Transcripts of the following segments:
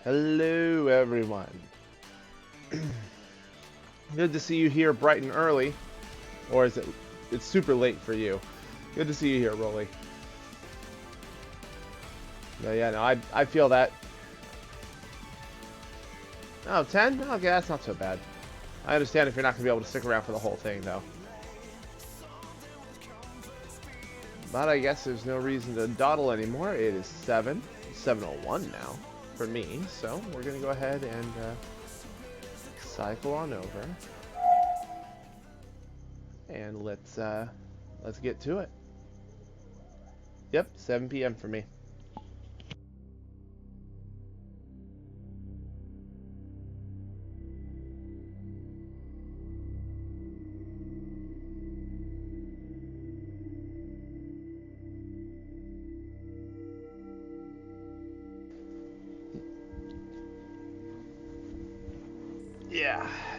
Hello everyone. Good to see you here bright and early. Or is it's super late for you. Good to see you here, Rolly. Yeah, no, I feel that. Oh, 10? Okay, that's not so bad. I understand if you're not going to be able to stick around for the whole thing, though. But I guess there's no reason to dawdle anymore. It is 7:01 now for me, so we're going to go ahead and cycle on over. And let's get to it. Yep, 7 p.m. for me.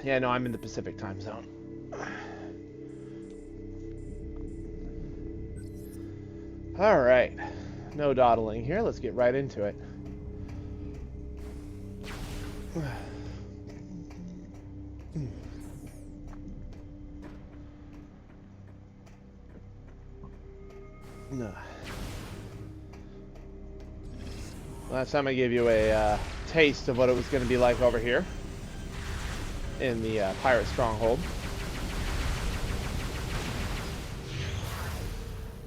Yeah, no, I'm in the Pacific time zone. Alright, no dawdling here, let's get right into it. Last time I gave you a taste of what it was going to be like over here. in the pirate stronghold.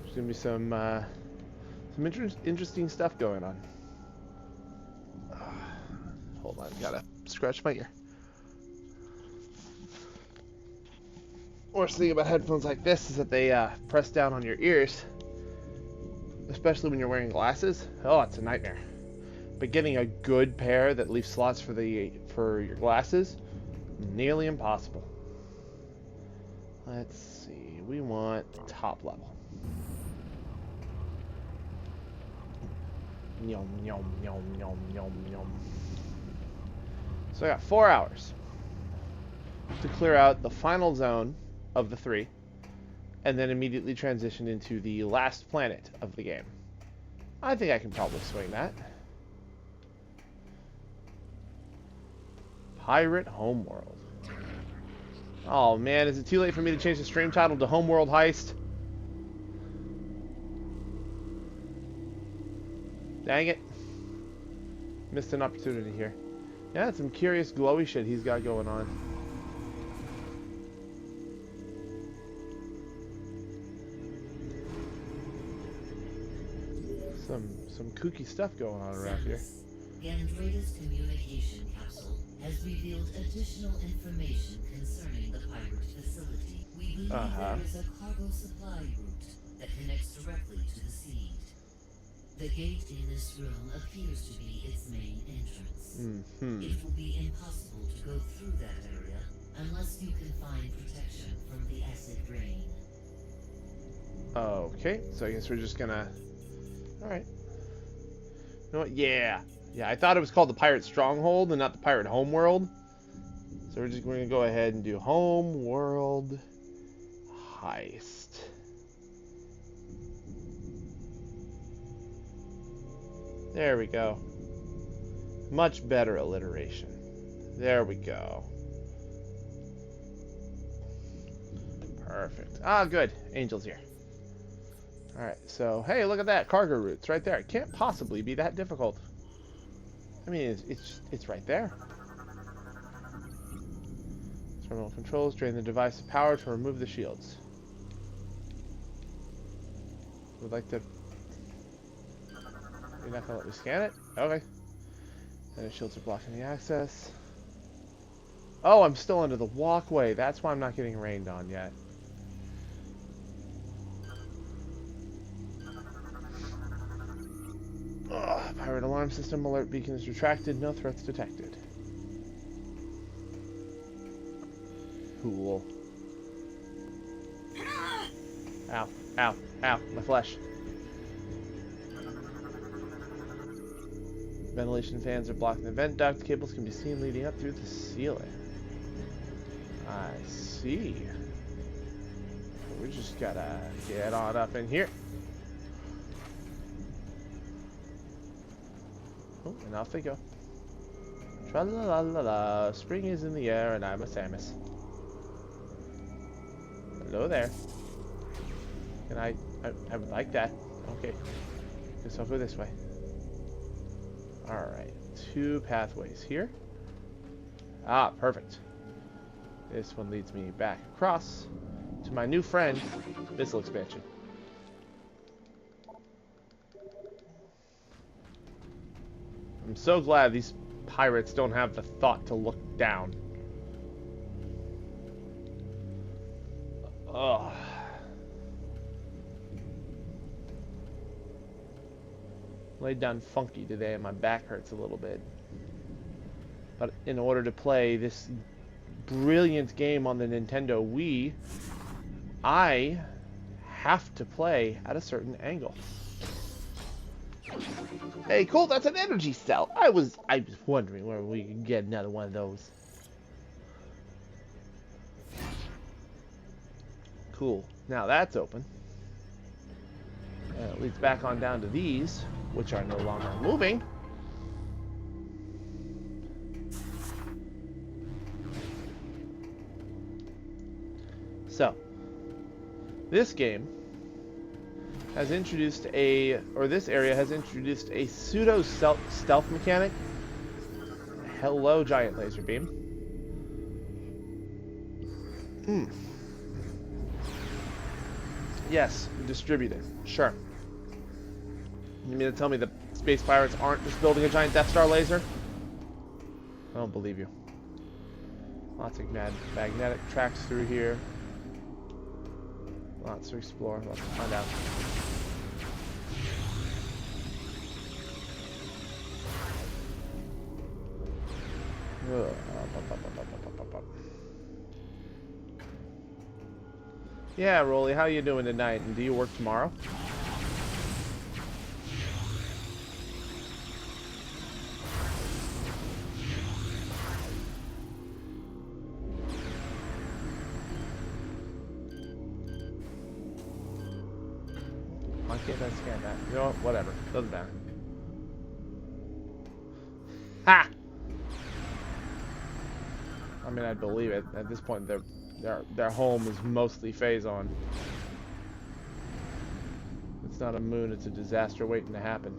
There's gonna be some interesting stuff going on. Hold on, gotta scratch my ear. Worst thing about headphones like this is that they press down on your ears, especially when you're wearing glasses. Oh, it's a nightmare. But getting a good pair that leaves slots for your glasses, nearly impossible. Let's see. We want top level. Yum, yum, yum, yum, yum, yum. So I got 4 hours to clear out the final zone of the 3, and then immediately transition into the last planet of the game. I think I can probably swing that. Pirate Homeworld. Oh man, is it too late for me to change the stream title to Homeworld Heist? Dang it. Missed an opportunity here. Yeah, some curious glowy shit he's got going on. Some kooky stuff going on around here. The android's communication capsule has revealed additional information concerning the pirate facility. We believe there is a cargo supply route that connects directly to the seed. The gate in this room appears to be its main entrance. It will be impossible to go through that area unless you can find protection from the acid rain. Okay, so I guess we're just gonna... Alright. You know what? Yeah. Yeah, I thought it was called the Pirate Stronghold and not the Pirate Homeworld. So we're just going to go ahead and do Homeworld Heist. There we go. Much better alliteration. There we go. Perfect. Ah, good. Angel's here. Alright, so, hey, look at that. Cargo routes right there. It can't possibly be that difficult. I mean, it's right there. Terminal controls. Drain the device of power to remove the shields. Would like to... You're not going to let me scan it? Okay. And the shields are blocking the access. Oh, I'm still under the walkway. That's why I'm not getting rained on yet. Ugh, pirate alarm system alert beacon is retracted. No threats detected. Cool. Ow, ow, ow, my flesh. Ventilation fans are blocking the vent duct. Cables can be seen leading up through the ceiling. I see. We just gotta get on up in here. Oh, and off they go. Tra-la-la-la-la. Spring is in the air and I'm a Samus. Hello there. Can I would like that. Okay. Guess I'll go this way. Alright. 2 pathways here. Ah, perfect. This one leads me back across to my new friend, missile expansion. I'm so glad these pirates don't have the thought to look down. Ugh. Laid down funky today and my back hurts a little bit. But in order to play this brilliant game on the Nintendo Wii, I have to play at a certain angle. Hey, cool, that's an energy cell. I was wondering where we could get another one of those. Cool. Now that's open. And it leads back on down to these, which are no longer moving. So, this game has introduced this area has introduced a pseudo stealth mechanic. Hello, giant laser beam. Hmm. Yes, distributed. Sure. You mean to tell me the space pirates aren't just building a giant Death Star laser? I don't believe you. Lots of magnetic tracks through here. Lots to explore. Lots to find out. Yeah, Rolly, how you doing tonight? And do you work tomorrow? Why can't I scan that? You know what? Whatever. Doesn't matter. Ha! I mean, I'd believe it. At this point, their home is mostly Phazon. It's not a moon, it's a disaster waiting to happen.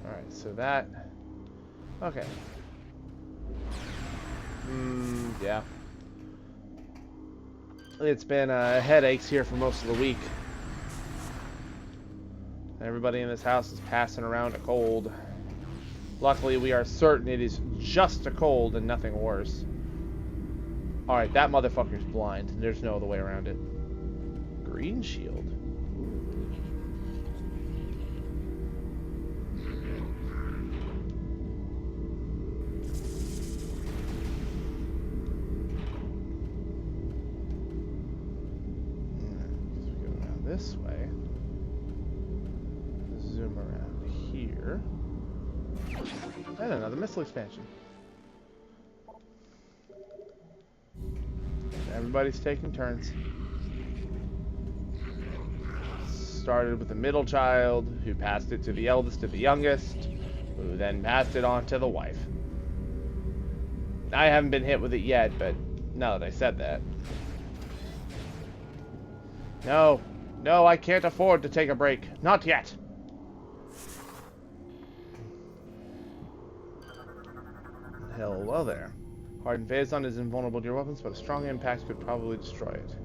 Alright, so that... Okay. Yeah. It's been headaches here for most of the week. Everybody in this house is passing around a cold. Luckily, we are certain it is just a cold and nothing worse. Alright, that motherfucker's blind. There's no other way around it. Green shield. Go around this way. Zoom around here. And another missile expansion. Everybody's taking turns. Started with the middle child, who passed it to the eldest to the youngest, who then passed it on to the wife. I haven't been hit with it yet, but now that I said that. No, no, I can't afford to take a break. Not yet. Hello there. Hardened Phazon is invulnerable to your weapons, but a strong impact could probably destroy it.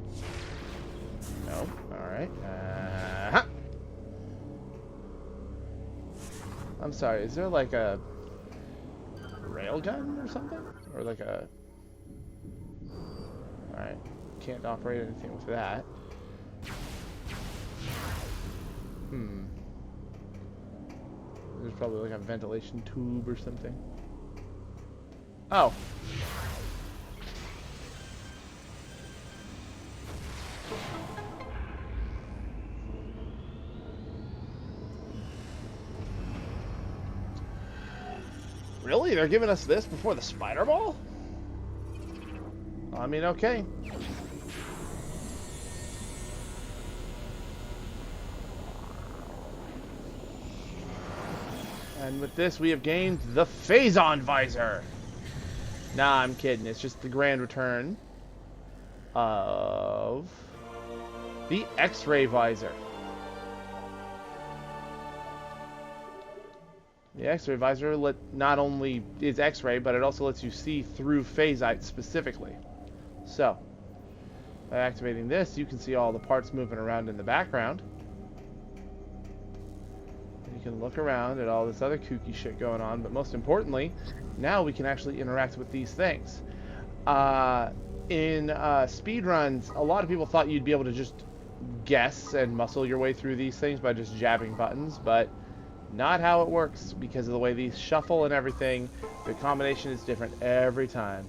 No. Alright. I'm sorry, is there like a railgun or something? Or like a... Alright. Can't operate anything with that. There's probably like a ventilation tube or something. Oh. Really? They're giving us this before the spider ball? I mean, okay. And with this, we have gained the Phazon visor. Nah, I'm kidding. It's just the grand return of the X-ray visor. The X-ray visor not only is X-ray, but it also lets you see through phasite specifically. So, by activating this, you can see all the parts moving around in the background. You can look around at all this other kooky shit going on, but most importantly, now we can actually interact with these things. In speedruns, a lot of people thought you'd be able to just guess and muscle your way through these things by just jabbing buttons, but not how it works because of the way these shuffle and everything. The combination is different every time.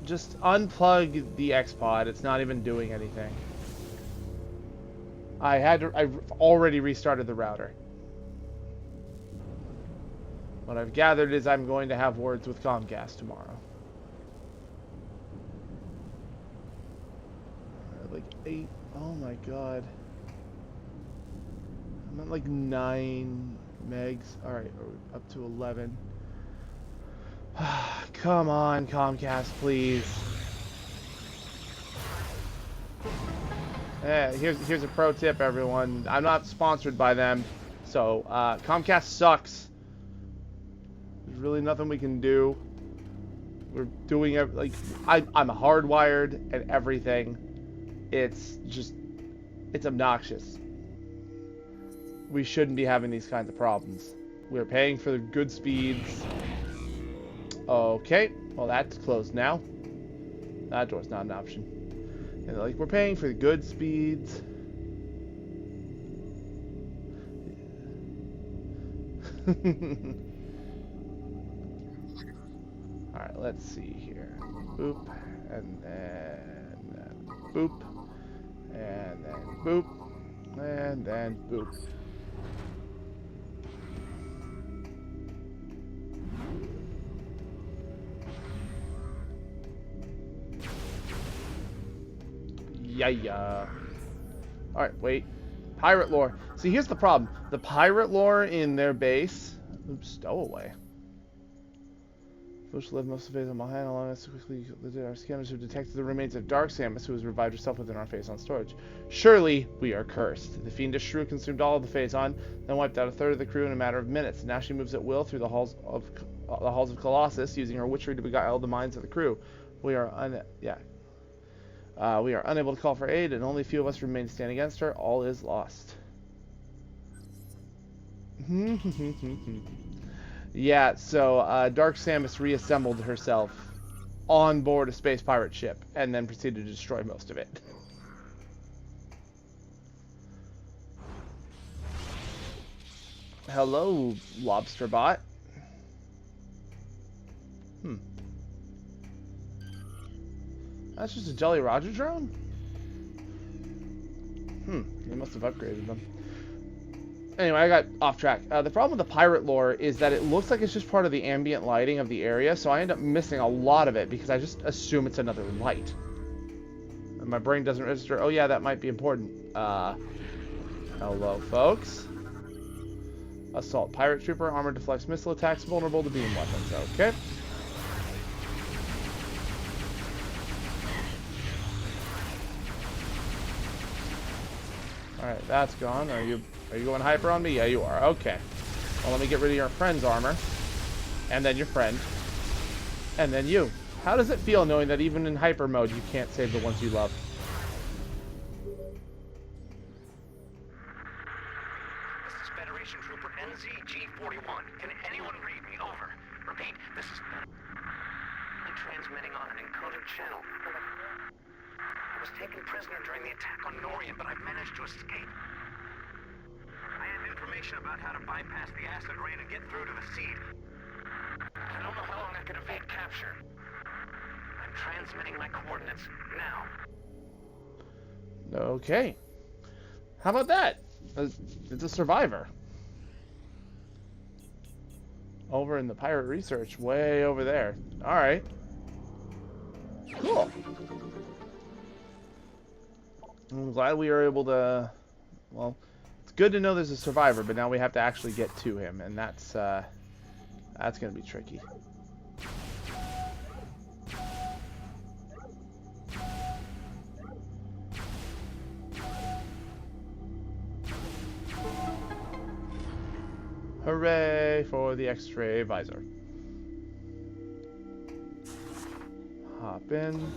Just unplug the X-Pod. It's not even doing anything. I've already restarted the router. What I've gathered is I'm going to have words with Comcast tomorrow. Like 8. Oh my god. I'm at like 9 megs. Alright, up to 11. Come on, Comcast, please. Here's a pro tip, everyone. I'm not sponsored by them, so Comcast sucks. There's really nothing we can do. We're doing it like I'm hardwired and everything. It's obnoxious. We shouldn't be having these kinds of problems. We're paying for the good speeds. Okay, well that's closed now. That door's not an option. And like we're paying for the good speeds. Alright, let's see here. Boop, and then boop, and then boop, and then boop. Yeah. Alright, wait. Pirate lore. See, here's the problem. The pirate lore in their base... Oops, stowaway. Bush lived most of the phase on Mahan, allowing us to quickly... Our scanners have detected the remains of Dark Samus, who has revived herself within our phase on storage. Surely, we are cursed. The fiendish shrew consumed all of the phase on, then wiped out a third of the crew in a matter of minutes. Now she moves at will through the halls of Colossus, using her witchery to beguile the minds of the crew. We are we are unable to call for aid, and only a few of us remain to stand against her. All is lost. Yeah, so Dark Samus reassembled herself on board a space pirate ship, and then proceeded to destroy most of it. Hello, lobster bot. That's just a Jolly Roger drone? They must have upgraded them. Anyway, I got off track. The problem with the pirate lore is that it looks like it's just part of the ambient lighting of the area, so I end up missing a lot of it because I just assume it's another light. And my brain doesn't register, oh yeah, that might be important. Hello, folks. Assault pirate trooper, armor deflects missile attacks, vulnerable to beam weapons. Okay. Alright, that's gone. Are you going hyper on me? Yeah, you are. Okay. Well, let me get rid of your friend's armor. And then your friend. And then you. How does it feel knowing that even in hyper mode, you can't save the ones you love? This is Federation Trooper NZG-41. Can anyone read me? Over. Repeat, this is... I'm transmitting on an encoded channel. I was taken prisoner during the attack on Norian, but I've managed to escape. I have information about how to bypass the acid rain and get through to the seed. I don't know how long I can evade capture. I'm transmitting my coordinates now. Okay. How about that? It's a survivor. Over in the pirate research, way over there. Alright. Cool. I'm glad we were able to... Well, it's good to know there's a survivor, but now we have to actually get to him, and that's going to be tricky. Hooray for the X-ray visor. Hop in.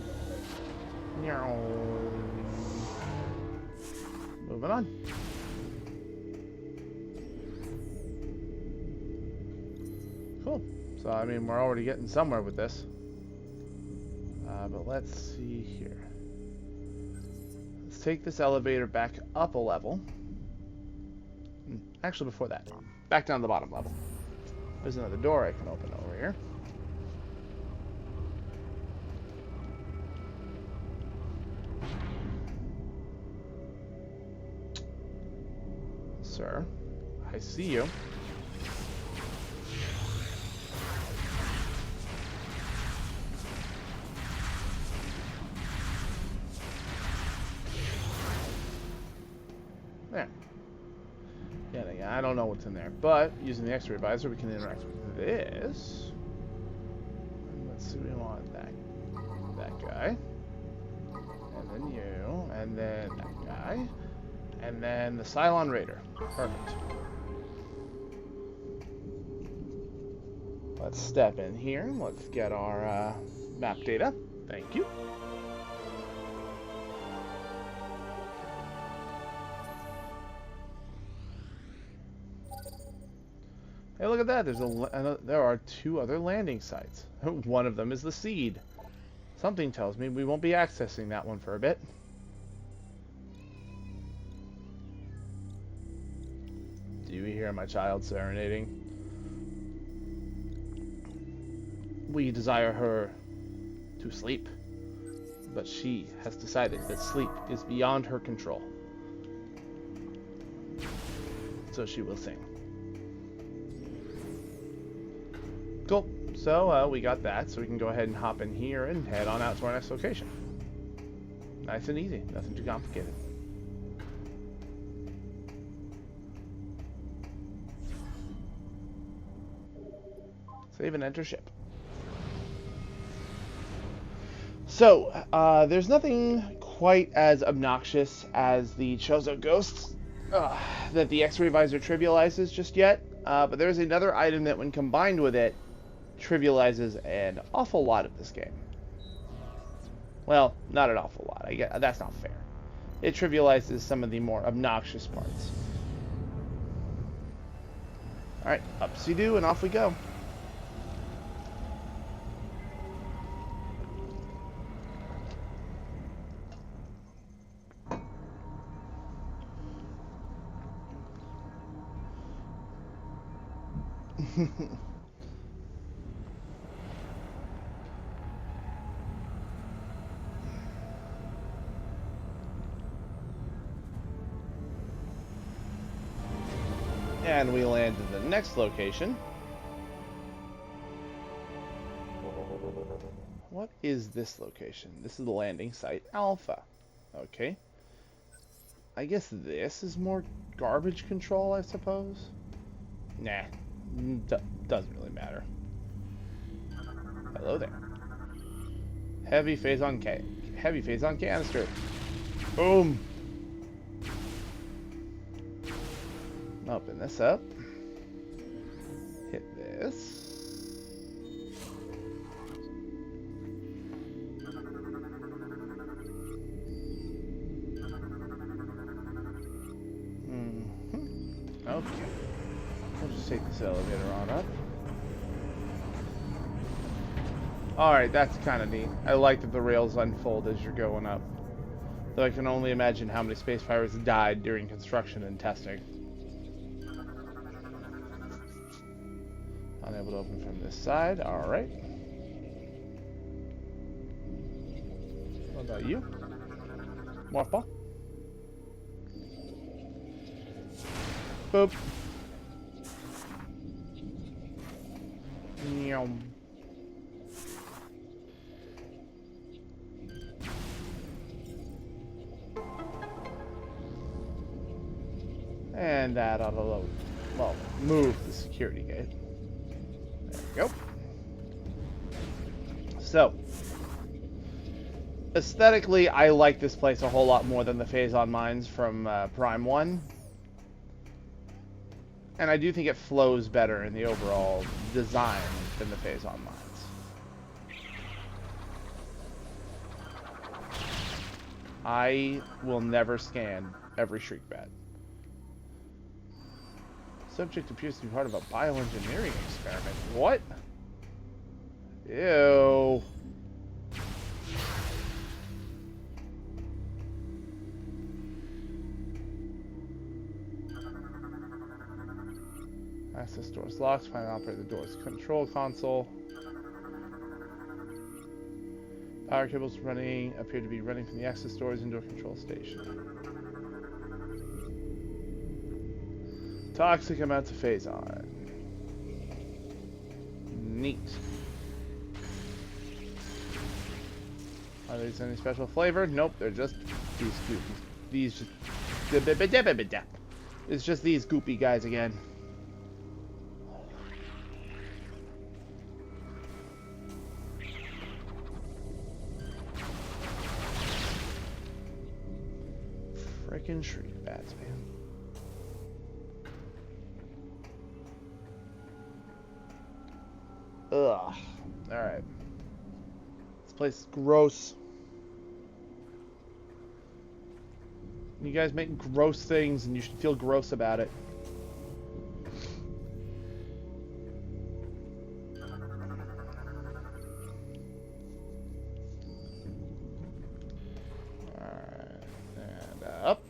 Moving on. Cool. So, I mean, we're already getting somewhere with this. But let's see here. Let's take this elevator back up a level. Actually, before that, back down to the bottom level. There's another door I can open over here. Sir, I see you. There. Yeah, I don't know what's in there, but using the X-ray visor, we can interact with this. And let's see, we want that guy, and then you, and then that guy. And then the Cylon Raider. Perfect. Let's step in here. Let's get our map data. Thank you. Hey, look at that. There are 2 other landing sites. One of them is the seed. Something tells me we won't be accessing that one for a bit. Do you hear my child serenading? We desire her to sleep, but she has decided that sleep is beyond her control. So she will sing. Cool. So we got that, so we can go ahead and hop in here and head on out to our next location. Nice and easy. Nothing too complicated. Save and enter ship. So, there's nothing quite as obnoxious as the Chozo ghosts that the X-ray visor trivializes just yet, but there's another item that, when combined with it, trivializes an awful lot of this game. Well, not an awful lot. I guess that's not fair. It trivializes some of the more obnoxious parts. Alright, up-see-doo, and off we go. And we land in the next location. What is this location? This is the landing site Alpha. Okay. I guess this is more garbage control, I suppose? Nah. Doesn't really matter. Hello there. Heavy phazon canister. Boom. Open this up. Hit this. Okay. We'll just take this elevator on up. Alright, that's kind of neat. I like that the rails unfold as you're going up. Though I can only imagine how many space pirates died during construction and testing. Unable to open from this side. Alright. What about you? Morph ball? Boop. Yum. And that ought to move the security gate. There we go. So, aesthetically, I like this place a whole lot more than the Phazon Mines from Prime 1. And I do think it flows better in the overall design than the Phazon Mines. I will never scan every Shriek Bat. Subject appears to be part of a bioengineering experiment. What? Ew. Access doors locked. Find and operate the doors control console. Power cables appear to be running from the access doors into a control station. Toxic amounts of phazon. Neat. Are these any special flavor? Nope, they're just these goopies. It's just these goopy guys again. Frickin' Shriek Bats, man. Ugh. Alright. This place is gross. You guys make gross things, and you should feel gross about it. Alright. And up.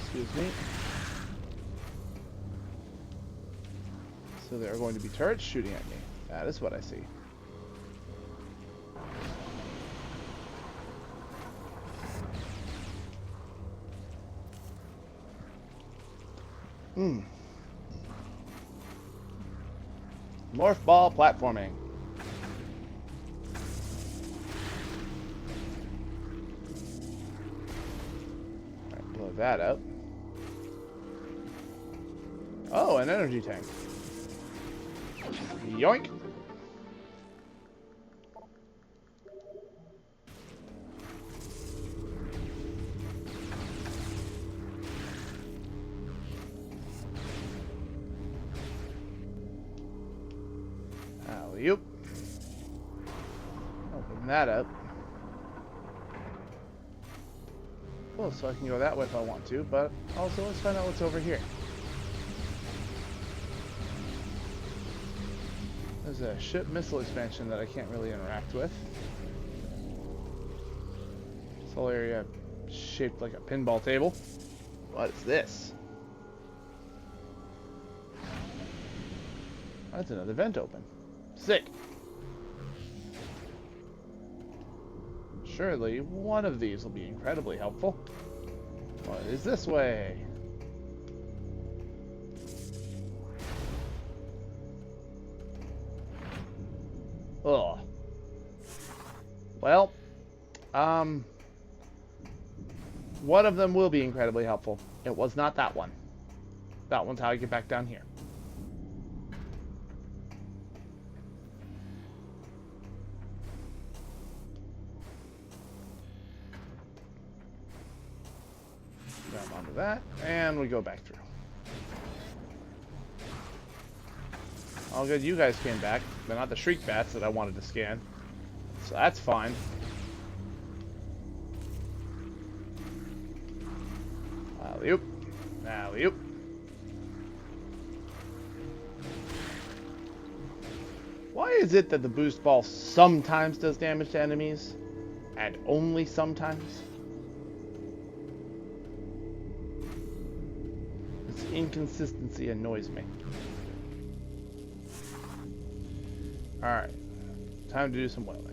Excuse me. So there are going to be turrets shooting at me. That is what I see. Morph ball platforming. Alright, blow that up. Oh, an energy tank. Yoink! Alley-oop. Open that up. Oh, so I can go that way if I want to, but also let's find out what's over here. There's a ship missile expansion that I can't really interact with. This whole area shaped like a pinball table. What is this? That's another vent open. Sick. Surely one of these will be incredibly helpful. What is this way? Ugh. Well, one of them will be incredibly helpful. It was not that one. That one's how I get back down here. Grab onto that, and we go back through. All good, you guys came back, but not the shriek bats that I wanted to scan. So that's fine. Alley-oop. Alley-oop. Why is it that the boost ball sometimes does damage to enemies? And only sometimes? This inconsistency annoys me. Alright, time to do some welding.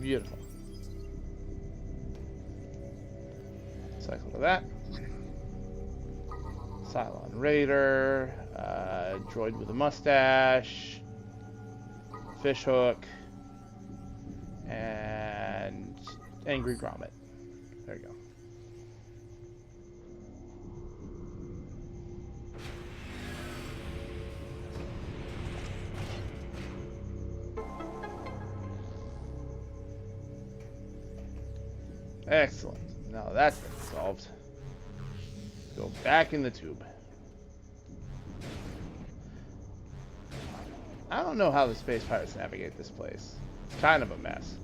Beautiful. Cycle to that. Cylon Raider, droid with a mustache, fishhook, and Angry Grommet. There you go. Excellent. Now that's been solved. Go back in the tube. I don't know how the space pirates navigate this place. It's kind of a mess.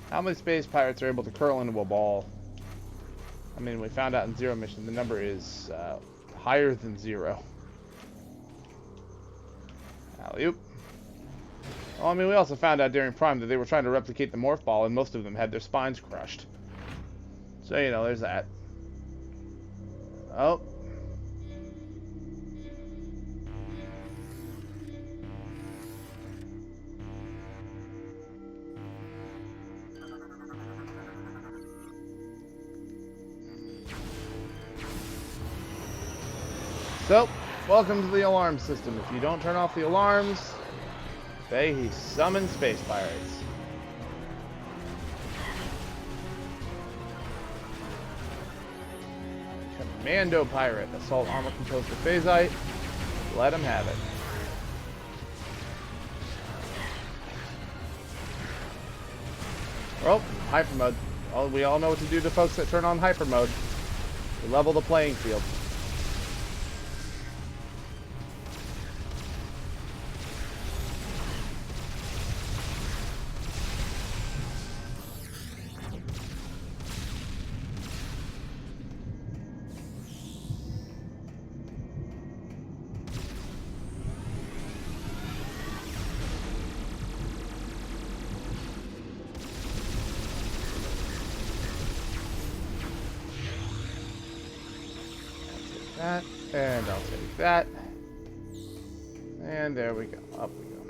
How many space pirates are able to curl into a ball? I mean, we found out in Zero Mission the number is higher than 0. Alley-oop. Well, I mean, we also found out during Prime that they were trying to replicate the morph ball, and most of them had their spines crushed. So, you know, there's that. Oh. So, welcome to the alarm system. If you don't turn off the alarms, they summon space pirates. Come Commando Pirate. Assault armor composed of phasite. Let him have it. Oh, hyper mode. Oh, we all know what to do to folks that turn on hyper mode. We level the playing field. That, and I'll take that. And there we go. Up we go.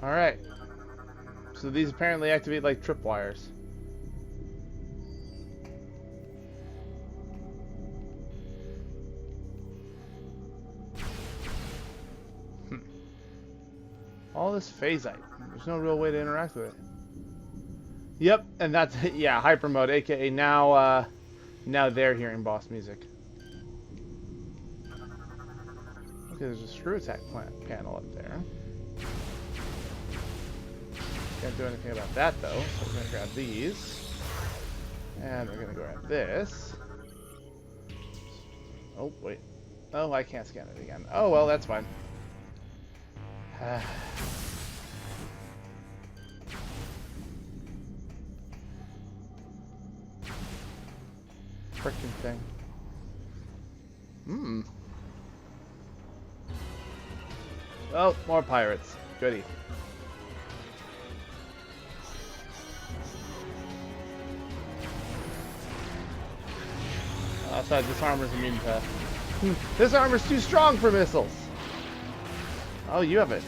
Alright. So these apparently activate like tripwires. All this phasite. There's no real way to interact with it. Yep, and that's yeah, hyper mode, aka now now they're hearing boss music. Okay, there's a screw attack panel up there. Can't do anything about that though, so we're gonna grab these. And we're gonna grab this. Oh, wait. Oh, I can't scan it again. Oh well, that's fine. Frickin' thing. Oh, more pirates. Goody. Outside, this armor's immune to... This armor's too strong for missiles! Oh, you have it.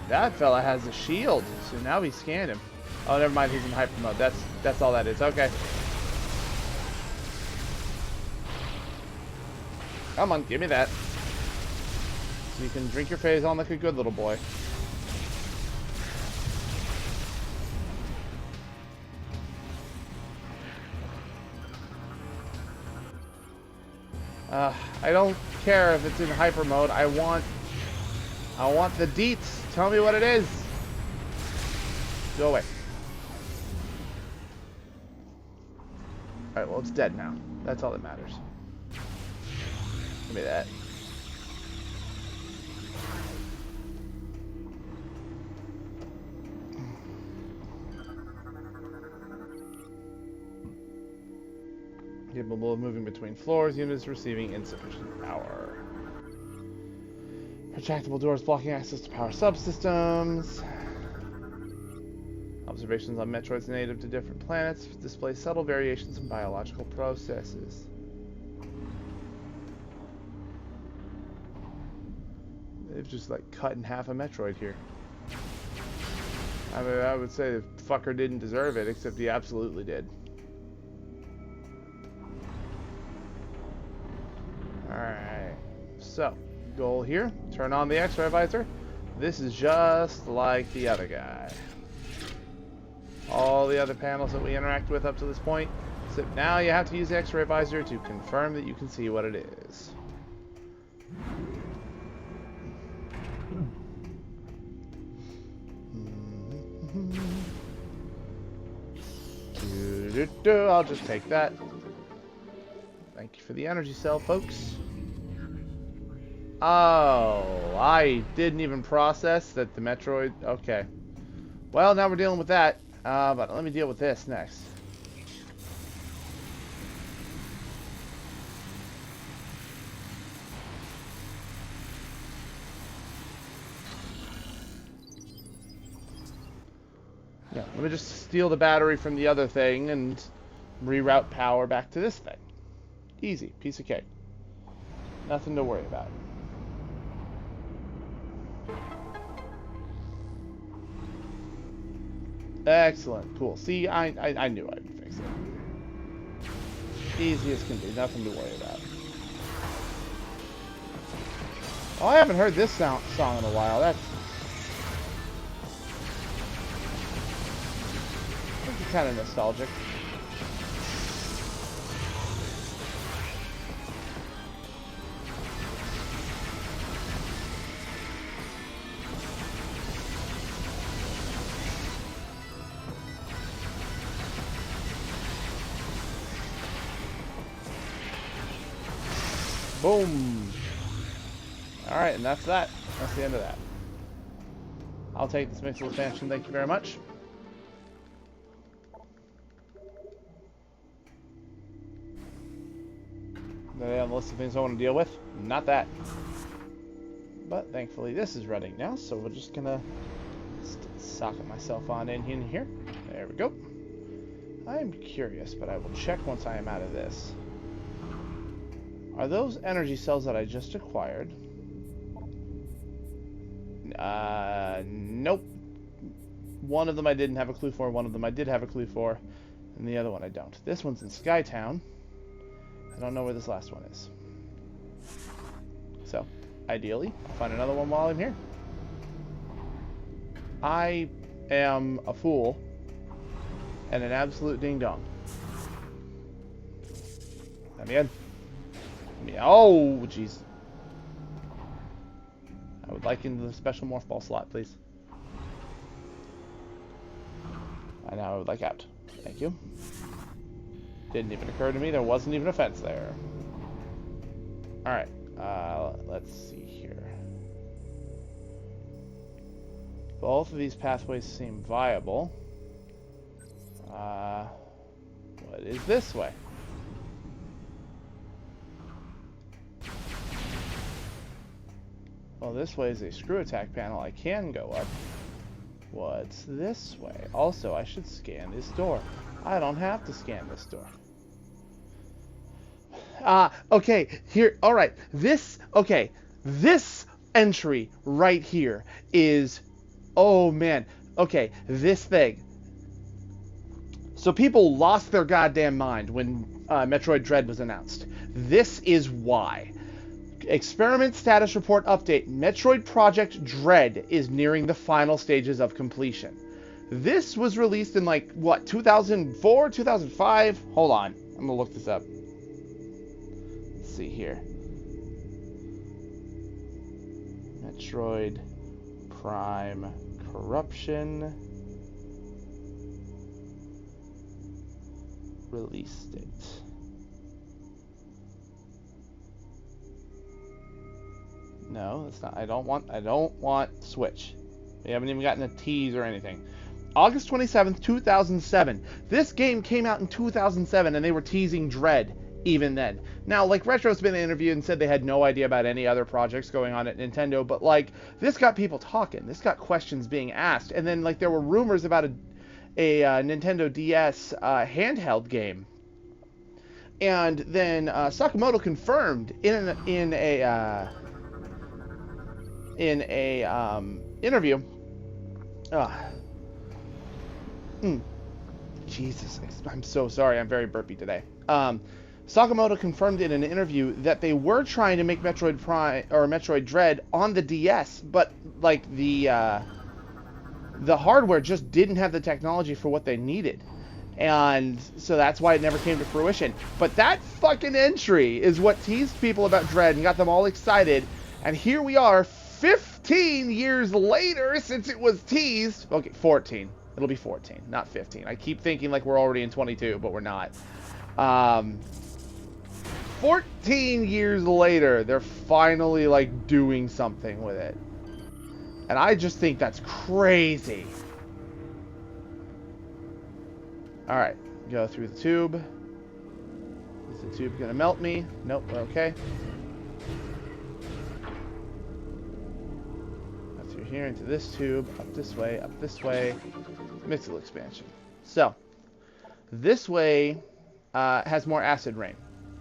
That fella has a shield, so now we scan him. Oh, never mind, he's in hyper mode. That's all that is. Okay. Come on, give me that. So you can drink your phase on like a good little boy. I don't care if it's in hyper mode. I want the deets. Tell me what it is. Go away. Alright, well, it's dead now. That's all that matters. Give me that. Capable of moving between floors, units receiving insufficient power. Retractable doors blocking access to power subsystems. Observations on Metroids native to different planets display subtle variations in biological processes. They've just like cut in half a Metroid here. I mean, I would say the fucker didn't deserve it, except he absolutely did. Alright, so goal here, turn on the X-ray visor. This is just like the other guy. All the other panels that we interact with up to this point, except now you have to use the X-ray visor to confirm that you can see what it is. I'll just take that. Thank you for the energy cell, folks. Oh, I didn't even process that the Metroid... Okay. Well, now we're dealing with that. But let me deal with this next. Yeah, let me just steal the battery from the other thing and reroute power back to this thing. Easy. Piece of cake. Nothing to worry about. Excellent. Cool. See, I knew I'd fix it. Easy as can be. Nothing to worry about. Oh, I haven't heard this song in a while. That's kind of nostalgic. Boom. Alright, and that's that. That's the end of that. I'll take this mixable expansion, thank you very much. They have a list of things I want to deal with. Not that. But thankfully this is running now, so we're just gonna socket myself on in here. There we go. I'm curious, but I will check once I am out of this. Are those energy cells that I just acquired? Nope. One of them I didn't have a clue for, one of them I did have a clue for, and the other one I don't. This one's in Skytown. I don't know where this last one is. So, ideally, I'll find another one while I'm here. I am a fool and an absolute ding-dong. Let me in. Oh, jeez. I would like into the special morph ball slot, please. And now I would like out. Thank you. Didn't even occur to me there wasn't even a fence there. Alright, let's see here. Both of these pathways seem viable. What is this way? Well, this way is a screw attack panel. I can go up. What's this way? Also, I should scan this door. I don't have to scan this door. Okay, here, alright. This entry right here is, oh man. Okay, this thing. So people lost their goddamn mind when Metroid Dread was announced. This is why. Experiment status report update. Metroid Project Dread is nearing the final stages of completion. This was released in like, what, 2004, 2005? Hold on. I'm gonna look this up. Let's see here. Metroid Prime Corruption. Release date. No, that's not. I don't want Switch. We haven't even gotten a tease or anything. August 27th, 2007. This game came out in 2007 and they were teasing Dread even then. Now, like, Retro's been interviewed and said they had no idea about any other projects going on at Nintendo, but like, this got people talking. This got questions being asked. And then like there were rumors about a Nintendo DS handheld game. And then Sakamoto confirmed in a interview. Jesus, I'm so sorry. I'm very burpy today. Sakamoto confirmed in an interview that they were trying to make Metroid Prime or Metroid Dread on the DS, but like the hardware just didn't have the technology for what they needed. And so that's why it never came to fruition. But that fucking entry is what teased people about Dread and got them all excited. And here we are 15 years later since it was teased. Okay, 14. It'll be 14, not 15. I keep thinking like we're already in 22, but we're not. 14 years later, they're finally like doing something with it. And I just think that's crazy. Alright, go through the tube. Is the tube gonna melt me? Nope, we're okay. Up through here into this tube, up this way, Mixable expansion. So, this way has more acid rain.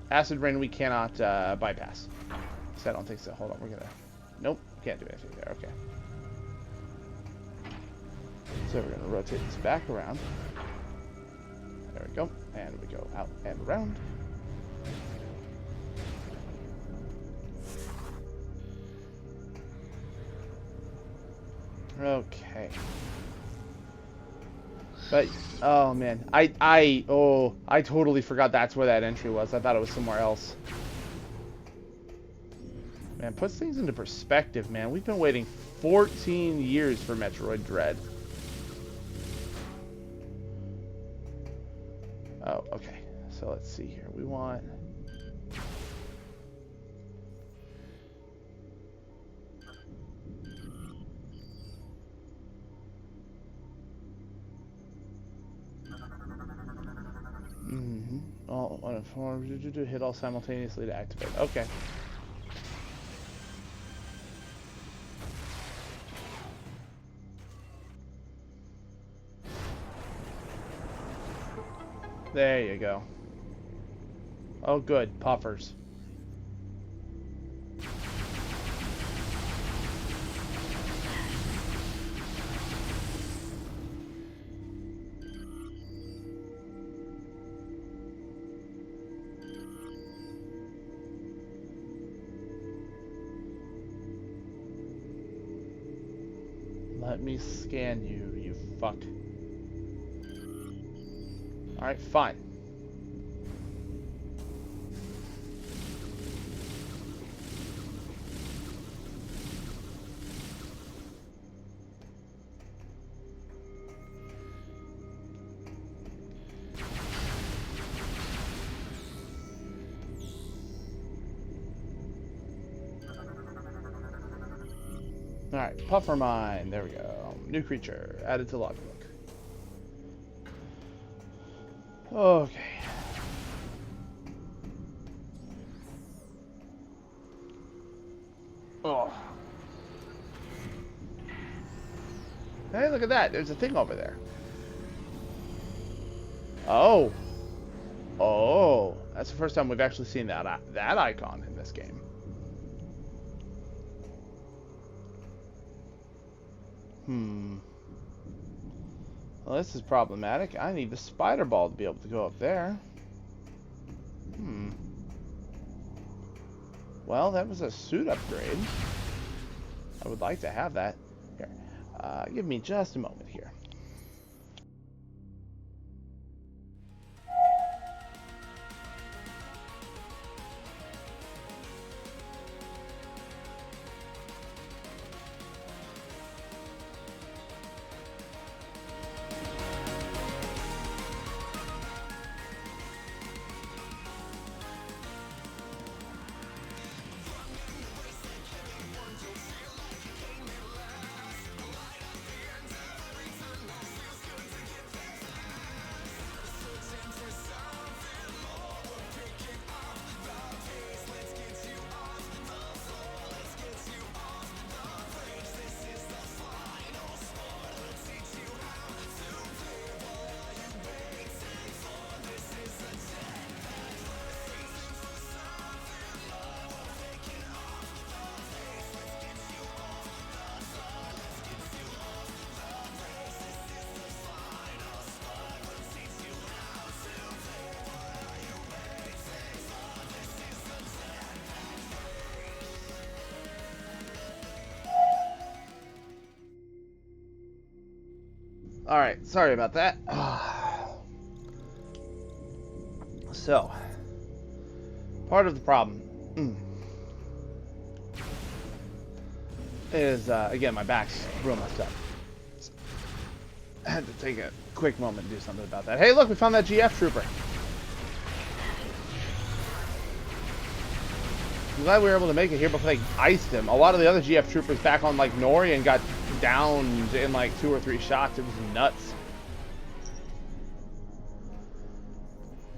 Acid rain we cannot bypass. So I don't think so. Hold on, we're gonna... Nope, can't do anything there, okay. So we're going to rotate this back around. There we go. And we go out and around. Okay. But, oh man, I totally forgot that's where that entry was. I thought it was somewhere else. Man, puts things into perspective, man. We've been waiting 14 years for Metroid Dread. Oh, okay. So let's see here. We want... All hit all simultaneously to activate. Okay. There you go. Oh, good. Puffers. Let me scan you, you fuck. Alright, fine. Alright, Puffer Mine. There we go. New creature. Added to logbook. Okay. Oh. Hey, look at that. There's a thing over there. Oh. Oh. That's the first time we've actually seen that icon in this game. Well, this is problematic. I need the spider ball to be able to go up there. Well, that was a suit upgrade. I would like to have that. Here. Give me just a moment here. Alright, sorry about that. So, part of the problem is, again, my back's real messed up. So, I had to take a quick moment and do something about that. Hey, look, we found that GF trooper. I'm glad we were able to make it here before they iced him. A lot of the other GF troopers back on, like, Nori and got downed in, like, 2 or 3 shots. It was nuts.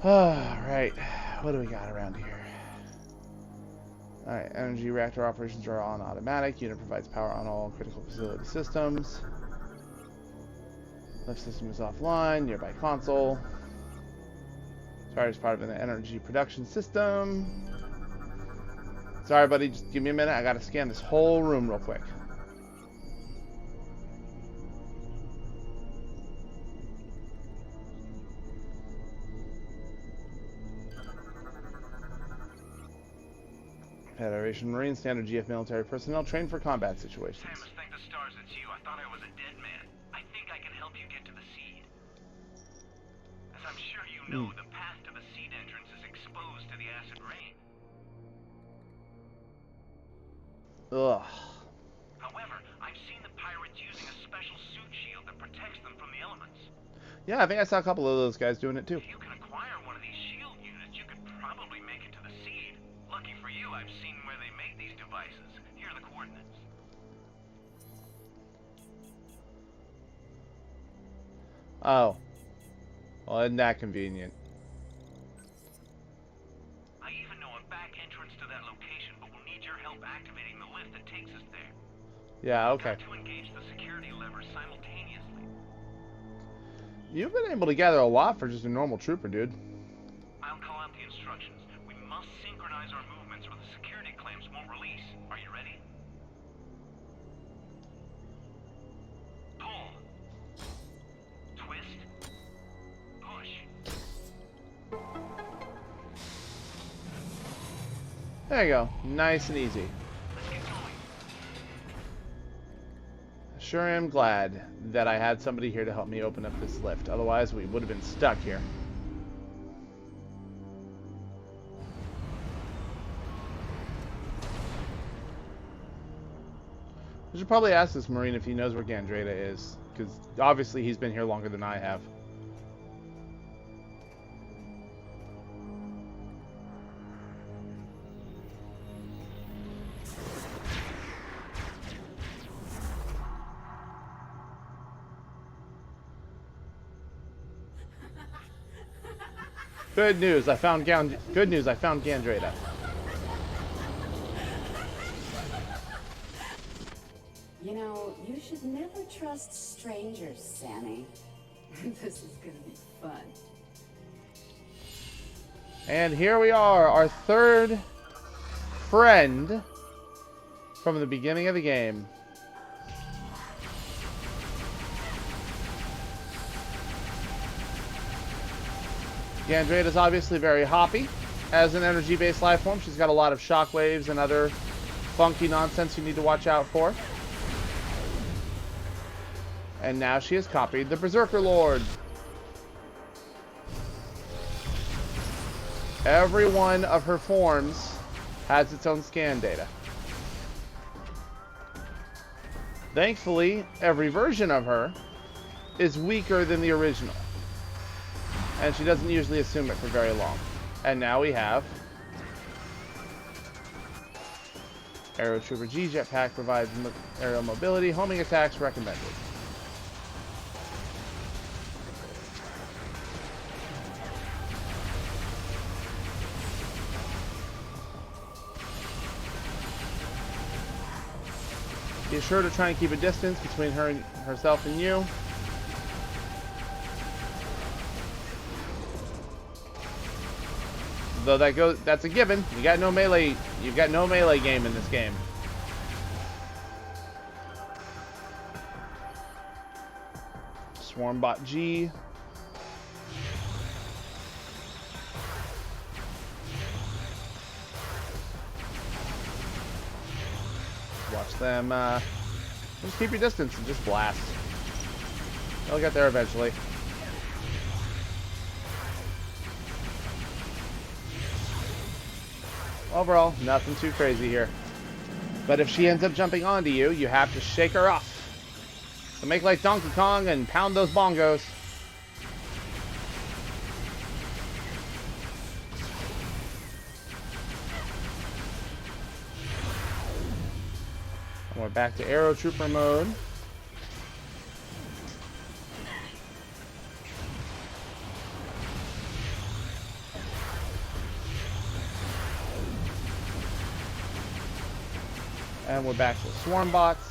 Alright. What do we got around here? Alright. Energy reactor operations are on automatic. Unit provides power on all critical facility systems. Lift system is offline. Nearby console. Sorry, it's part of an energy production system. Sorry, buddy. Just give me a minute. I gotta scan this whole room real quick. Federation Marine, standard GF military personnel trained for combat situations. Samus, thank the stars it's you. I thought I was a dead man. I think I can help you get to the seed. As I'm sure you know, the path to the seed entrance is exposed to the acid rain. Ugh. However, I've seen the pirates using a special suit shield that protects them from the elements. Yeah, I think I saw a couple of those guys doing it too. If you can acquire one of these shield units, you could probably make it to the seed. Lucky for you, I've seen where they make these devices. Here are the coordinates. Oh. Well, isn't that convenient? I even know a back entrance to that location, but we'll need your help activating the lift that takes us there. Yeah, okay. Got to engage the security lever simultaneously. You've been able to gather a lot for just a normal trooper, dude. I'll call out the instructions. We must synchronize our movements or the security clamps won't release. Are you ready? Pull. Twist. Push. There you go. Nice and easy. Let's get going. Sure am glad that I had somebody here to help me open up this lift. Otherwise, we would have been stuck here. I should probably ask this Marine if he knows where Gandreda is, because obviously he's been here longer than I have. Good news, I found Gandreda. You know, you should never trust strangers, Sammy. This is gonna be fun. And here we are, our third friend from the beginning of the game. Gandreda is obviously very hoppy as an energy-based life form. She's got a lot of shockwaves and other funky nonsense you need to watch out for. And now she has copied the Berserker Lord. Every one of her forms has its own scan data. Thankfully, every version of her is weaker than the original. And she doesn't usually assume it for very long. And now we have Aero Trooper G jetpack provides aerial mobility, homing attacks recommended. Be sure to try and keep a distance between herself and you. Though that's a given. You've got no melee game in this game. Swarmbot G. Watch them, just keep your distance and just blast. They'll get there eventually. Overall, nothing too crazy here. But if she ends up jumping onto you, you have to shake her off. So make like Donkey Kong and pound those bongos. And we're back to Aero Trooper mode. And we're back to swarm bots.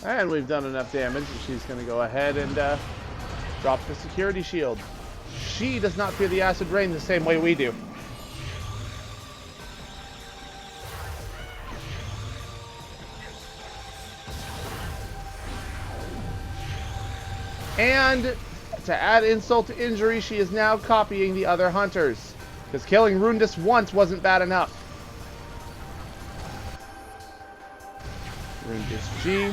And we've done enough damage that she's going to go ahead and drop the security shield. She does not fear the acid rain the same way we do. And to add insult to injury, she is now copying the other hunters. Because killing Rundus once wasn't bad enough. Rundus G.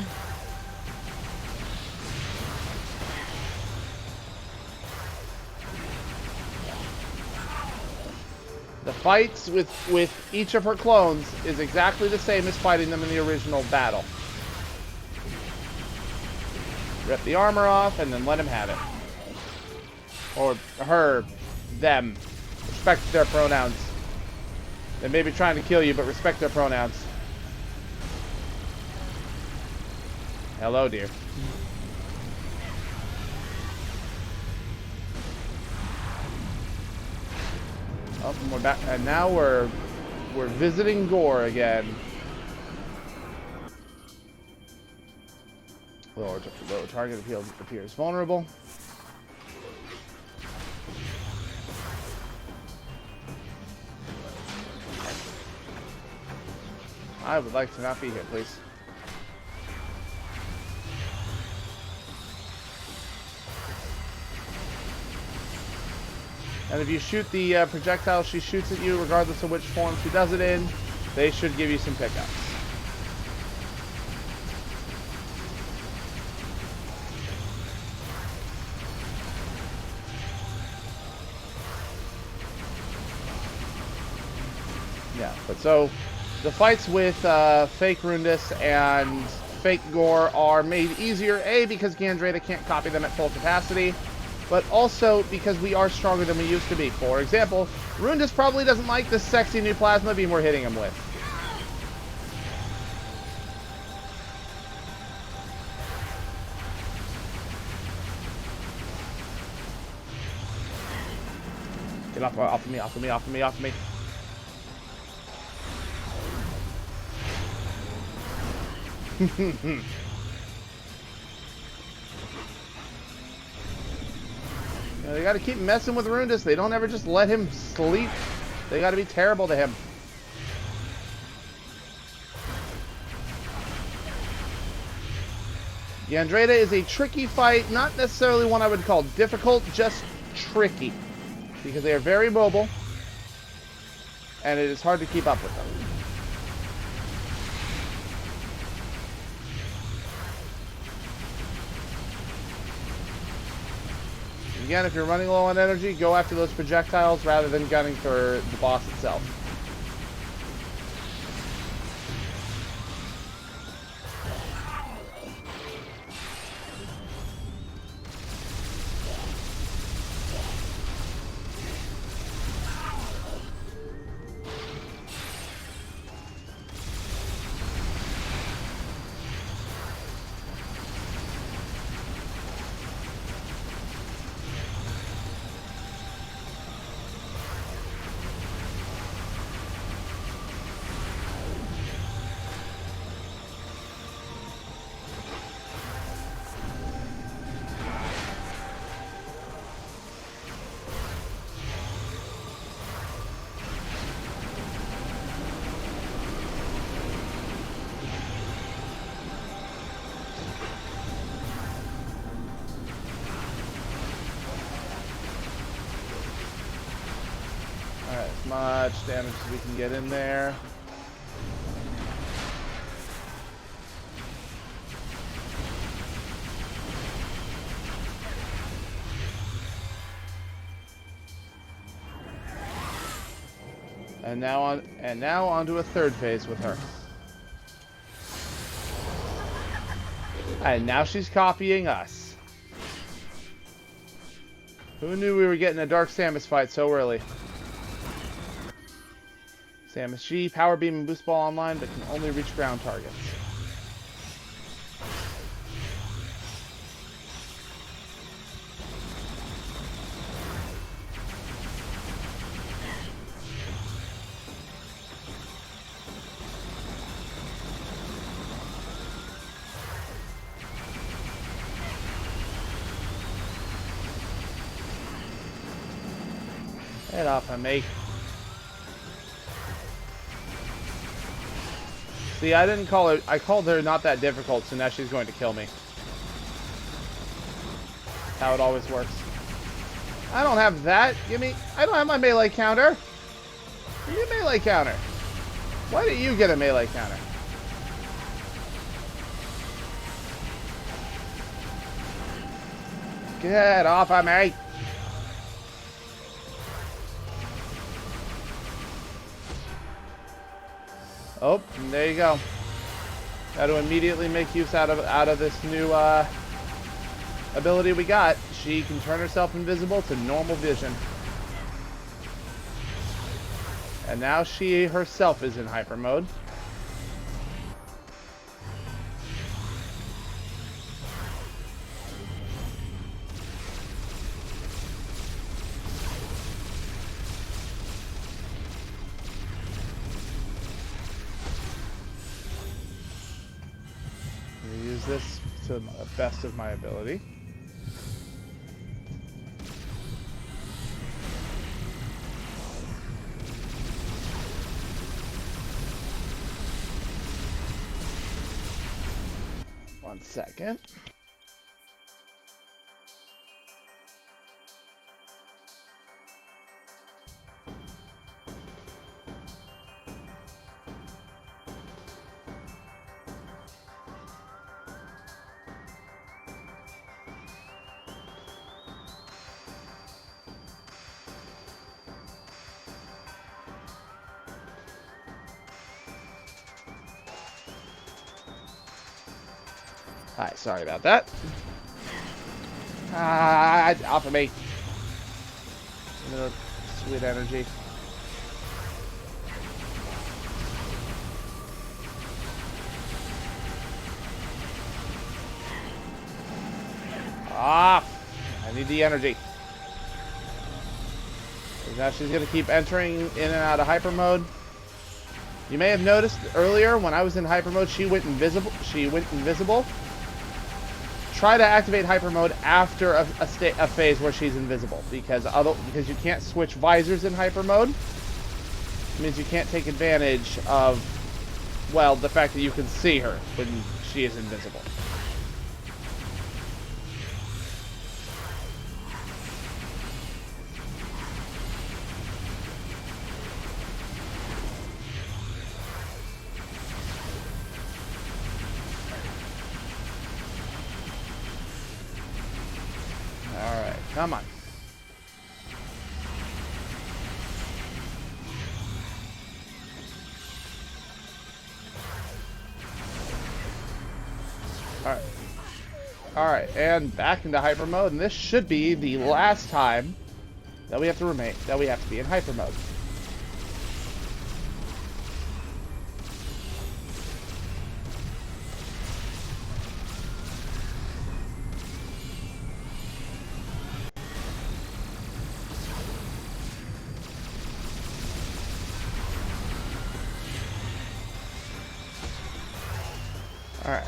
The fights with each of her clones is exactly the same as fighting them in the original battle. Rip the armor off and then let him have it. Or her, them. Respect their pronouns. They may be trying to kill you, but respect their pronouns. Hello, dear. Oh, and we're back, and now we're visiting Gore again. Lower target appears vulnerable. I would like to not be here, please. And if you shoot the projectile she shoots at you, regardless of which form she does it in, they should give you some pickups. Yeah, but so the fights with fake Rundus and fake Gore are made easier, A, because Gandreda can't copy them at full capacity, but also because we are stronger than we used to be. For example, Rundus probably doesn't like this sexy new plasma beam we're hitting him with. Get off of me, off of me, off of me, off of me. They gotta keep messing with Rundus. They don't ever just let him sleep. They gotta be terrible to him. Gandreda is a tricky fight, not necessarily one I would call difficult, just tricky. Because they are very mobile, and it is hard to keep up with them. Again, if you're running low on energy, go after those projectiles rather than gunning for the boss itself. As much damage as we can get in there. And now on to a third phase with her. And now she's copying us. Who knew we were getting a Dark Samus fight so early? Samus G, Power Beam and Boost Ball online, but can only reach ground targets. Get off of me. See, I didn't call her. I called her not that difficult, so now she's going to kill me. how it always works. I don't have that. I don't have my melee counter. Give me a melee counter. Why do you get a melee counter? Get off of me. Oh, there you go. Got to immediately make use out of this new ability we got. She can turn herself invisible to normal vision. And now she herself is in hyper mode. Use this to the best of my ability. One second. Hi, sorry about that. Off of me. Another sweet energy. Off! I need the energy. Now she's going to keep entering in and out of hyper mode. You may have noticed earlier when I was in hyper mode, she went invisible. Try to activate hyper mode after a phase where she's invisible, because you can't switch visors in hyper mode. It means you can't take advantage of, well, the fact that you can see her when she is invisible. Come on. Alright. Alright, and back into hyper mode, and this should be the last time that we have to be in hyper mode. Alright.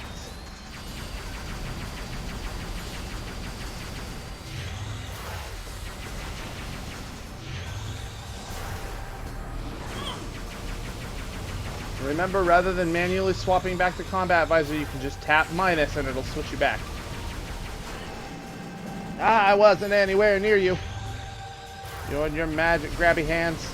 Remember, rather than manually swapping back to combat visor, you can just tap minus and it'll switch you back. I wasn't anywhere near you. You and your magic grabby hands.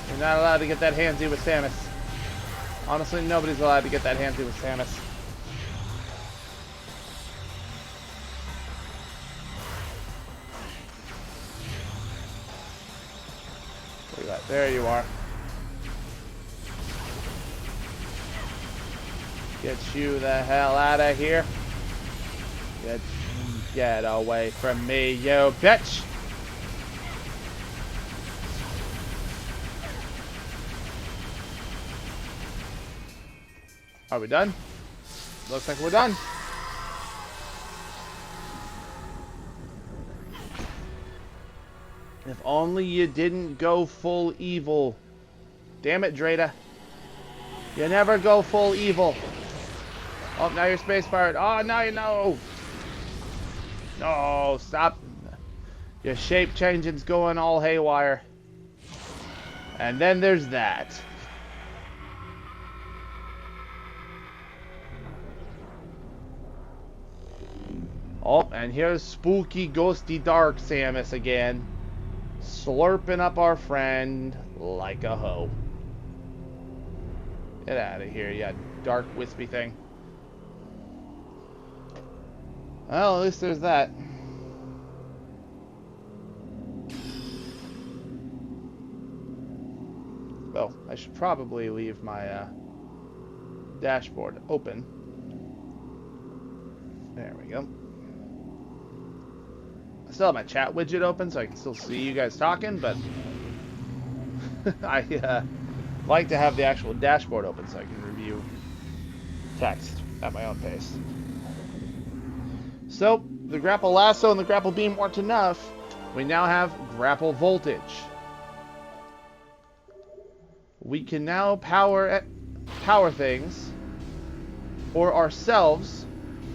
You're not allowed to get that handsy with Samus. Honestly, nobody's allowed to get that handsy with Samus. Look at that. There you are. Get you the hell out of here. Get away from me, you bitch! Are we done? Looks like we're done. If only you didn't go full evil. Damn it, Drada. You never go full evil. Oh, now you're space pirate. Oh, now you know. No, stop. Your shape changing's going all haywire. And then there's that. Oh, and here's spooky, ghosty, dark Samus again. Slurping up our friend like a hoe. Get out of here, you dark, wispy thing. Well, at least there's that. Well, I should probably leave my dashboard open. There we go. I still have my chat widget open so I can still see you guys talking, but I like to have the actual dashboard open so I can review text at my own pace. So, the grapple lasso and the grapple beam weren't enough. We now have grapple voltage. We can now power things or ourselves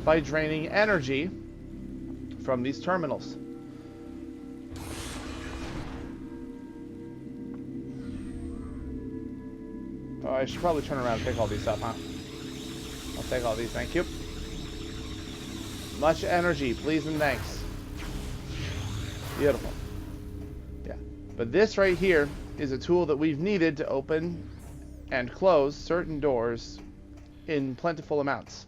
by draining energy from these terminals. Oh, I should probably turn around and pick all these up, huh? I'll take all these, thank you. Much energy, please and thanks. Beautiful. Yeah. But this right here is a tool that we've needed to open and close certain doors in plentiful amounts.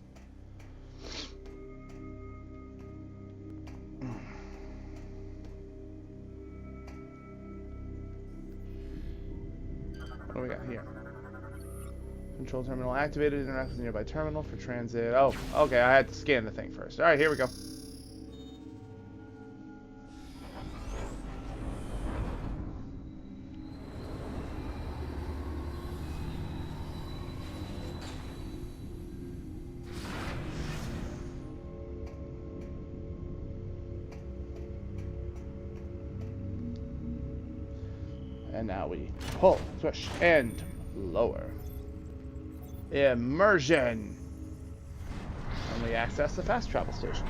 What do we got here? Control terminal activated. Interact with nearby terminal for transit. Oh, okay. I had to scan the thing first. All right, here we go. And now we pull, push, and lower. Immersion. And we access the fast travel station.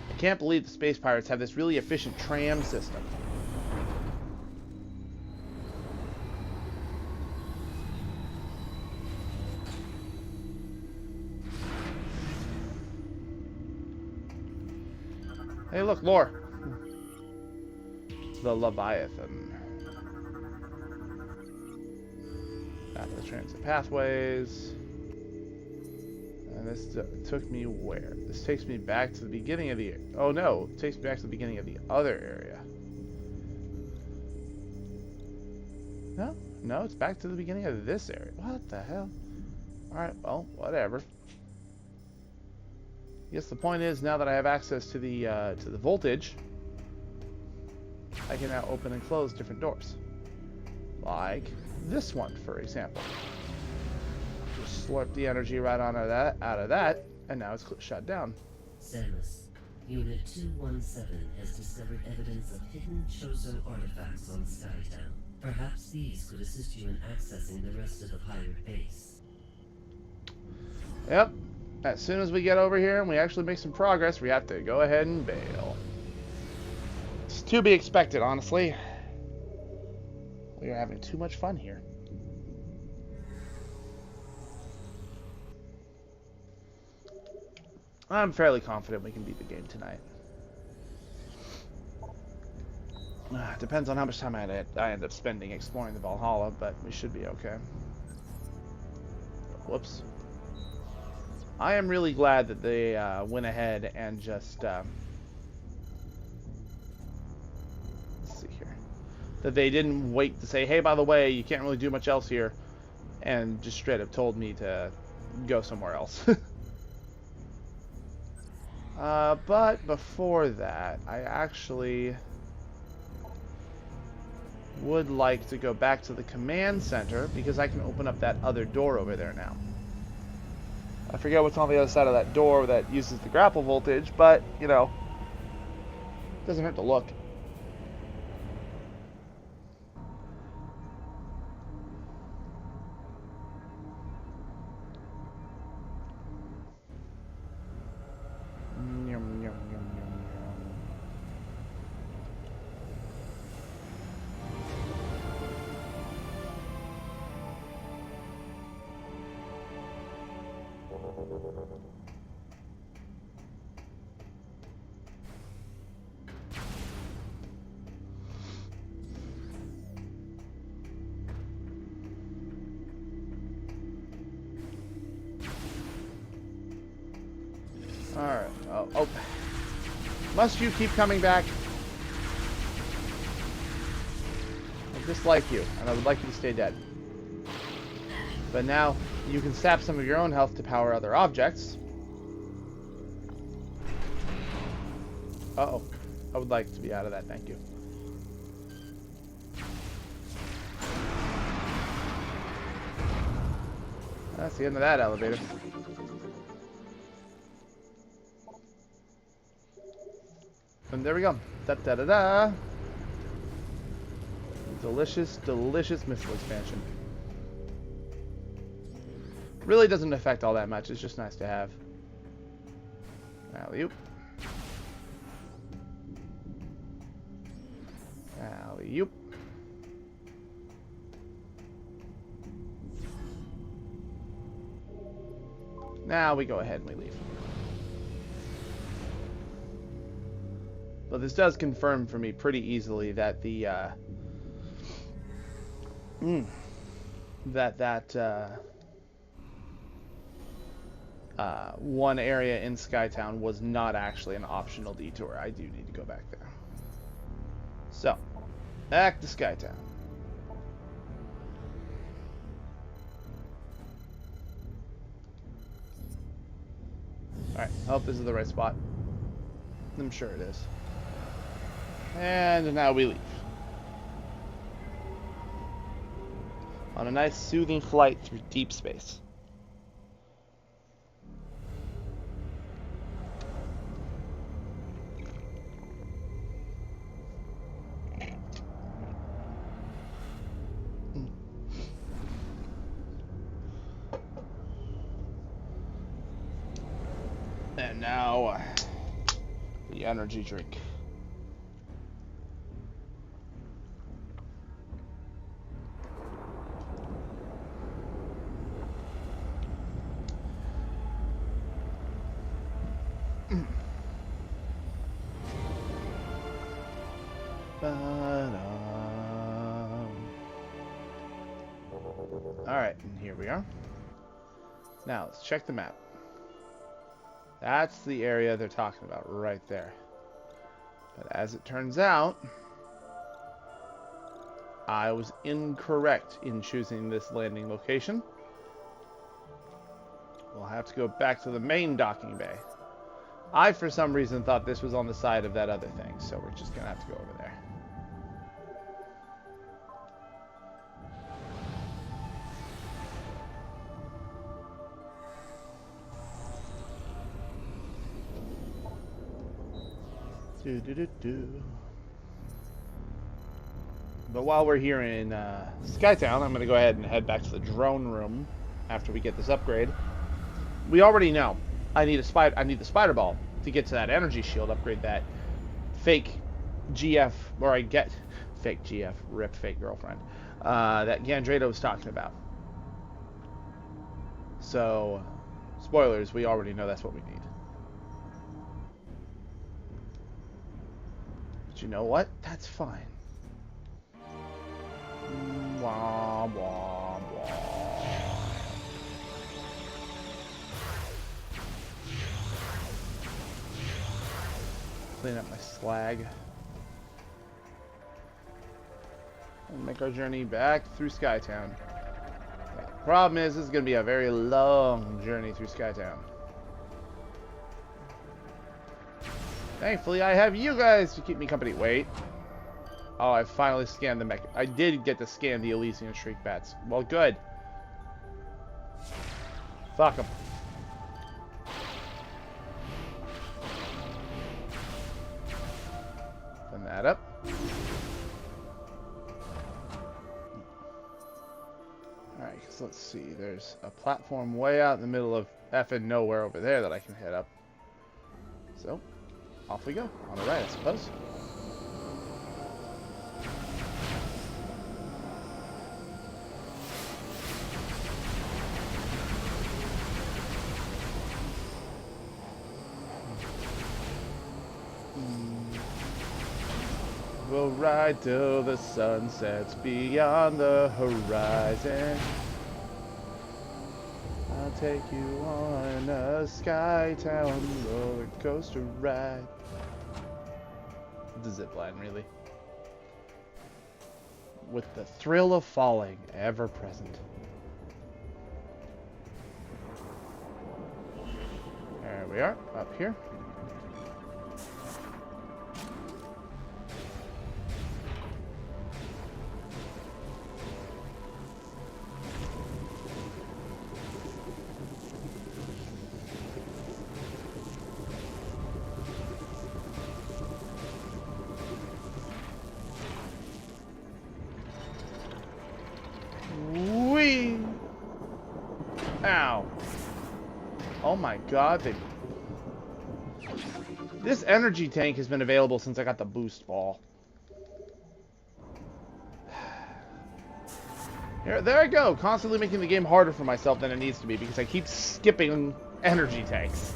I can't believe the space pirates have this really efficient tram system. Hey, look, lore. The Leviathan. Map of the transit pathways. And this took me where? This takes me back to the beginning of the... Oh, no. It takes me back to the beginning of the other area. No? No, it's back to the beginning of this area. What the hell? Alright, well, whatever. Yes, the point is, now that I have access to the voltage, I can now open and close different doors. Like this one, for example. Just slurp the energy right out of that, and now it's shut down. Samus, Unit 217 has discovered evidence of hidden Chozo artifacts on Skytown. Perhaps these could assist you in accessing the rest of the pirate base. Yep. As soon as we get over here and we actually make some progress, we have to go ahead and bail. It's to be expected, honestly. We are having too much fun here. I'm fairly confident we can beat the game tonight. Depends on how much time I end up spending exploring the Valhalla, but we should be okay. Whoops. I am really glad that they went ahead and just let's see here, that they didn't wait to say, hey, by the way, you can't really do much else here, and just straight up told me to go somewhere else. But before that, I actually would like to go back to the command center because I can open up that other door over there now. I forget what's on the other side of that door that uses the grapple voltage, but, you know, doesn't hurt to look. Alright. Oh. Must you keep coming back? I dislike you, and I would like you to stay dead. But now, you can sap some of your own health to power other objects. Uh-oh. I would like to be out of that, thank you. That's the end of that elevator. And there we go. Da-da-da-da. Delicious, delicious missile expansion. Really doesn't affect all that much. It's just nice to have. Alley-oop. Alley-oop. Now we go ahead and we leave. But this does confirm for me pretty easily that the one area in Skytown was not actually an optional detour. I do need to go back there. So, back to Skytown. Alright, I hope this is the right spot. I'm sure it is. And now we leave. On a nice soothing flight through deep space. And now, the energy drink. Alright, and here we are. Now, let's check the map. That's the area they're talking about, right there. But as it turns out, I was incorrect in choosing this landing location. We'll have to go back to the main docking bay. I, for some reason, thought this was on the side of that other thing, so we're just going to have to go over there. But while we're here in Skytown, I'm going to go ahead and head back to the drone room after we get this upgrade. We already know I need the spider ball to get to that energy shield upgrade that fake GF, or I get fake GF, rip fake girlfriend, that Gandrado was talking about. So, spoilers, we already know that's what we need. But you know what? That's fine. Wah, wah, wah. Clean up my slag. And make our journey back through Skytown. Yeah, the problem is, this is going to be a very long journey through Skytown. Thankfully, I have you guys to keep me company. Wait. Oh, I finally scanned the mech. I did get to scan the Elysian Shriek Bats. Well, good. Fuck them. Open that up. Alright, so let's see. There's a platform way out in the middle of effing nowhere over there that I can head up. So, off we go. On the right, I suppose. We'll ride till the sun sets beyond the horizon. I'll take you on a Skytown roller coaster ride. The zipline, really. With the thrill of falling ever present. There we are, up here. Whee! Ow. Oh my god, this energy tank has been available since I got the boost ball. There I go, constantly making the game harder for myself than it needs to be because I keep skipping energy tanks.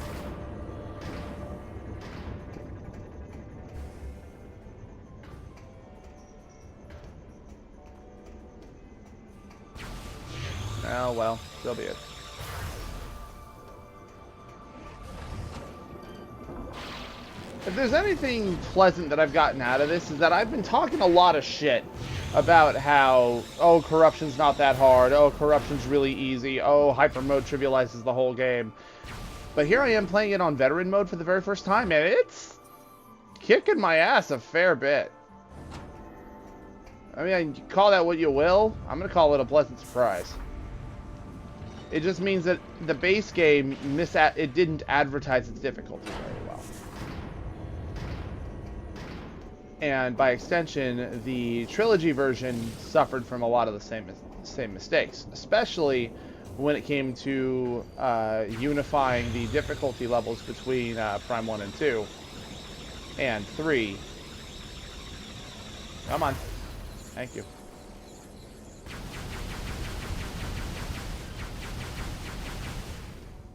Oh well, so be it. If there's anything pleasant that I've gotten out of this, is that I've been talking a lot of shit about how, oh, corruption's not that hard, oh, corruption's really easy, oh, hyper mode trivializes the whole game. But here I am playing it on veteran mode for the very first time, and it's kicking my ass a fair bit. I mean, you call that what you will, I'm gonna call it a pleasant surprise. It just means that the base game, it didn't advertise its difficulty very well. And by extension, the trilogy version suffered from a lot of the same mistakes, especially when it came to unifying the difficulty levels between Prime 1 and 2 and 3. Come on. Thank you.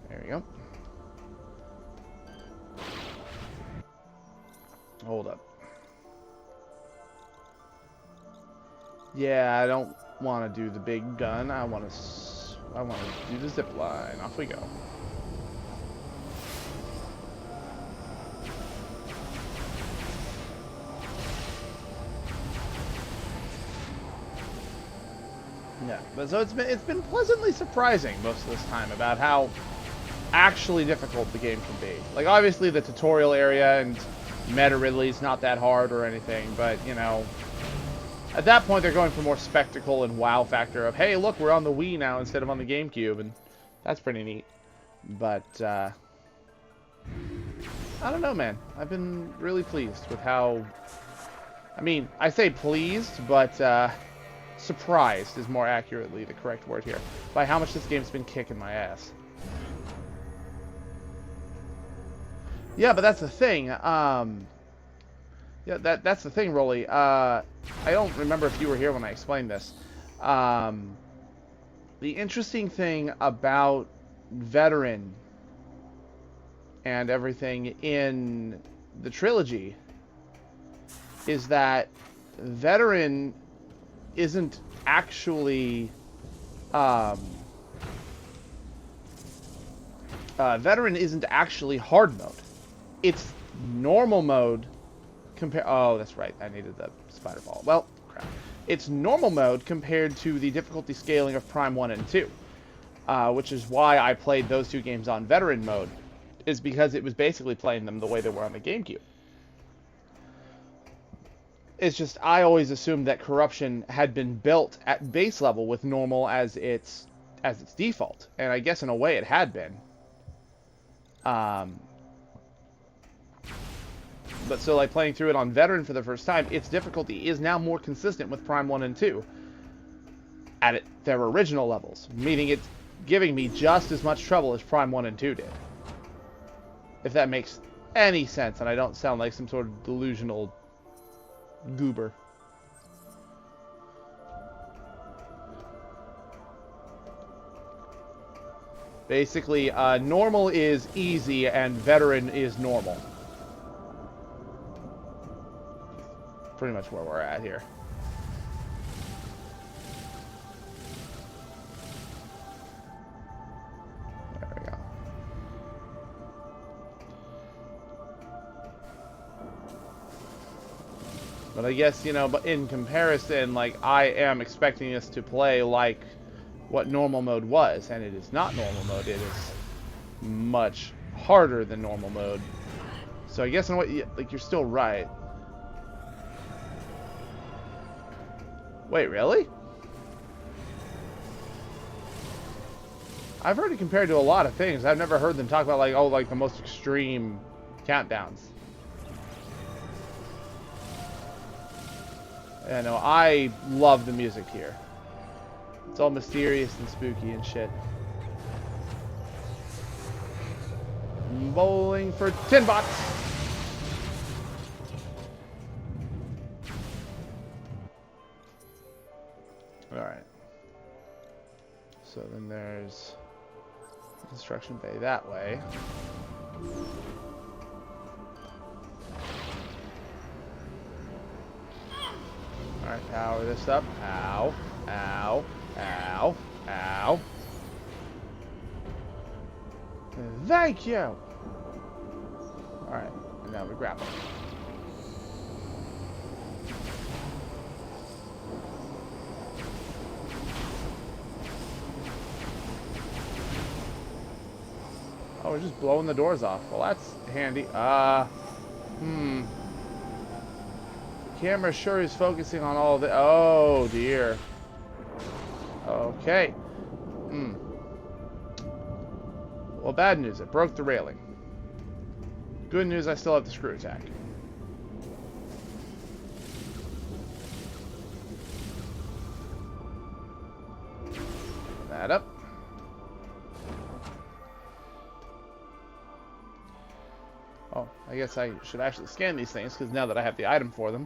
There we go. Hold up. Yeah, I don't want to do the big gun. I want to do the zip line. Off we go. Yeah, but so it's been pleasantly surprising most of this time about how actually difficult the game can be. Like, obviously the tutorial area and meta release not that hard or anything, but you know, at that point they're going for more spectacle and wow factor of, hey, look, we're on the Wii now instead of on the GameCube, and that's pretty neat. But I don't know, man. I've been really pleased with how, I mean, I say pleased, but surprised is more accurately the correct word here, by how much this game's been kicking my ass. Yeah, but that's the thing. Yeah, that's the thing, Rolly. I don't remember if you were here when I explained this. The interesting thing about Veteran and everything in the trilogy is that Veteran isn't actually hard mode. It's normal mode compared. Oh, that's right. I needed the spider ball. Well, crap. It's normal mode compared to the difficulty scaling of Prime 1 and 2, which is why I played those two games on veteran mode, is because it was basically playing them the way they were on the GameCube. It's just, I always assumed that corruption had been built at base level with normal as its default, and I guess in a way it had been. But so, like, playing through it on veteran for the first time, its difficulty is now more consistent with Prime 1 and 2 at their original levels, meaning it's giving me just as much trouble as Prime 1 and 2 did. If that makes any sense, and I don't sound like some sort of delusional goober. Basically, normal is easy and veteran is normal. pretty much where we're at here. There we go. But I guess, you know, but in comparison, like, I am expecting us to play like what normal mode was, and it is not normal mode. It is much harder than normal mode. So I guess in what, like, you're still right. Wait, really? I've heard it compared to a lot of things. I've never heard them talk about, like, oh, like the most extreme countdowns. Yeah, no, I love the music here. It's all mysterious and spooky and shit. Bowling for 10 bots. Alright. So then there's the construction bay that way. Alright, power this up. Ow. Ow. Ow. Ow. Thank you! Alright, and now we grapple. Oh, we're just blowing the doors off. Well, that's handy. The camera sure is focusing on all the... Oh, dear. Okay. Well, bad news. It broke the railing. Good news, I still have the screw attack. That up. Oh, I guess I should actually scan these things, because now that I have the item for them.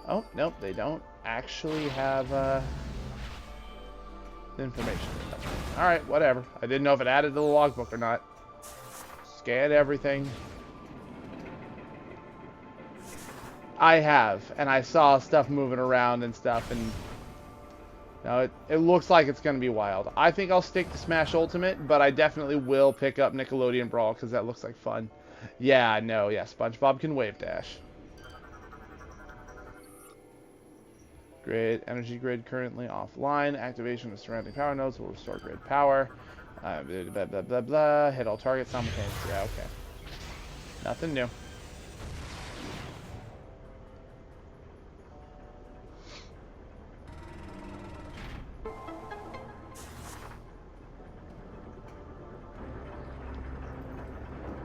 Oh, nope, they don't actually have the information. Alright, whatever. I didn't know if it added to the logbook or not. Scan everything. I have, and I saw stuff moving around and stuff, and no, it looks like it's going to be wild. I think I'll stick to Smash Ultimate, but I definitely will pick up Nickelodeon Brawl, because that looks like fun. Yeah, I know, yeah, SpongeBob can wave dash. Grid, energy grid currently offline. Activation of surrounding power nodes will restore grid power. Blah, blah, blah, blah. Hit all targets simultaneously. Yeah, okay. Nothing new.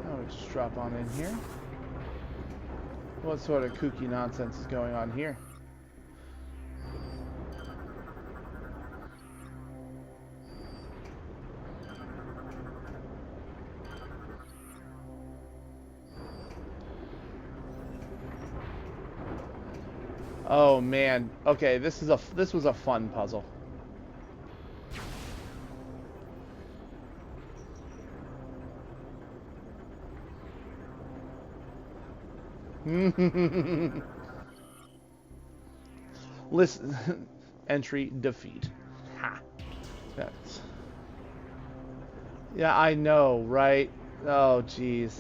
Now we just drop on in here. What sort of kooky nonsense is going on here? Oh man. Okay, this was a fun puzzle. Listen, entry defeat. Ha. That's... Yeah, I know, right? Oh, jeez.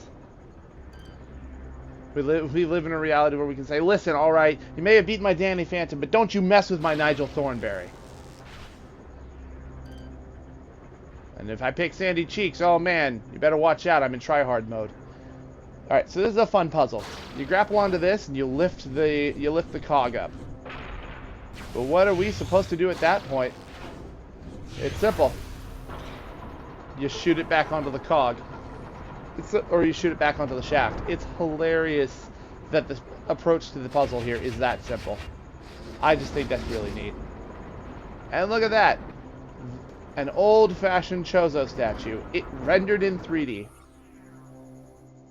We live in a reality where we can say, listen, all right, you may have beaten my Danny Phantom, but don't you mess with my Nigel Thornberry. And if I pick Sandy Cheeks, oh man, you better watch out. I'm in try-hard mode. All right, so this is a fun puzzle. You grapple onto this and you lift the cog up. But what are we supposed to do at that point? It's simple. You shoot it back onto the cog. Or you shoot it back onto the shaft. It's hilarious that the approach to the puzzle here is that simple. I just think that's really neat. And look at that. An old-fashioned Chozo statue. It rendered in 3D.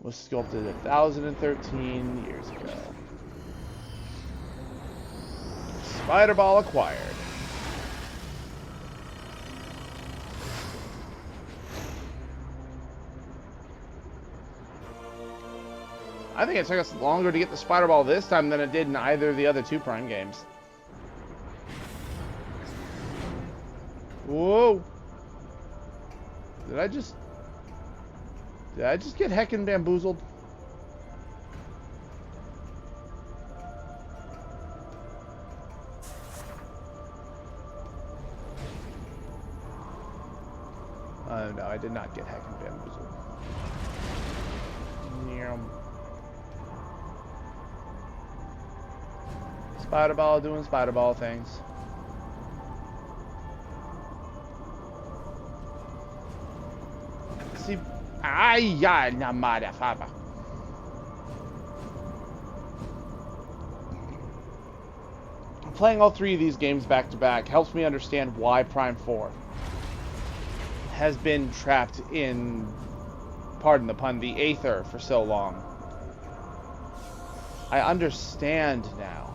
Was sculpted 1,013 years ago. Spider Ball acquired. I think it took us longer to get the Spider Ball this time than it did in either of the other 2 Prime games. Whoa! Did I just get heckin' bamboozled? Oh no, I did not get heckin' bamboozled. Spider Ball doing Spider Ball things. See, yeah, na motherfucker. Playing all 3 of these games back to back helps me understand why Prime 4 has been trapped in, pardon the pun, the aether for so long. I understand now.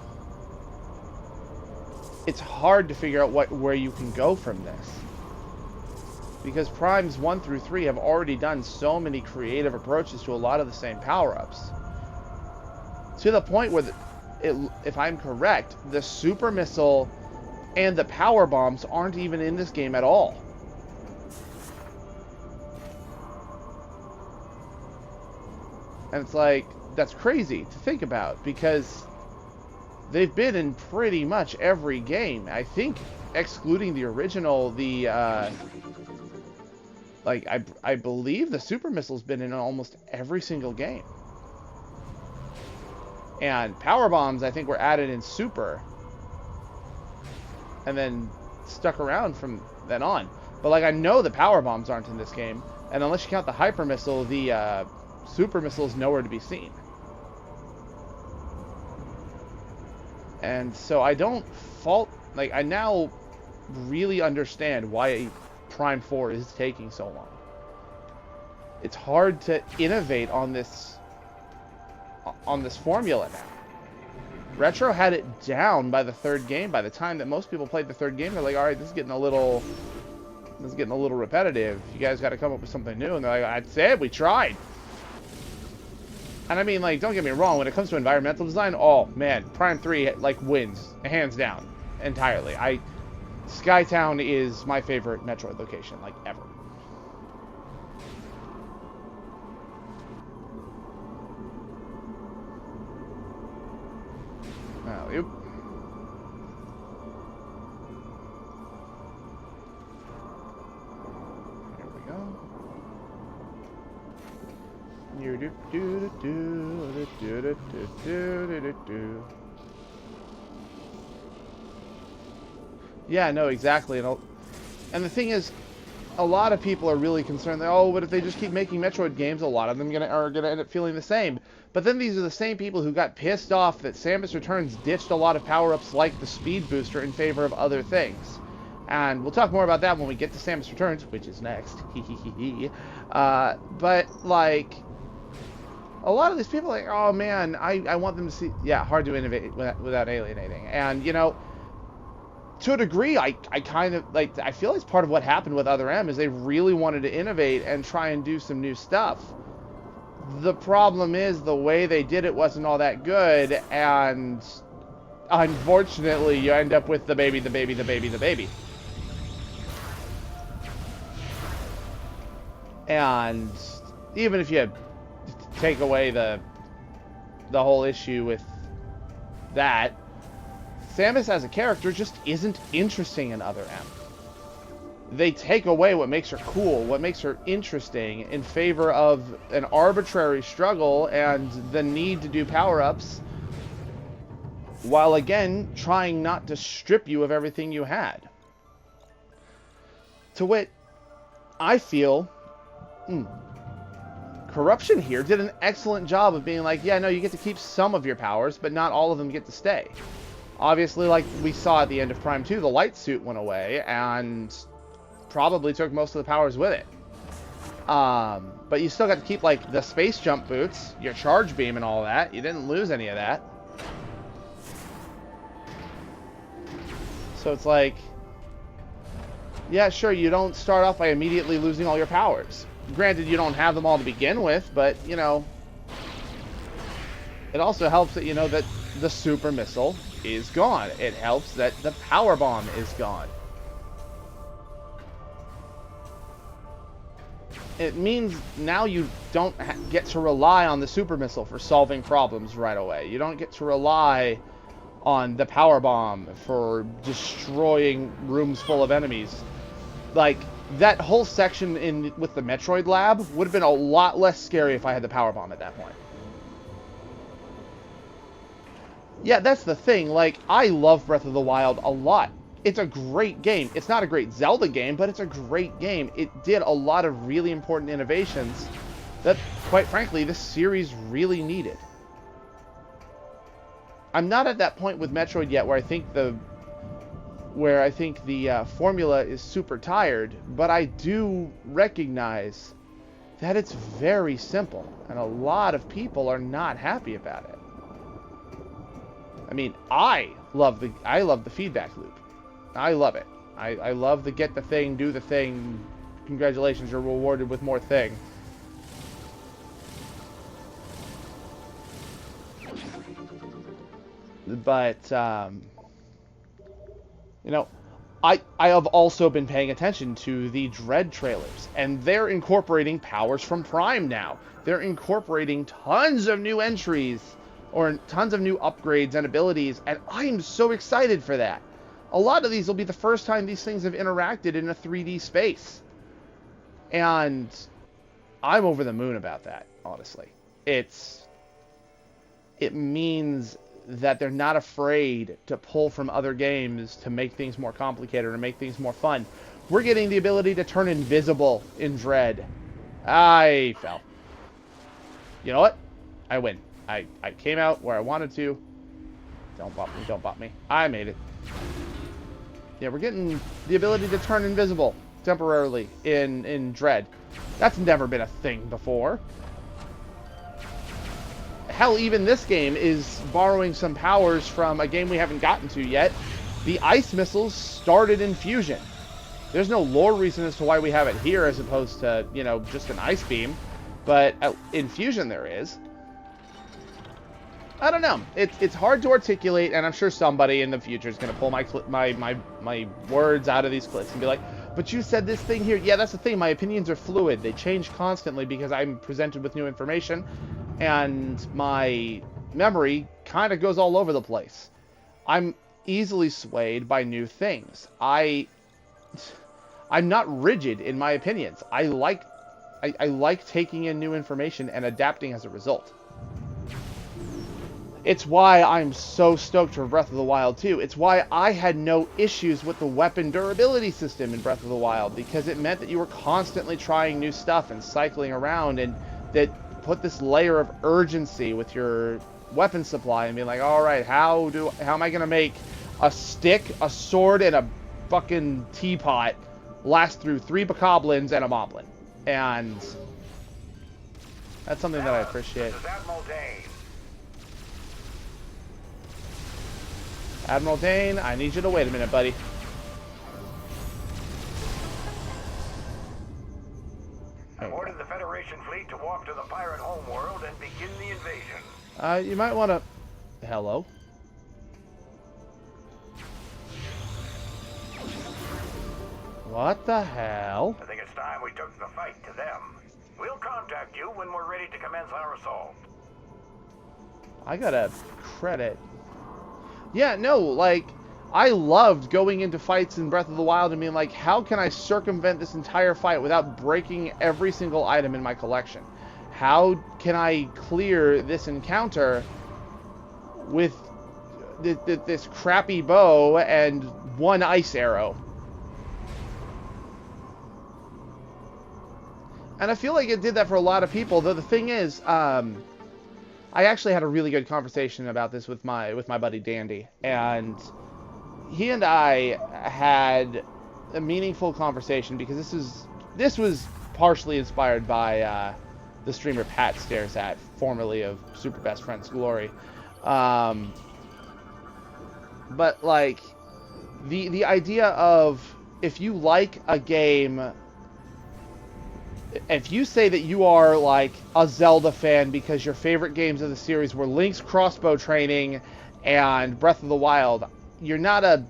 It's hard to figure out where you can go from this. Because Primes 1 through 3 have already done so many creative approaches to a lot of the same power-ups. To the point where, if I'm correct, the super missile and the power bombs aren't even in this game at all. And it's like, that's crazy to think about, because they've been in pretty much every game. I think, excluding the original, I believe the super missile's been in almost every single game. And power bombs, I think, were added in Super, and then stuck around from then on. But like, I know the power bombs aren't in this game, and unless you count the hyper missile, the super missile is nowhere to be seen. And so I don't fault, like, I now really understand why Prime 4 is taking so long. It's hard to innovate on this formula now. Retro had it down by the 3rd game. By the time that most people played the 3rd game, they're like, all right, this is getting a little repetitive. You guys got to come up with something new. And they're like, I'd say we tried. And I mean, like, don't get me wrong, when it comes to environmental design, oh man, Prime 3 like wins hands down entirely. Skytown is my favorite Metroid location, like, ever. Alley-oop. Here we go. Yeah, no, exactly. And the thing is, a lot of people are really concerned that, oh, but if they just keep making Metroid games, a lot of them are gonna end up feeling the same. But then these are the same people who got pissed off that Samus Returns ditched a lot of power-ups like the speed booster in favor of other things. And we'll talk more about that when we get to Samus Returns, which is next. But, like, a lot of these people are like, oh man, I want them to see, yeah, hard to innovate without alienating. And, you know, to a degree, I kind of, like, I feel it's part of what happened with Other M is they really wanted to innovate and try and do some new stuff. The problem is the way they did it wasn't all that good, and unfortunately you end up with the baby. And even if you take away the whole issue with that, Samus as a character just isn't interesting in Other M. They take away what makes her cool, what makes her interesting, in favor of an arbitrary struggle and the need to do power-ups, while again trying not to strip you of everything you had. To wit, I feel Corruption here did an excellent job of being like, yeah, no, you get to keep some of your powers, but not all of them get to stay. Obviously, like we saw at the end of Prime 2, the light suit went away, and probably took most of the powers with it. But you still got to keep, like, the space jump boots, your charge beam and all that. You didn't lose any of that. So it's like, yeah, sure, you don't start off by immediately losing all your powers. Granted, you don't have them all to begin with, but, you know, It also helps that, you know, that the super missile is gone. It helps that the power bomb is gone. It means now you don't get to rely on the super missile for solving problems right away. You don't get to rely on the power bomb for destroying rooms full of enemies. Like, that whole section with the Metroid lab would have been a lot less scary if I had the power bomb at that point. Yeah, that's the thing. Like, I love Breath of the Wild a lot. It's a great game. It's not a great Zelda game, but it's a great game. It did a lot of really important innovations that, quite frankly, this series really needed. I'm not at that point with Metroid yet where I think the formula is super tired, but I do recognize that it's very simple, and a lot of people are not happy about it. I mean, I love the feedback loop. I love it. I love the get the thing, do the thing, congratulations, you're rewarded with more thing. But, you know, I have also been paying attention to the Dread trailers, and they're incorporating powers from Prime now. They're incorporating tons of new entries, or tons of new upgrades and abilities, and I'm so excited for that. A lot of these will be the first time these things have interacted in a 3D space. And I'm over the moon about that, honestly. It means that they're not afraid to pull from other games to make things more complicated or make things more fun. We're getting the ability to turn invisible in Dread. I fell. You know what? I win. I came out where I wanted to. Don't bop me, don't bop me. I made it. Yeah, we're getting the ability to turn invisible temporarily in Dread. That's never been a thing before. Hell, even this game is borrowing some powers from a game we haven't gotten to yet. The ice missiles started in Fusion. There's no lore reason as to why we have it here as opposed to, you know, just an ice beam. But in Fusion there is. I don't know. It's hard to articulate, and I'm sure somebody in the future is going to pull my words out of these clips and be like, but you said this thing here. Yeah, that's the thing. My opinions are fluid. They change constantly because I'm presented with new information, and my memory kind of goes all over the place. I'm easily swayed by new things. I'm not rigid in my opinions. I like taking in new information and adapting as a result. It's why I'm so stoked for Breath of the Wild 2. It's why I had no issues with the weapon durability system in Breath of the Wild, because it meant that you were constantly trying new stuff and cycling around, and that put this layer of urgency with your weapon supply and being like, all right, how am I going to make a stick, a sword, and a fucking teapot last through 3 bokoblins and a moblin? And that's something that I appreciate. Admiral Dane, I need you to wait a minute, buddy. I've ordered the Federation fleet to walk to the Pirate Homeworld and begin the invasion. You might want to... Hello? What the hell? I think it's time we took the fight to them. We'll contact you when we're ready to commence our assault. I gotta credit... Yeah, no, like, I loved going into fights in Breath of the Wild and being like, how can I circumvent this entire fight without breaking every single item in my collection? How can I clear this encounter with this crappy bow and 1 ice arrow? And I feel like it did that for a lot of people, though the thing is, I actually had a really good conversation about this with my buddy Dandy, and he and I had a meaningful conversation because this was partially inspired by the streamer Pat Stares At, formerly of Super Best Friends Glory. But like the idea of, if you like a game If you say that you are like a Zelda fan because your favorite games of the series were Link's Crossbow Training and Breath of the Wild, you're not a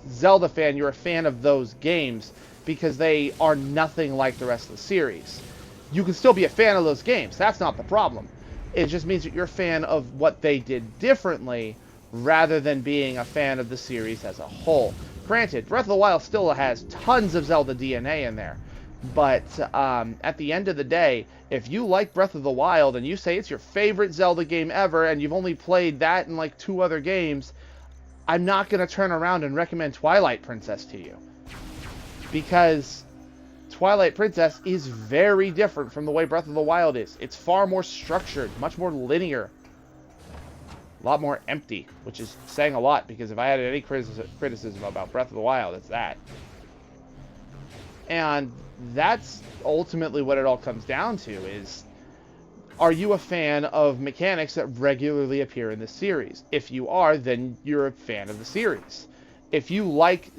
Zelda fan, you're a fan of those games because they are nothing like the rest of the series. You can still be a fan of those games, that's not the problem. It just means that you're a fan of what they did differently rather than being a fan of the series as a whole. Granted, Breath of the Wild still has tons of Zelda DNA in there. But at the end of the day, if you like Breath of the Wild and you say it's your favorite Zelda game ever and you've only played that and like 2 other games, I'm not going to turn around and recommend Twilight Princess to you. Because Twilight Princess is very different from the way Breath of the Wild is. It's far more structured, much more linear, a lot more empty, which is saying a lot because if I had any criticism about Breath of the Wild, it's that. And that's ultimately what it all comes down to is, are you a fan of mechanics that regularly appear in the series? If you are, then you're a fan of the series. If you like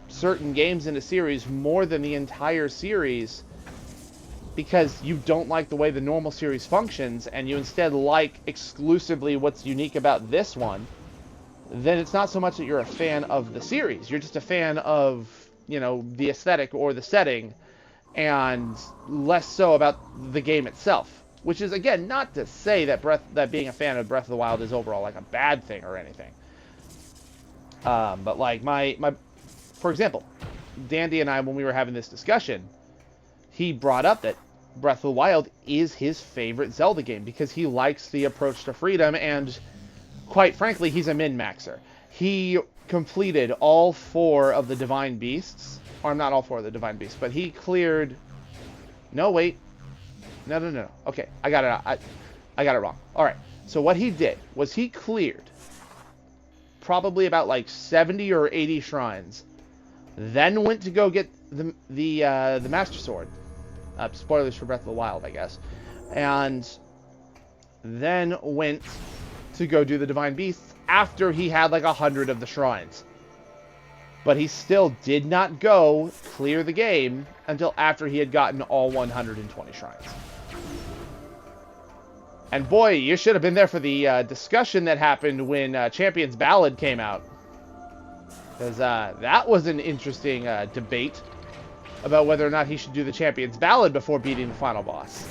certain games in a series more than the entire series because you don't like the way the normal series functions and you instead like exclusively what's unique about this one, then it's not so much that you're a fan of the series. You're just a fan of, you know, the aesthetic or the setting, and less so about the game itself. Which is, again, not to say that being a fan of Breath of the Wild is overall like a bad thing or anything. But like for example, Dandy and I, when we were having this discussion, he brought up that Breath of the Wild is his favorite Zelda game because he likes the approach to freedom, and quite frankly, he's a min-maxer. He completed all 4 of the Divine Beasts, or not all 4 of the Divine Beasts, but he cleared... No, wait. No. Okay, I got it. I got it wrong. All right. So what he did was he cleared probably about like 70 or 80 shrines, then went to go get the Master Sword. Spoilers for Breath of the Wild, I guess. And then went to go do the Divine Beasts after he had like 100 of the shrines. But he still did not go clear the game until after he had gotten all 120 shrines. And boy, you should have been there for the discussion that happened when Champion's Ballad came out. Because that was an interesting debate about whether or not he should do the Champion's Ballad before beating the final boss.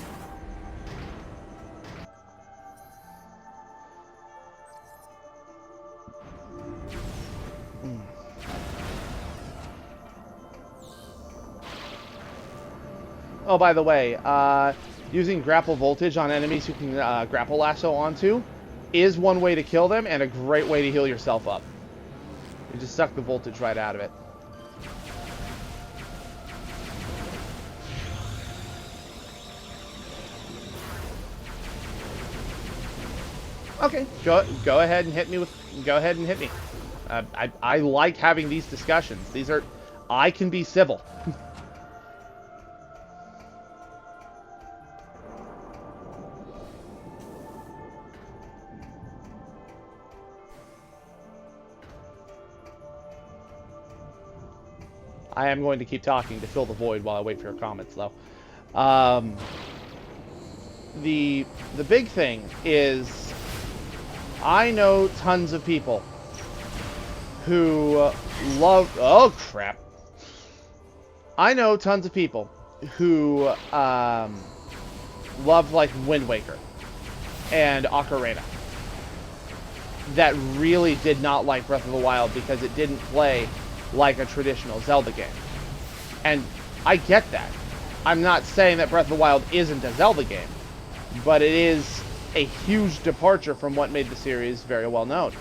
Oh, by the way, using grapple voltage on enemies you can grapple lasso onto is one way to kill them and a great way to heal yourself up. You just suck the voltage right out of it. Okay, go ahead and hit me with. Go ahead and hit me. I like having these discussions. These are, I can be civil. I am going to keep talking to fill the void while I wait for your comments, though. The big thing is, I know tons of people who love... Oh, crap. I know tons of people who love, like, Wind Waker and Ocarina that really did not like Breath of the Wild because it didn't play like a traditional Zelda game. And I get that. I'm not saying that Breath of the Wild isn't a Zelda game, but it is a huge departure from what made the series very well known.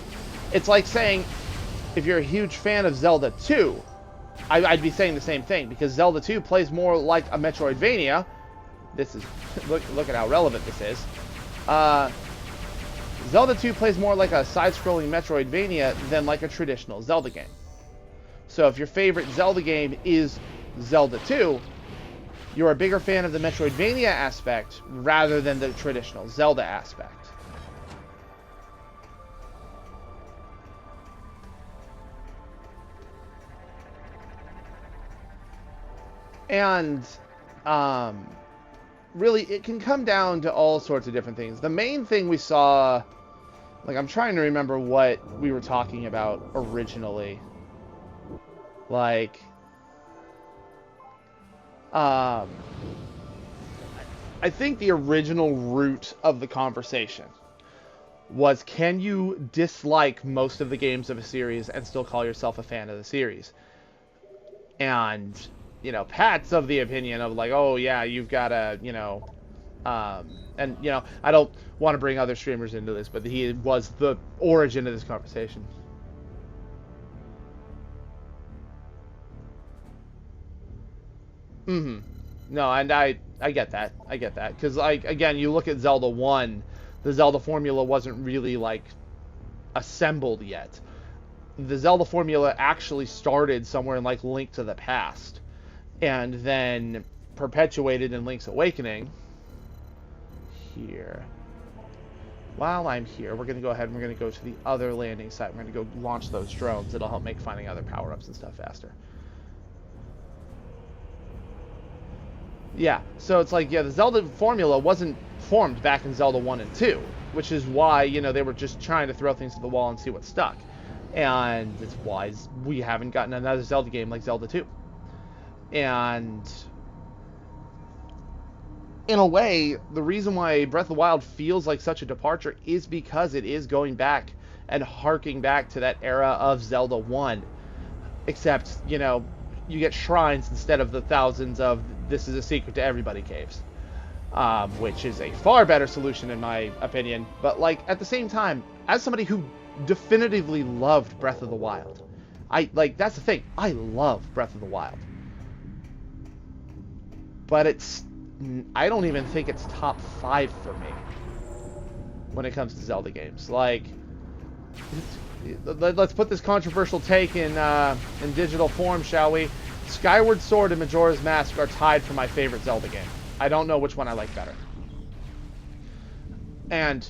It's like saying, if you're a huge fan of Zelda 2, I'd be saying the same thing, because Zelda 2 plays more like a Metroidvania. This is, look at how relevant this is. Zelda 2 plays more like a side-scrolling Metroidvania than like a traditional Zelda game. So if your favorite Zelda game is Zelda 2, you're a bigger fan of the Metroidvania aspect rather than the traditional Zelda aspect. And really, it can come down to all sorts of different things. The main thing we saw, like, I'm trying to remember what we were talking about originally. Like, I think the original root of the conversation was, can you dislike most of the games of a series and still call yourself a fan of the series? And, you know, Pat's of the opinion of like, oh yeah, you've got to, you know, and, you know, I don't want to bring other streamers into this, but he was the origin of this conversation. No, and I get that. I get that. Because, like, again, you look at Zelda 1, the Zelda formula wasn't really, like, assembled yet. The Zelda formula actually started somewhere in, like, Link to the Past. And then perpetuated in Link's Awakening. Here. While I'm here, we're going to go ahead and we're going to go to the other landing site. We're going to go launch those drones. It'll help make finding other power-ups and stuff faster. Yeah, so it's like, yeah, the Zelda formula wasn't formed back in Zelda 1 and 2, which is why, you know, they were just trying to throw things at the wall and see what stuck. And it's why we haven't gotten another Zelda game like Zelda 2. And in a way, the reason why Breath of the Wild feels like such a departure is because it is going back and harking back to that era of Zelda 1. Except, you know, you get shrines instead of the thousands of "this is a secret to everybody" caves, which is a far better solution in my opinion. But, like, at the same time, as somebody who definitively loved Breath of the Wild, that's the thing, I love Breath of the Wild, but I don't even think it's top 5 for me when it comes to Zelda games. Like, let's put this controversial take in digital form, shall we? Skyward Sword and Majora's Mask are tied for my favorite Zelda game. I don't know which one I like better. And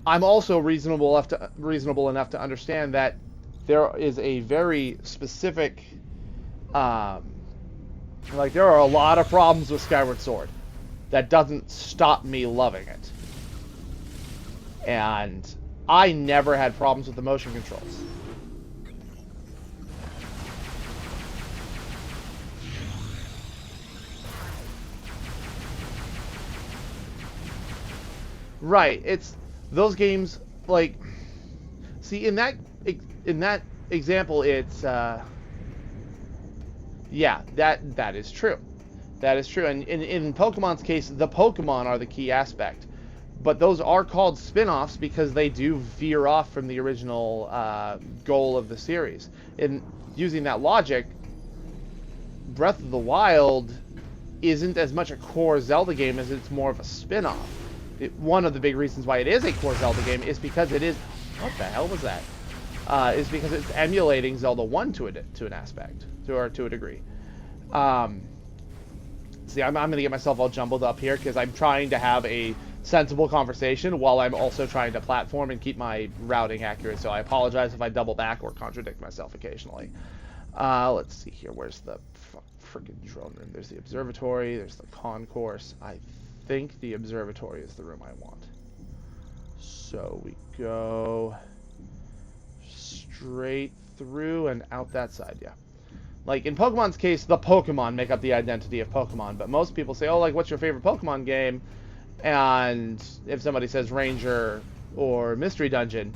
I'm also reasonable enough to understand that there is a very specific, like, there are a lot of problems with Skyward Sword. That doesn't stop me loving it. And I never had problems with the motion controls. Right, it's those games, like, see, in that example, it's yeah, that is true. That is true. And in Pokemon's case, the Pokemon are the key aspect. But those are called spin-offs because they do veer off from the original goal of the series. In using that logic, Breath of the Wild isn't as much a core Zelda game as it's more of a spin-off. One of the big reasons why it is a core Zelda game is because it is... What the hell was that? Is because it's emulating Zelda 1 to an aspect, to a degree. See, I'm going to get myself all jumbled up here because I'm trying to have a sensible conversation while I'm also trying to platform and keep my routing accurate, so I apologize if I double back or contradict myself occasionally. Let's see here. Where's the freaking drone room? There's the observatory. There's the concourse. I think the observatory is the room I want. So we go straight through and out that side, yeah. Like, in Pokemon's case, the Pokemon make up the identity of Pokemon, but most people say, oh, like, what's your favorite Pokemon game? And if somebody says Ranger or Mystery Dungeon,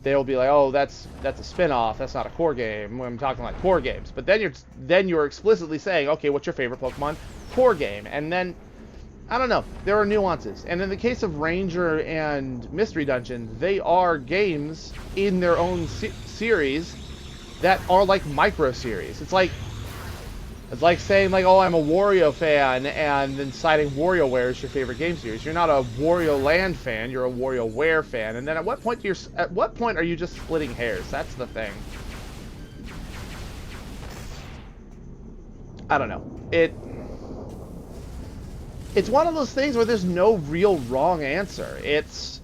they'll be like, oh, that's a spin-off, that's not a core game. I'm talking like core games. But then you're explicitly saying, okay, what's your favorite Pokemon core game? And then, I don't know, there are nuances. And in the case of Ranger and Mystery Dungeon, they are games in their own series that are like micro-series. It's like saying, like, oh, I'm a Wario fan, and then citing WarioWare as your favorite game series. You're not a Wario Land fan, you're a WarioWare fan. And then at what point are you just splitting hairs? That's the thing. I don't know. It's one of those things where there's no real wrong answer. It's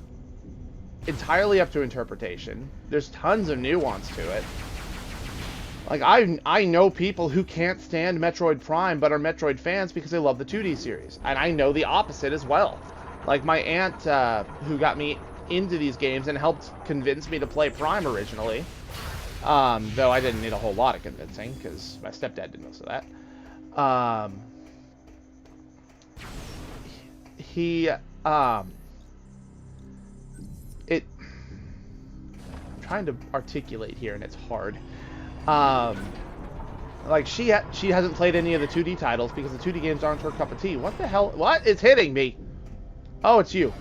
entirely up to interpretation. There's tons of nuance to it. Like, I know people who can't stand Metroid Prime but are Metroid fans because they love the 2D series. And I know the opposite as well. Like, my aunt, who got me into these games and helped convince me to play Prime originally, though I didn't need a whole lot of convincing because my stepdad did most of that. I'm trying to articulate here and it's hard. Like, she hasn't played any of the 2D titles because the 2D games aren't her cup of tea. What the hell? What is hitting me? Oh, it's you.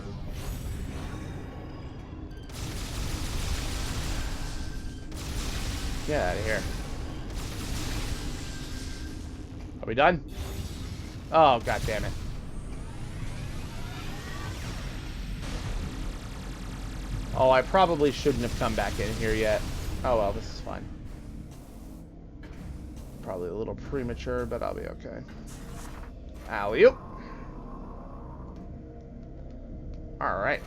Get out of here. Are we done? Oh, god damn it. Oh, I probably shouldn't have come back in here yet. Oh well, this is fine. Probably a little premature, but I'll be okay. Alley-oop. Alright.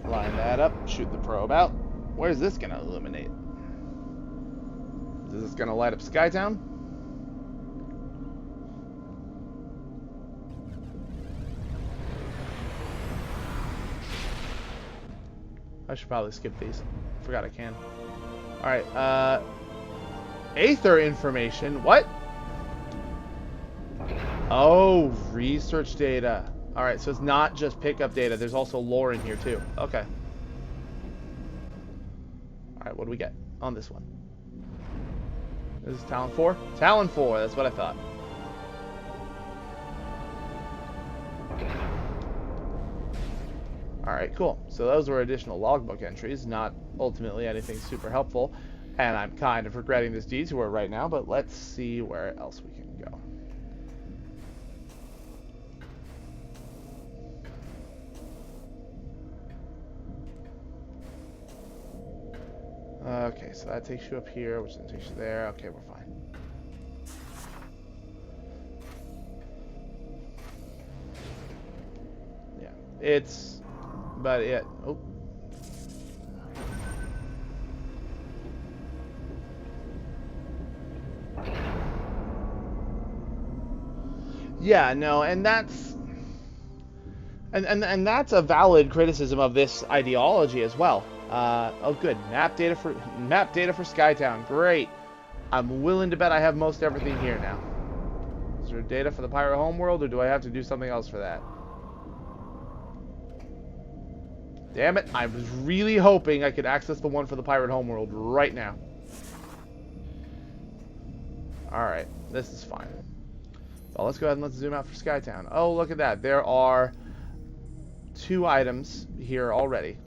Line that up, shoot the probe out. Where's this gonna illuminate? Is this gonna light up Skytown? I should probably skip these. Forgot I can. Alright, Aether information. What? Oh, research data. Alright, so it's not just pickup data. There's also lore in here, too. Okay. Alright, what do we get on this one? This is Talon 4? Talon 4, that's what I thought. Alright, cool. So those were additional logbook entries, not ultimately anything super helpful. And I'm kind of regretting this detour right now, but let's see where else we can go. Okay, so that takes you up here, which then takes you there. Okay, we're fine. Yeah, it's... But it... Oh. Yeah, no, and that's... And that's a valid criticism of this ideology as well. Oh, good. Map data for Skytown. Great. I'm willing to bet I have most everything here now. Is there data for the Pirate Homeworld, or do I have to do something else for that? Damn it. I was really hoping I could access the one for the Pirate Homeworld right now. Alright. This is fine. Well, let's go ahead and let's zoom out for Skytown. Oh, look at that. There are 2 items here already.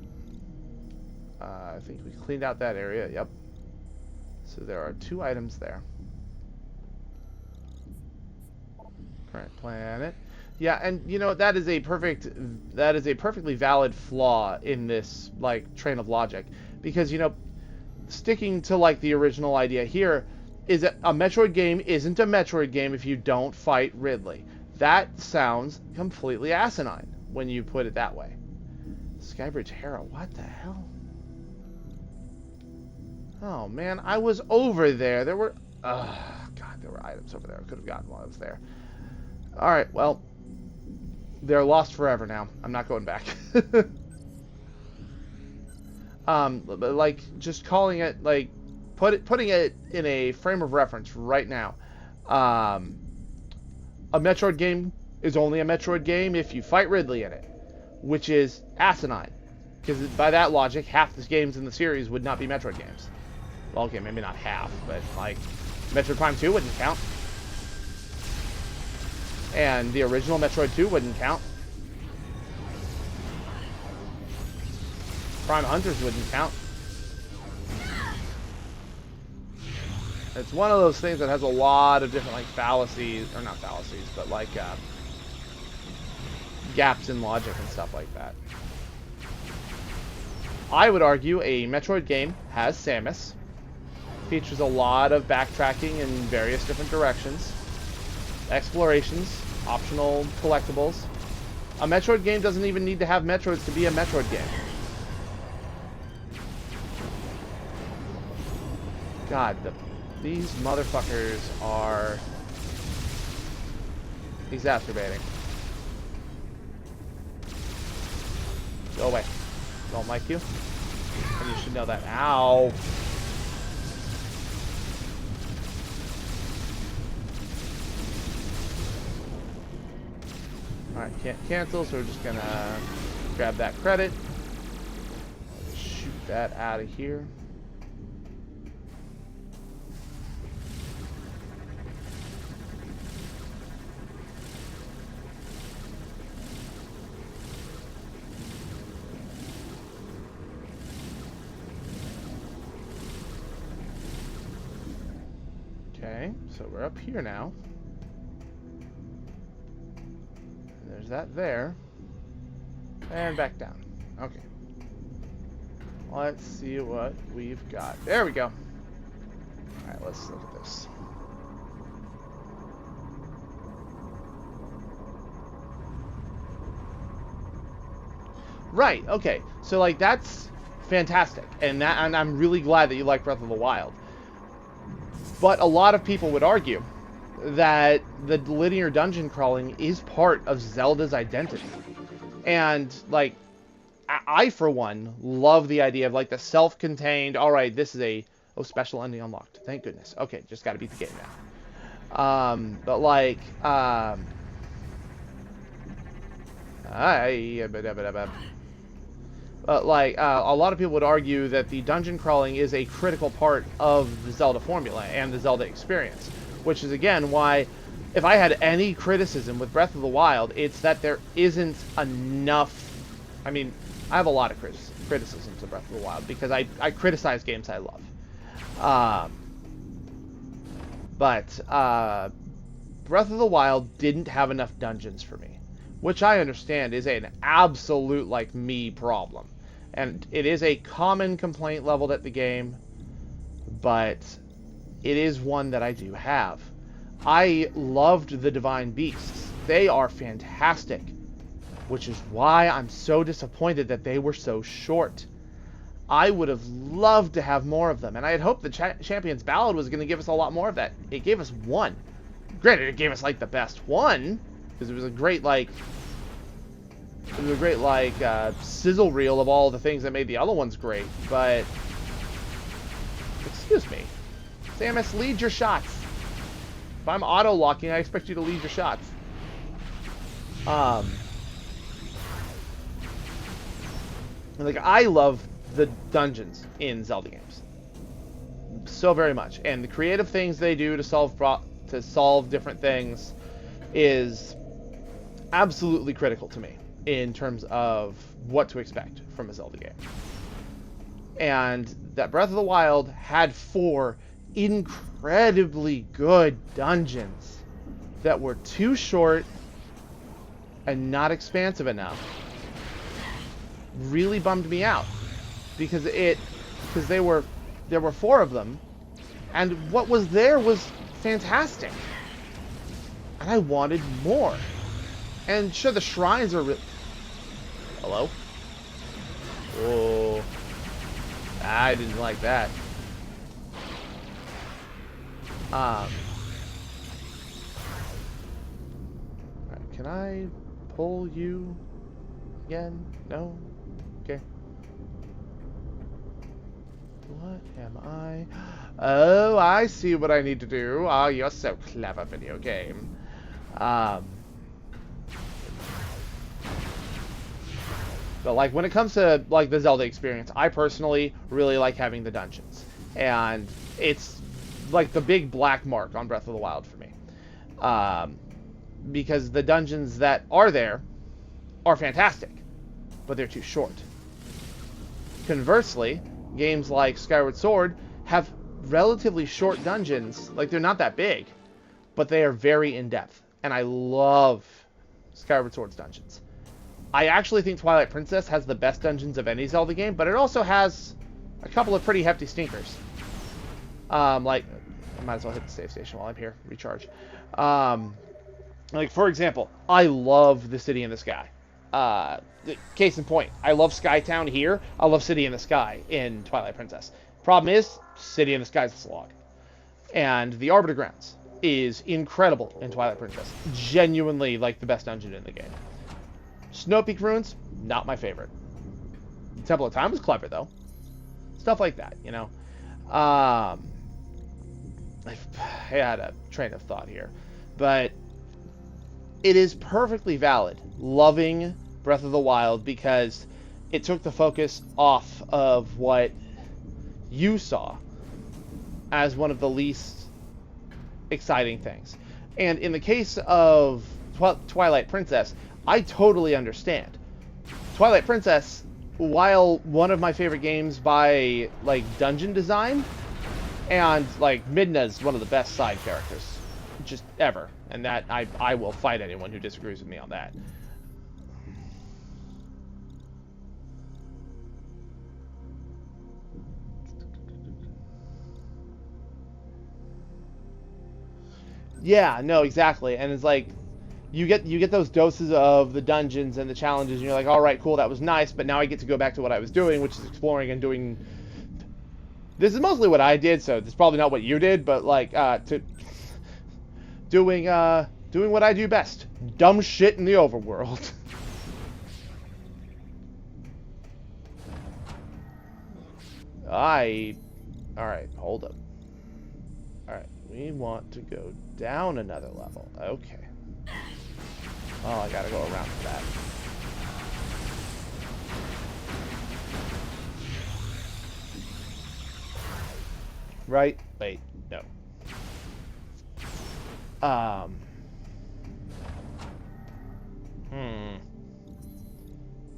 I think we cleaned out that area. Yep. So there are 2 items there. Current planet. Yeah, and you know that is a perfectly valid flaw in this like train of logic, because you know, sticking to like the original idea here is that a Metroid game isn't a Metroid game if you don't fight Ridley. That sounds completely asinine when you put it that way. Skybridge Hera, what the hell? Oh man, I was over there. There were, God, there were items over there I could have gotten while I was there. All right, well, they're lost forever now. I'm not going back. But like just calling it like putting it in a frame of reference right now. A Metroid game is only a Metroid game if you fight Ridley in it, which is asinine, because by that logic, half the games in the series would not be Metroid games. Well, okay, maybe not half, but like Metroid Prime 2 wouldn't count, and the original Metroid 2 wouldn't count. Prime Hunters wouldn't count. It's one of those things that has a lot of different like fallacies, or not fallacies, but like gaps in logic and stuff like that. I would argue a Metroid game has Samus, features a lot of backtracking in various different directions, explorations, optional collectibles, A Metroid game doesn't even need to have Metroids to be a Metroid game. God, these motherfuckers are exacerbating. Go away. Don't like you. And you should know that. Ow. Alright, can't cancel, so we're just gonna grab that credit. Shoot that out of here. Okay, so we're up here now. There's that there. And back down. Okay. Let's see what we've got. There we go. Alright, let's look at this. Right, okay. So, like, that's fantastic. And I'm really glad that you like Breath of the Wild. But a lot of people would argue that the linear dungeon crawling is part of Zelda's identity. And, like, I for one, love the idea of, like, the self-contained, alright, this is a, oh, special ending unlocked. Thank goodness. Okay, just gotta beat the game now. But, like, a lot of people would argue that the dungeon crawling is a critical part of the Zelda formula and the Zelda experience. Which is, again, why, if I had any criticism with Breath of the Wild, it's that there isn't enough... I mean, I have a lot of criticisms of Breath of the Wild, because I criticize games I love. But Breath of the Wild didn't have enough dungeons for me. Which I understand is an absolute, like, me problem. And it is a common complaint leveled at the game, but it is one that I do have. I loved the Divine Beasts. They are fantastic, which is why I'm so disappointed that they were so short. I would have loved to have more of them, and I had hoped the Champion's Ballad was going to give us a lot more of that. It gave us one. Granted, it gave us, like, the best one, because it was a great, like... It was a great, like, sizzle reel of all the things that made the other ones great, but... Excuse me. Samus, lead your shots. If I'm auto-locking, I expect you to lead your shots. Like, I love the dungeons in Zelda games. So very much. And the creative things they do to solve different things is absolutely critical to me in terms of what to expect from a Zelda game. And that Breath of the Wild had 4 incredibly good dungeons that were too short and not expansive enough. Really bummed me out, because there were 4 of them, and what was there was fantastic, and I wanted more. And sure, the shrines are hello? Oh, I didn't like that. Can I pull you again? No? Okay. What am I? Oh, I see what I need to do. Oh, you're so clever, video game. But, like, when it comes to, like, the Zelda experience, I personally really like having the dungeons. And it's, like, the big black mark on Breath of the Wild for me. Because the dungeons that are there are fantastic, but they're too short. Conversely, games like Skyward Sword have relatively short dungeons. Like, they're not that big, but they are very in-depth. And I love Skyward Sword's dungeons. I actually think Twilight Princess has the best dungeons of any Zelda game, but it also has a couple of pretty hefty stinkers. Like, I might as well hit the save station while I'm here. Recharge. Like, for example, I love the City in the Sky. Case in point, I love Skytown here. I love City in the Sky in Twilight Princess. Problem is, City in the Sky is a slog. And the Arbiter Grounds is incredible in Twilight Princess. Genuinely, like, the best dungeon in the game. Snow Peak Ruins, not my favorite. Temple of Time was clever, though. Stuff like that, you know. I had a train of thought here. But it is perfectly valid loving Breath of the Wild because it took the focus off of what you saw as one of the least exciting things. And in the case of Twilight Princess, I totally understand. Twilight Princess, while one of my favorite games by, like, dungeon design, and, like, Midna's one of the best side characters just ever. And that, I will fight anyone who disagrees with me on that. Yeah, no, exactly. And it's like, you get those doses of the dungeons and the challenges, and you're like, all right, cool, that was nice, but now I get to go back to what I was doing, which is exploring and doing... This is mostly what I did, so it's probably not what you did, but, like, doing what I do best. Dumb shit in the overworld. Alright, hold up. Alright, we want to go down another level. Okay. Oh, I gotta go around for that. Right? Wait, no.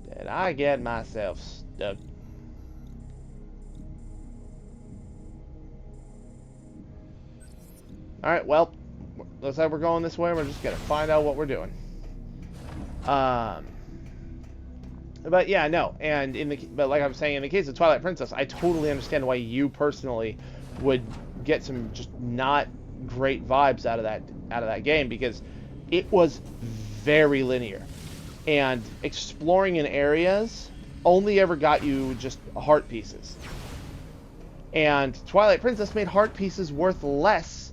Did I get myself stuck? Alright, well, looks like we're going this way. We're just gonna find out what we're doing. But yeah, no, and but like I was saying, in the case of Twilight Princess, I totally understand why you personally would get some just not great vibes out of that game, because it was very linear, and exploring in areas only ever got you just heart pieces. And Twilight Princess made heart pieces worth less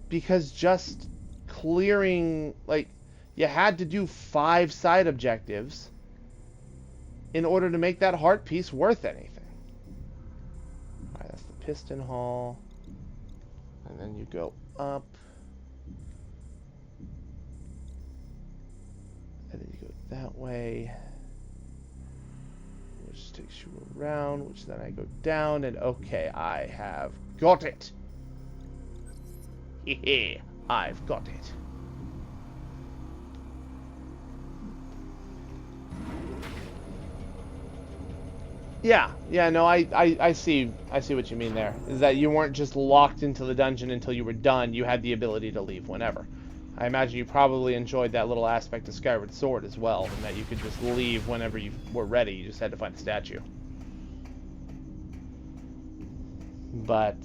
because just clearing, like, you had to do 5 side objectives in order to make that heart piece worth anything. Alright, that's the Piston Hall. And then you go up. And then you go that way. Which takes you around, which then I go down, and okay, I have got it. Hehe, I've got it. Yeah, no, I see what you mean there. Is that you weren't just locked into the dungeon until you were done. You had the ability to leave whenever. I imagine you probably enjoyed that little aspect of Skyward Sword as well, and that you could just leave whenever you were ready. You just had to find the statue. But,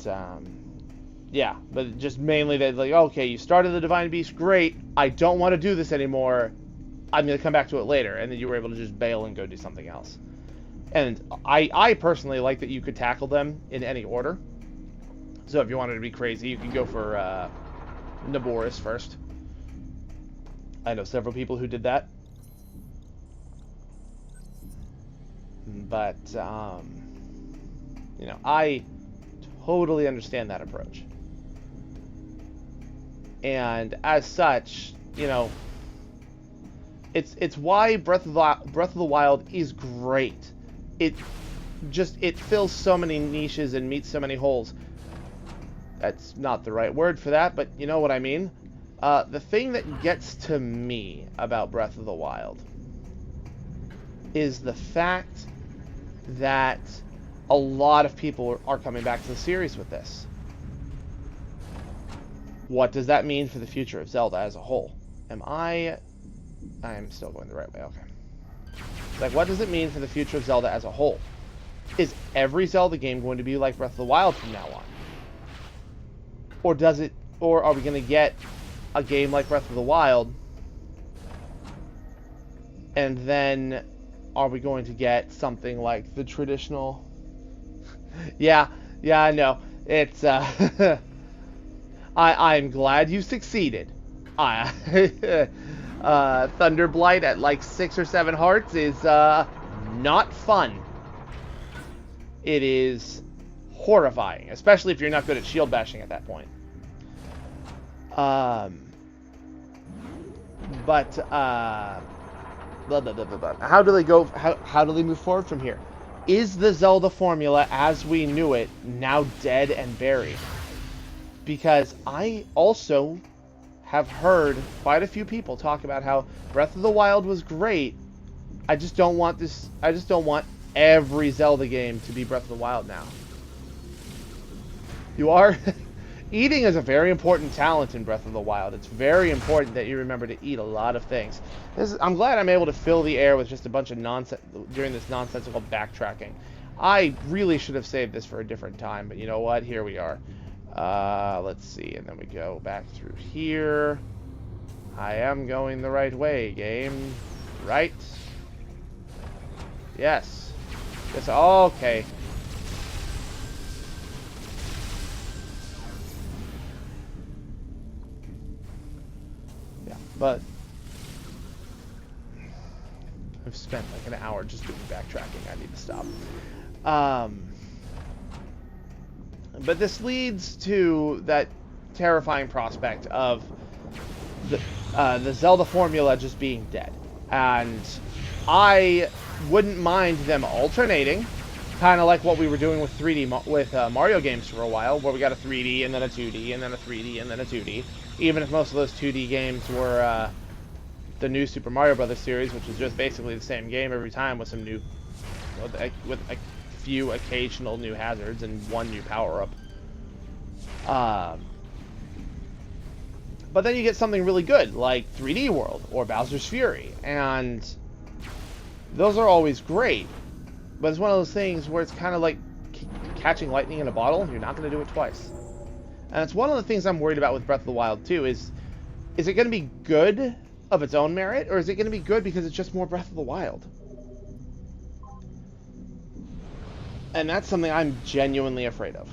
yeah, but just mainly that, like, okay, you started the Divine Beast, great. I don't want to do this anymore. I'm going to come back to it later. And then you were able to just bail and go do something else. And I personally like that you could tackle them in any order. So if you wanted to be crazy, you could go for Naboris first. I know several people who did that. But, you know, I totally understand that approach. And as such, you know, it's why Breath of the Wild is great. It fills so many niches and meets so many holes. That's not the right word for that, but you know what I mean. The thing that gets to me about Breath of the Wild is the fact that a lot of people are coming back to the series with this. What does that mean for the future of Zelda as a whole? I'm still going the right way, okay. It's like, what does it mean for the future of Zelda as a whole? Is every Zelda game going to be like Breath of the Wild from now on? Or are we going to get a game like Breath of the Wild And then are we going to get something like the traditional... yeah, I know. It's, I'm glad you succeeded. Thunderblight at like 6 or 7 hearts is, not fun. It is horrifying, especially if you're not good at shield bashing at that point. How do they go? How do they move forward from here? Is the Zelda formula as we knew it now dead and buried? Because I also have heard quite a few people talk about how Breath of the Wild was great. I just don't want this. I just don't want every Zelda game to be Breath of the Wild now. You are... Eating is a very important talent in Breath of the Wild. It's very important that you remember to eat a lot of things. I'm glad I'm able to fill the air with just a bunch of nonsense during this nonsensical backtracking. I really should have saved this for a different time, but you know what? Here we are. Let's see, and then we go back through here. I am going the right way, game. Right? Yes. Yes, okay. Yeah, but I've spent like an hour just doing backtracking. I need to stop. But this leads to that terrifying prospect of the Zelda formula just being dead. And I wouldn't mind them alternating, kind of like what we were doing with 3D with Mario games for a while, where we got a 3D and then a 2D and then a 3D and then a 2D. Even if most of those 2D games were the new Super Mario Brothers series, which is just basically the same game every time with some new, with a few occasional new hazards and one new power-up. But then you get something really good, like 3D World or Bowser's Fury, and those are always great. But it's one of those things where it's kind of like catching lightning in a bottle. You're not going to do it twice. And it's one of the things I'm worried about with Breath of the Wild, too, is it going to be good of its own merit, or is it going to be good because it's just more Breath of the Wild? And that's something I'm genuinely afraid of.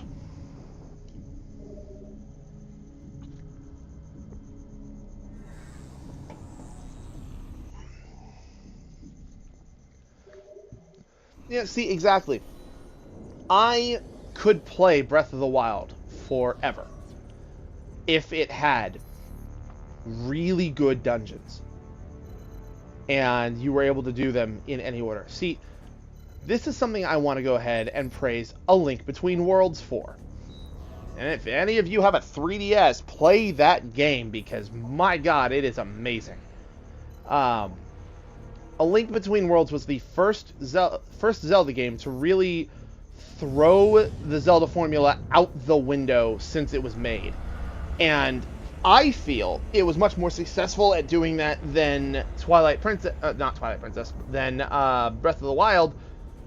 Yeah, see, exactly. I could play Breath of the Wild forever if it had really good dungeons and you were able to do them in any order. See, this is something I want to go ahead and praise A Link Between Worlds for. And if any of you have a 3DS, play that game because, my God, it is amazing. A Link Between Worlds was the first Zelda game to really throw the Zelda formula out the window since it was made. And I feel it was much more successful at doing that than than Breath of the Wild,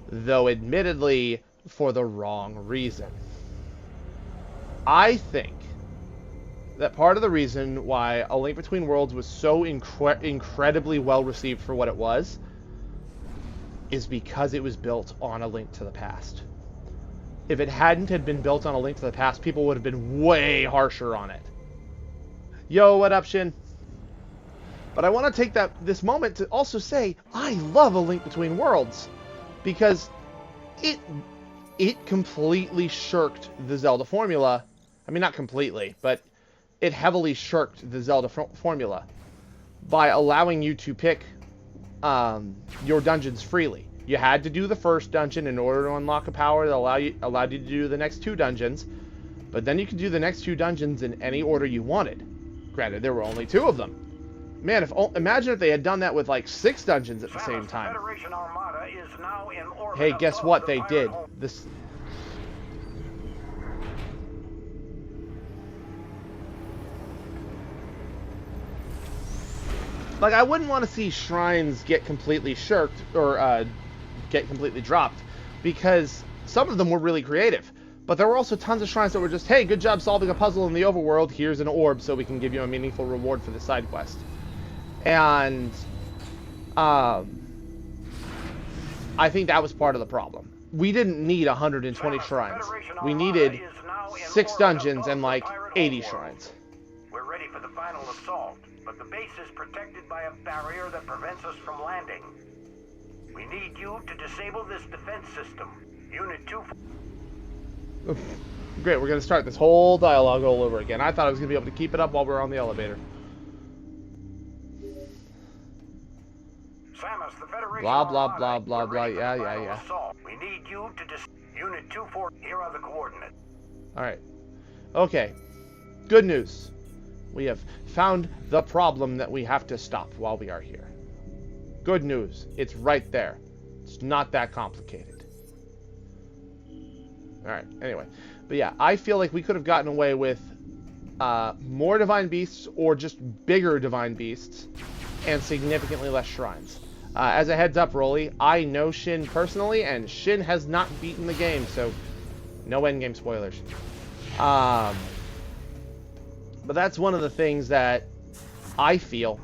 though admittedly for the wrong reason. I think that part of the reason why A Link Between Worlds was so incredibly well received for what it was is because it was built on A Link to the Past. If it hadn't had been built on A Link to the Past, people would have been way harsher on it. Yo, what up, Shin? But I want to take this moment to also say I love A Link Between Worlds because it completely shirked the Zelda formula. I mean, not completely, but it heavily shirked the Zelda formula by allowing you to pick your dungeons freely. You had to do the first dungeon in order to unlock a power that allowed you to do the next 2 dungeons, but then you could do the next 2 dungeons in any order you wanted. Granted, there were only 2 of them. Man, imagine if they had done that with like 6 dungeons at the same time. Hey, guess what? They did. Like, I wouldn't want to see shrines get completely shirked or get completely dropped, because some of them were really creative. But there were also tons of shrines that were just, hey, good job solving a puzzle in the overworld, here's an orb so we can give you a meaningful reward for the side quest. And I think that was part of the problem. We didn't need 120 shrines. We needed 6 dungeons and like 80 shrines. We're ready for the final assault, but the base is protected by a barrier that prevents us from landing. We need you to disable this defense system. Unit 2... Great, we're going to start this whole dialogue all over again. I thought I was going to be able to keep it up while we were on the elevator. Samus, the Federation Blah, blah, Armada, blah, blah, we're blah. ready for Yeah, the yeah, final yeah. assault. We need you to Unit 2-4, here are the coordinates. Alright. Okay. Good news. We have found the problem that we have to stop while we are here. Good news. It's right there. It's not that complicated. Alright, anyway. But yeah, I feel like we could have gotten away with more Divine Beasts or just bigger Divine Beasts and significantly less shrines. As a heads up, Rolly, I know Shin personally, and Shin has not beaten the game, so no endgame spoilers. But that's one of the things that I feel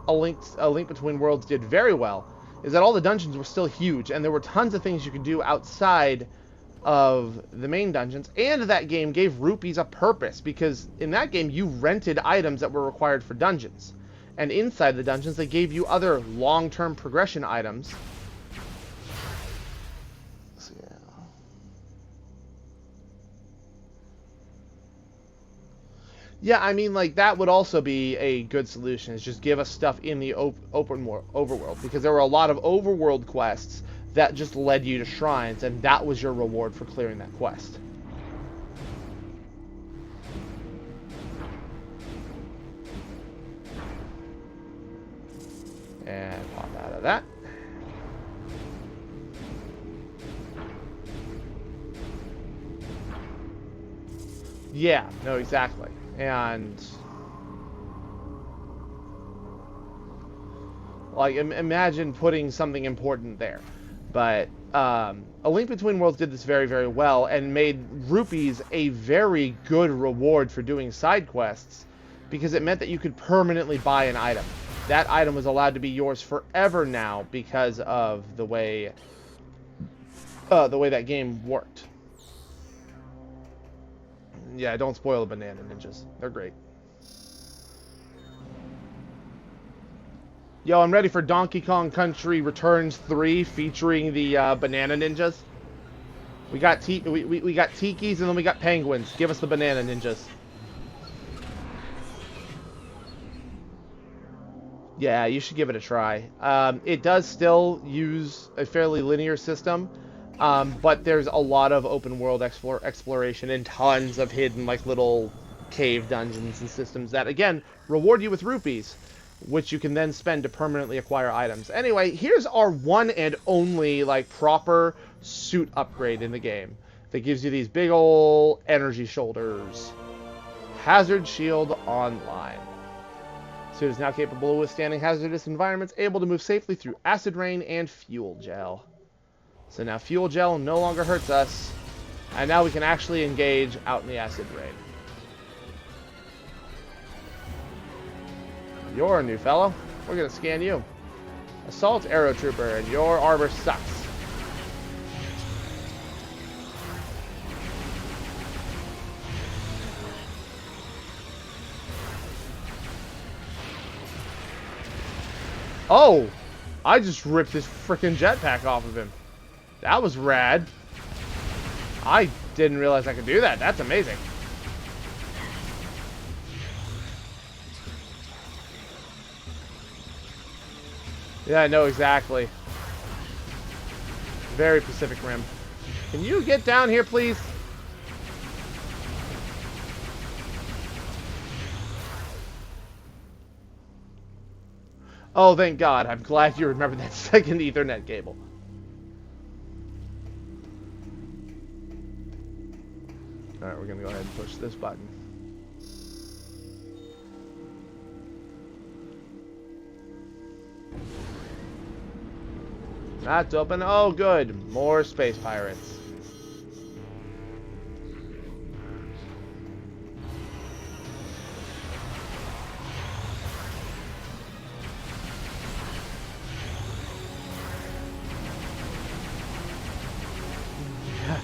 A Link Between Worlds did very well, is that all the dungeons were still huge, and there were tons of things you could do outside of the main dungeons, and that game gave rupees a purpose, because in that game you rented items that were required for dungeons. And inside the dungeons, they gave you other long-term progression items. So, yeah. Yeah, I mean, like, that would also be a good solution, is just give us stuff in the overworld, because there were a lot of overworld quests that just led you to shrines, and that was your reward for clearing that quest. And pop out of that. Yeah, no, exactly. And like, imagine putting something important there. But A Link Between Worlds did this very, very well and made rupees a very good reward for doing side quests, because it meant that you could permanently buy an item. That item was allowed to be yours forever now because of the way that game worked. Yeah, don't spoil the banana ninjas. They're great. Yo, I'm ready for Donkey Kong Country Returns 3 featuring the banana ninjas. We got tikis and then we got penguins. Give us the banana ninjas. Yeah, you should give it a try. It does still use a fairly linear system, but there's a lot of open world exploration and tons of hidden, like, little cave dungeons and systems that, again, reward you with rupees, which you can then spend to permanently acquire items. Anyway, here's our one and only, like, proper suit upgrade in the game that gives you these big ol' energy shoulders. Hazard Shield Online. Suit is now capable of withstanding hazardous environments, able to move safely through acid rain and fuel gel. So now fuel gel no longer hurts us, and now we can actually engage out in the acid rain. You're a new fellow. We're gonna scan you. Assault Arrow Trooper, and your armor sucks. Oh! I just ripped his frickin' jetpack off of him. That was rad. I didn't realize I could do that. That's amazing. Yeah, I know exactly. Very Pacific Rim. Can you get down here, please? Oh, thank God. I'm glad you remembered that second Ethernet cable. Alright, we're going to go ahead and push this button. That's open. Oh, good. More space pirates.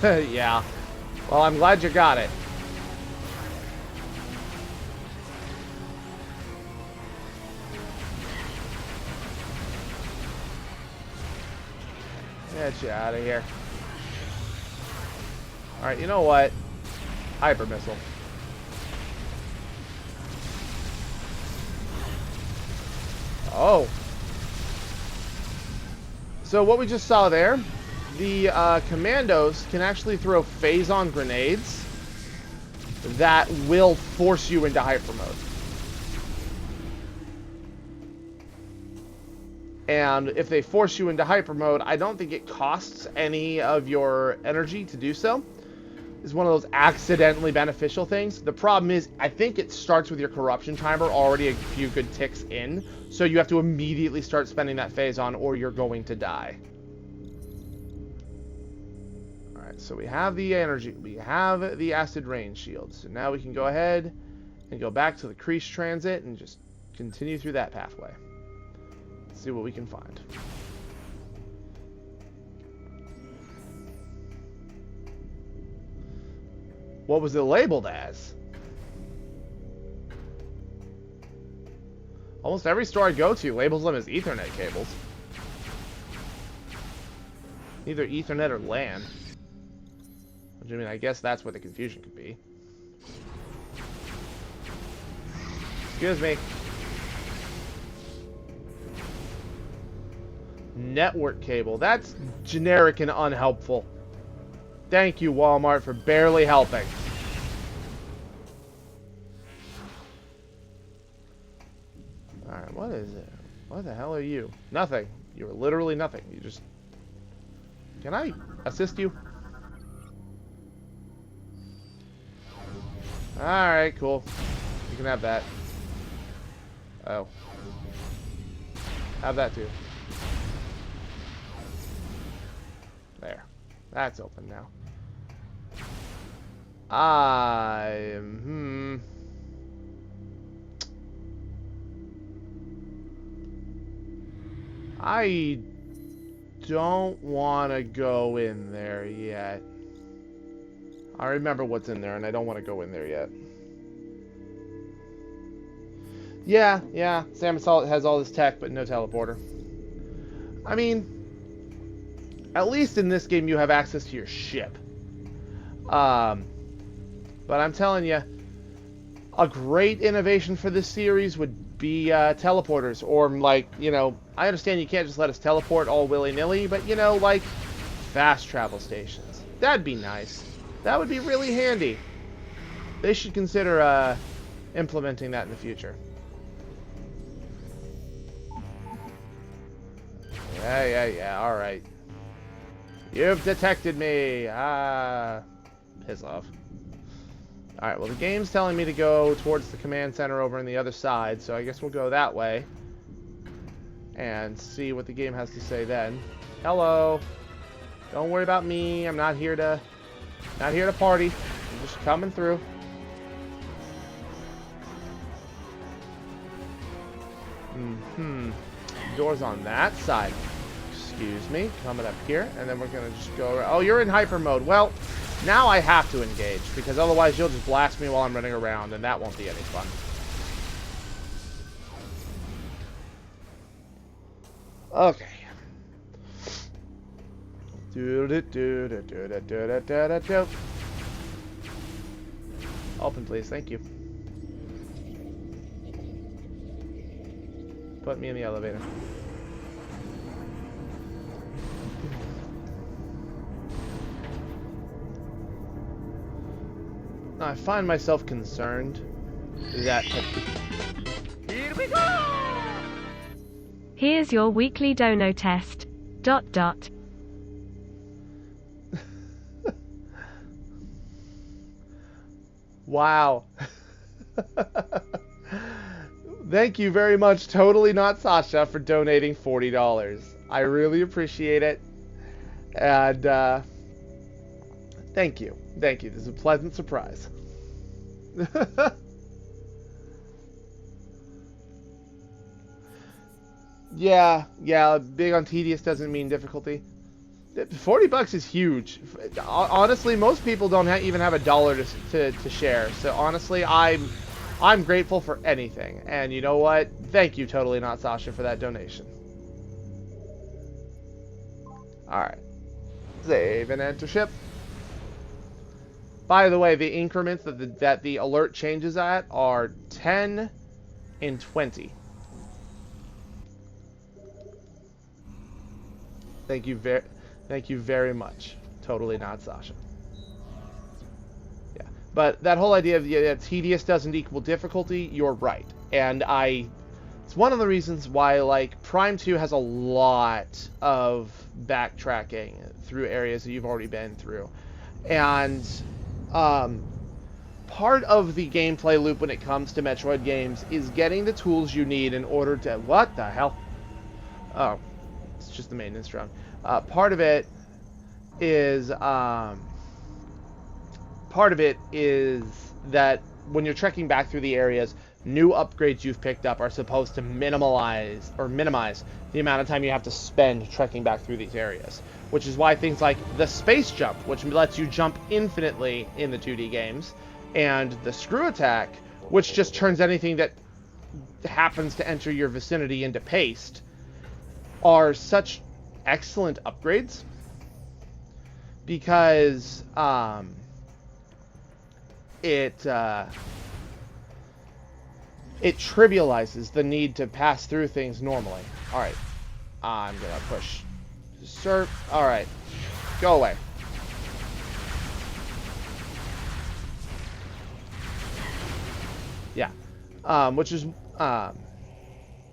Yeah. Well, I'm glad you got it. Get you out of here. Alright, you know what? Hyper missile. Oh. So what we just saw there, the commandos can actually throw phase-on grenades that will force you into hyper mode. And if they force you into hyper mode, I don't think it costs any of your energy to do so. It's one of those accidentally beneficial things. The problem is, I think it starts with your corruption timer already a few good ticks in, so you have to immediately start spending that phase on or you're going to die. Alright, so we have the energy, we have the acid rain shield, so now we can go ahead and go back to the crease transit and just continue through that pathway. Let's see what we can find. What was it labeled as? Almost every store I go to labels them as Ethernet cables. Either Ethernet or LAN. Which, I mean, I guess that's where the confusion could be. Excuse me. Network cable. That's generic and unhelpful. Thank you, Walmart, for barely helping. Alright, what is it? What the hell are you? Nothing. You're literally nothing. You just... Can I assist you? Alright, cool. You can have that. Oh. Have that too. There. That's open now. I don't want to go in there yet. I remember what's in there, and I don't want to go in there yet. Yeah, Samus has all this tech, but no teleporter. I mean, at least in this game you have access to your ship. But I'm telling you, a great innovation for this series would be teleporters, or like, you know, I understand you can't just let us teleport all willy-nilly, but you know, like fast travel stations. That'd be nice. That would be really handy. They should consider implementing that in the future. Yeah, alright. You've detected me! Piss off. Alright, well the game's telling me to go towards the command center over on the other side, so I guess we'll go that way. And see what the game has to say then. Hello! Don't worry about me, I'm not here to party. I'm just coming through. Doors on that side. Excuse me. Coming up here, and then we're gonna just go around. Oh, you're in hyper mode. Well, now I have to engage, because otherwise you'll just blast me while I'm running around, and that won't be any fun. Okay. Open, please. Thank you. Put me in the elevator. I find myself concerned that... Here we go! Here's your weekly dono test. ... Wow. Thank you very much, Totally Not Sasha, for donating $40. I really appreciate it. And, thank you. Thank you. This is a pleasant surprise. Yeah, big on tedious doesn't mean difficulty. $40 is huge. Honestly, most people don't even have $1 to share. So honestly, I'm grateful for anything. And you know what? Thank you, Totally Not Sasha, for that donation. All right, save and enter ship. By the way, the increments that the alert changes at are 10 and 20. Thank you very much. Totally Not Sasha. Yeah, but that whole idea of tedious doesn't equal difficulty, you're right. And it's one of the reasons why, like, Prime 2 has a lot of backtracking through areas that you've already been through. And part of the gameplay loop when it comes to Metroid games is getting the tools you need in order to... What the hell? Oh, it's just the maintenance drone. Part of it is that when you're trekking back through the areas, new upgrades you've picked up are supposed to minimize the amount of time you have to spend trekking back through these areas. Which is why things like the space jump, which lets you jump infinitely in the 2D games, and the screw attack, which just turns anything that happens to enter your vicinity into paste, are such excellent upgrades because it trivializes the need to pass through things normally. All right, I'm gonna push surf. All right, go away. Yeah, which is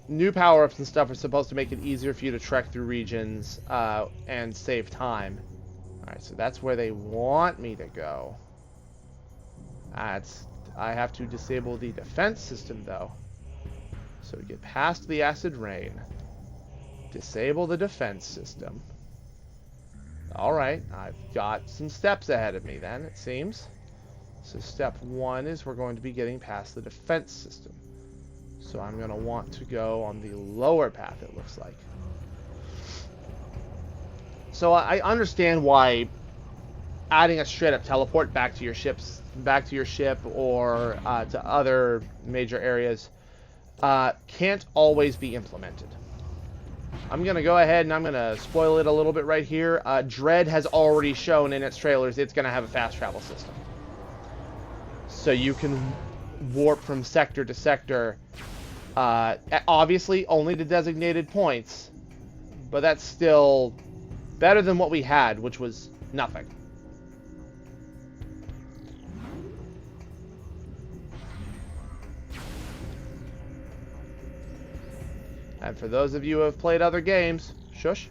new power-ups and stuff are supposed to make it easier for you to trek through regions and save time. Alright, so that's where they want me to go. I have to disable the defense system, though. So to get past the acid rain, disable the defense system. Alright, I've got some steps ahead of me then, it seems. So step 1 is we're going to be getting past the defense system. So I'm going to want to go on the lower path, it looks like. So I understand why adding a straight-up teleport back to your ship or to other major areas can't always be implemented. I'm going to go ahead and I'm going to spoil it a little bit right here. Dread has already shown in its trailers it's going to have a fast travel system. So you can warp from sector to sector, obviously only to designated points, but that's still better than what we had, which was nothing. And for those of you who have played other games, shush.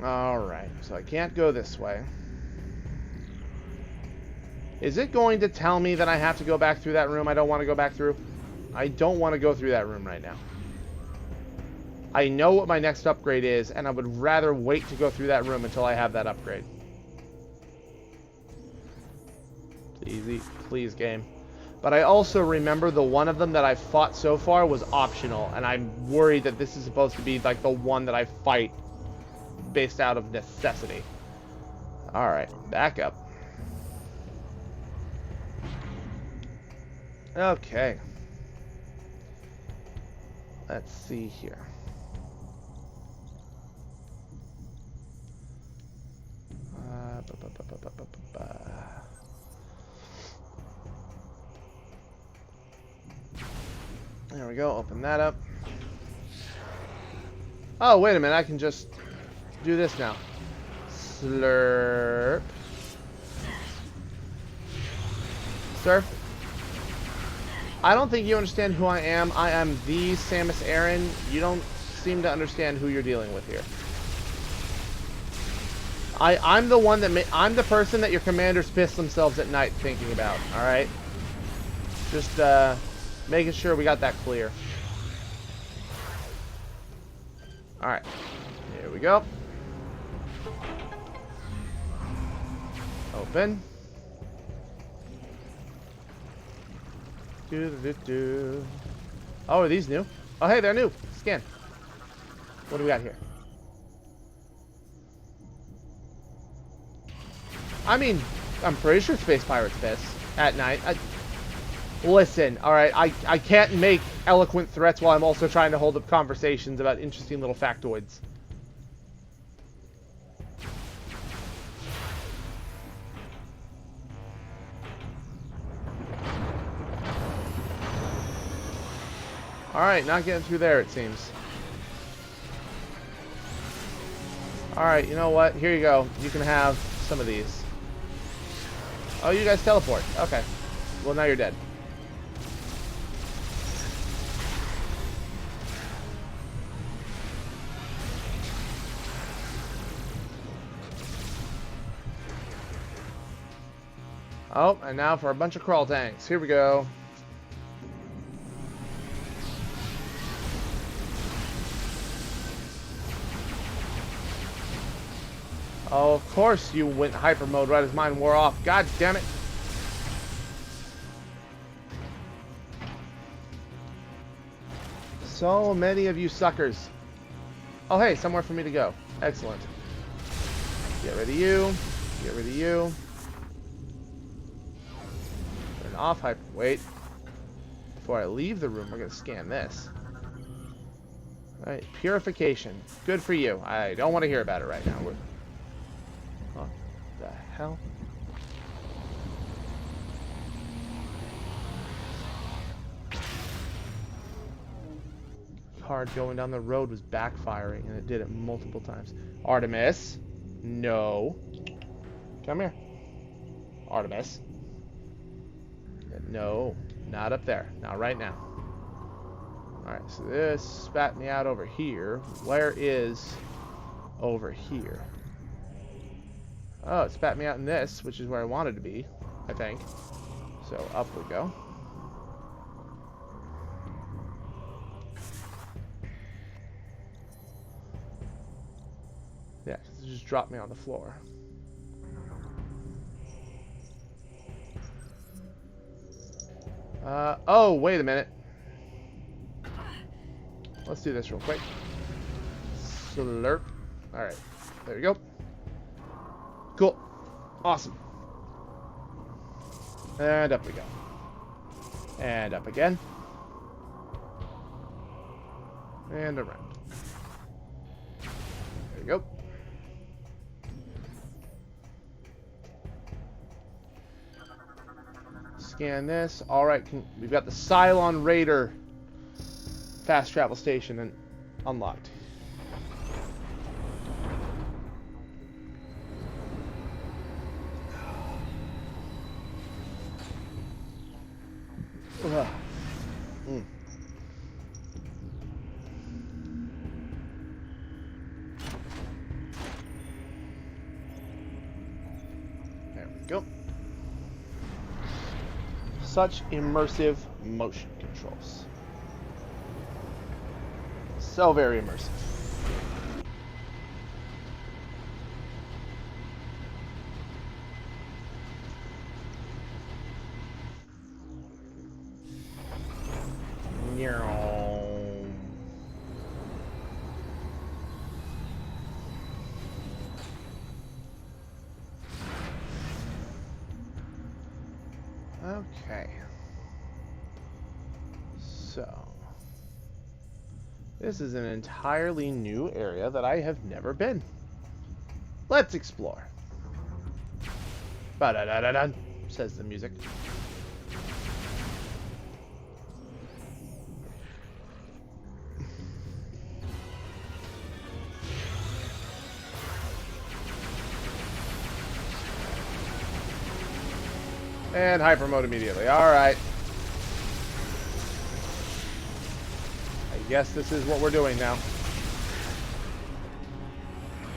Alright, so I can't go this way. Is it going to tell me that I have to go back through that room I don't want to go back through? I don't want to go through that room right now. I know what my next upgrade is, and I would rather wait to go through that room until I have that upgrade. Please, game. But I also remember the one of them that I've fought so far was optional, and I'm worried that this is supposed to be like the one that I fight based out of necessity. Alright, back up. Okay. Let's see here. There we go, open that up. Oh, wait a minute, I can just do this now. Slurp. Surf. I don't think you understand who I am. I am the Samus Aran. You don't seem to understand who you're dealing with here. I'm the one that I'm the person that your commanders piss themselves at night thinking about. All right, just making sure we got that clear. All right, here we go. Open. Oh, are these new? Oh, hey, they're new. Scan. What do we got here? I mean, I'm pretty sure space pirates piss at night. Listen, alright, I can't make eloquent threats while I'm also trying to hold up conversations about interesting little factoids. Alright, not getting through there, it seems. Alright, you know what? Here you go. You can have some of these. Oh, you guys teleport. Okay. Well, now you're dead. Oh, and now for a bunch of crawl tanks. Here we go. Oh, of course you went hyper mode right as mine wore off. God damn it. So many of you suckers. Oh, hey, somewhere for me to go. Excellent. Get rid of you. Get rid of you. Turn off hyper. Wait. Before I leave the room, we're going to scan this. Alright, purification. Good for you. I don't want to hear about it right now. What the hell? Card going down the road was backfiring, and it did it multiple times. Artemis? No. Come here. Artemis? No. Not up there. Not right now. Alright, so this spat me out over here. Where is over here? Oh, it spat me out in this, which is where I wanted to be, I think. So, up we go. Yeah, it just dropped me on the floor. Oh, wait a minute. Let's do this real quick. Slurp. Alright, there we go. Cool. Awesome. And up we go. And up again. And around. There we go. Scan this. Alright, we've got the Cylon Raider fast travel station and unlocked. There we go. Such immersive motion controls. So very immersive. Okay. So, this is an entirely new area that I have never been. Let's explore. Ba-da-da-da-da, says the music. And hyper mode immediately. Alright. I guess this is what we're doing now.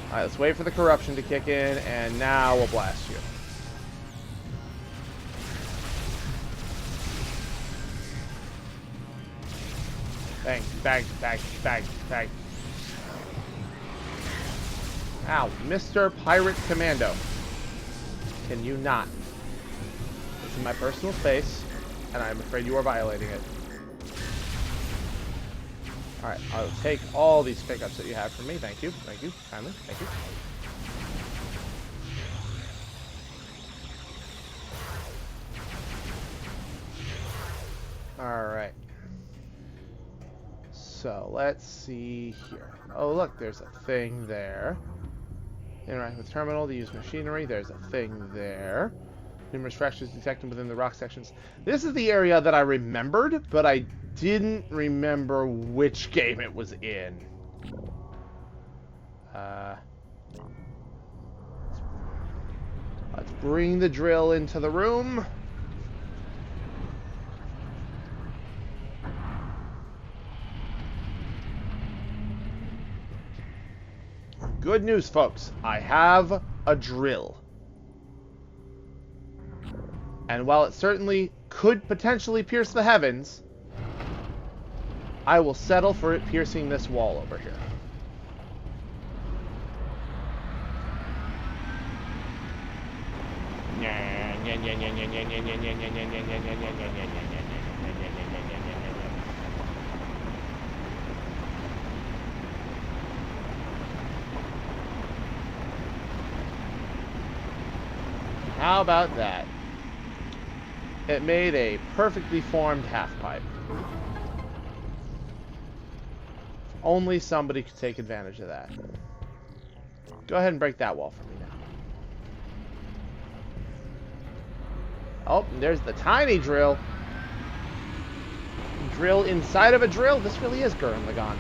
Alright, let's wait for the corruption to kick in, and now we'll blast you. Bang, bang, bang, bang, bang. Ow, Mr. Pirate Commando. Can you not? This is my personal space, and I'm afraid you are violating it. Alright, I'll take all these pickups that you have from me. Thank you. Thank you. Kindly. Thank you. Alright. So, let's see here. Oh, look, there's a thing there. Interact with terminal to use machinery. There's a thing there. Numerous fractures detected within the rock sections. This is the area that I remembered, but I didn't remember which game it was in. Let's bring the drill into the room. Good news, folks. I have a drill. And while it certainly could potentially pierce the heavens, I will settle for it piercing this wall over here. How about that? It made a perfectly formed half pipe. Only somebody could take advantage of that. Go ahead and break that wall for me now. Oh, and there's the tiny drill. Drill inside of a drill? This really is Gurren Lagann.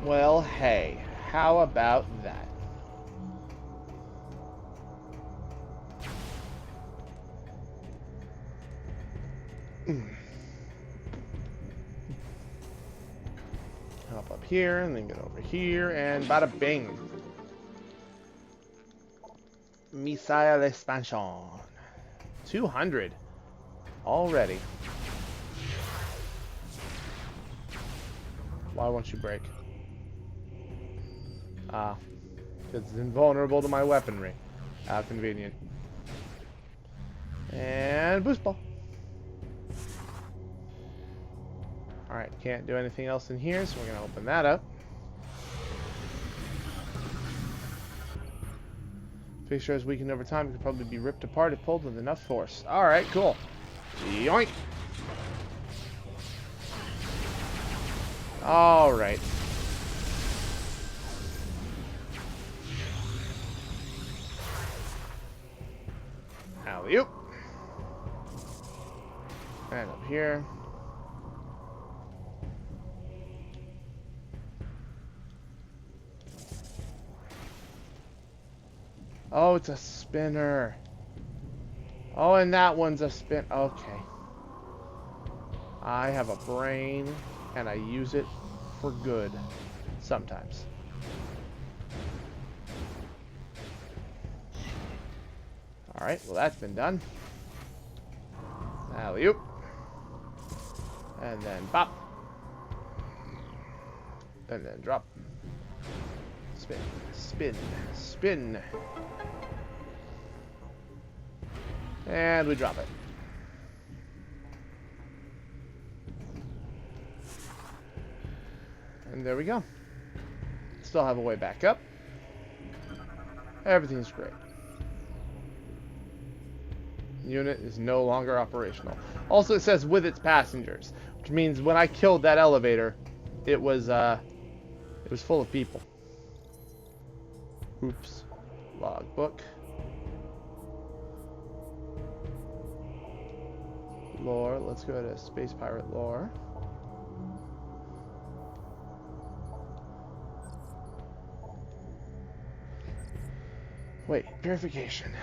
Well, hey, how about that? Hop up here, and then get over here, and bada bing. Missile expansion. 200. Already. Why won't you break? Ah, it's invulnerable to my weaponry. How convenient. And boost ball. Alright, can't do anything else in here, so we're going to open that up. Fixture is weakened over time. It could probably be ripped apart if pulled with enough force. Alright, cool. Yoink! Alright. Alley-oop. And up here. Oh, it's a spinner. Oh, and that one's a spin. Okay. I have a brain, and I use it for good. Sometimes. Alright, well that's been done. Alley-oop. And then bop. And then drop. Spin, spin, spin. And we drop it. And there we go. Still have a way back up. Everything's great. Unit is no longer operational. Also, it says with its passengers, which means when I killed that elevator, it was full of people. Oops. Logbook. Lore. Let's go to Space Pirate Lore. Wait, purification.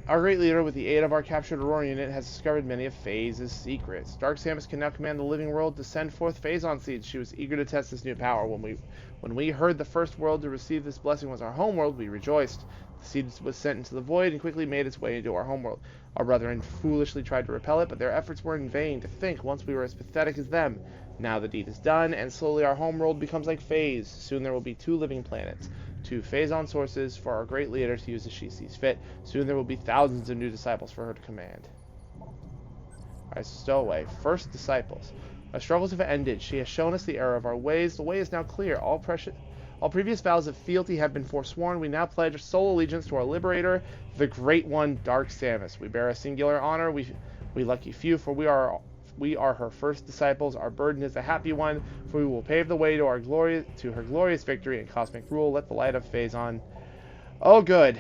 Our great leader, with the aid of our captured Aurora unit, has discovered many of Phase's secrets. Dark Samus can now command the living world to send forth Phazon seeds. She was eager to test this new power. When we heard the first world to receive this blessing was our homeworld, we rejoiced. The seed was sent into the void and quickly made its way into our homeworld. Our brethren foolishly tried to repel it, but their efforts were in vain. To think once we were as pathetic as them. Now the deed is done, and slowly our homeworld becomes like Phase. Soon there will be 2 living planets. 2 Phazon sources for our great leader to use as she sees fit. Soon there will be thousands of new disciples for her to command. Alright, stowaway. First disciples. Our struggles have ended. She has shown us the error of our ways. The way is now clear. All previous vows of fealty have been forsworn. We now pledge sole allegiance to our liberator, the Great One, Dark Samus. We bear a singular honor. We lucky few, for we are her first disciples. Our burden is a happy one, for we will pave the way to her glorious victory and cosmic rule. Let the light of Phazon. Oh, good.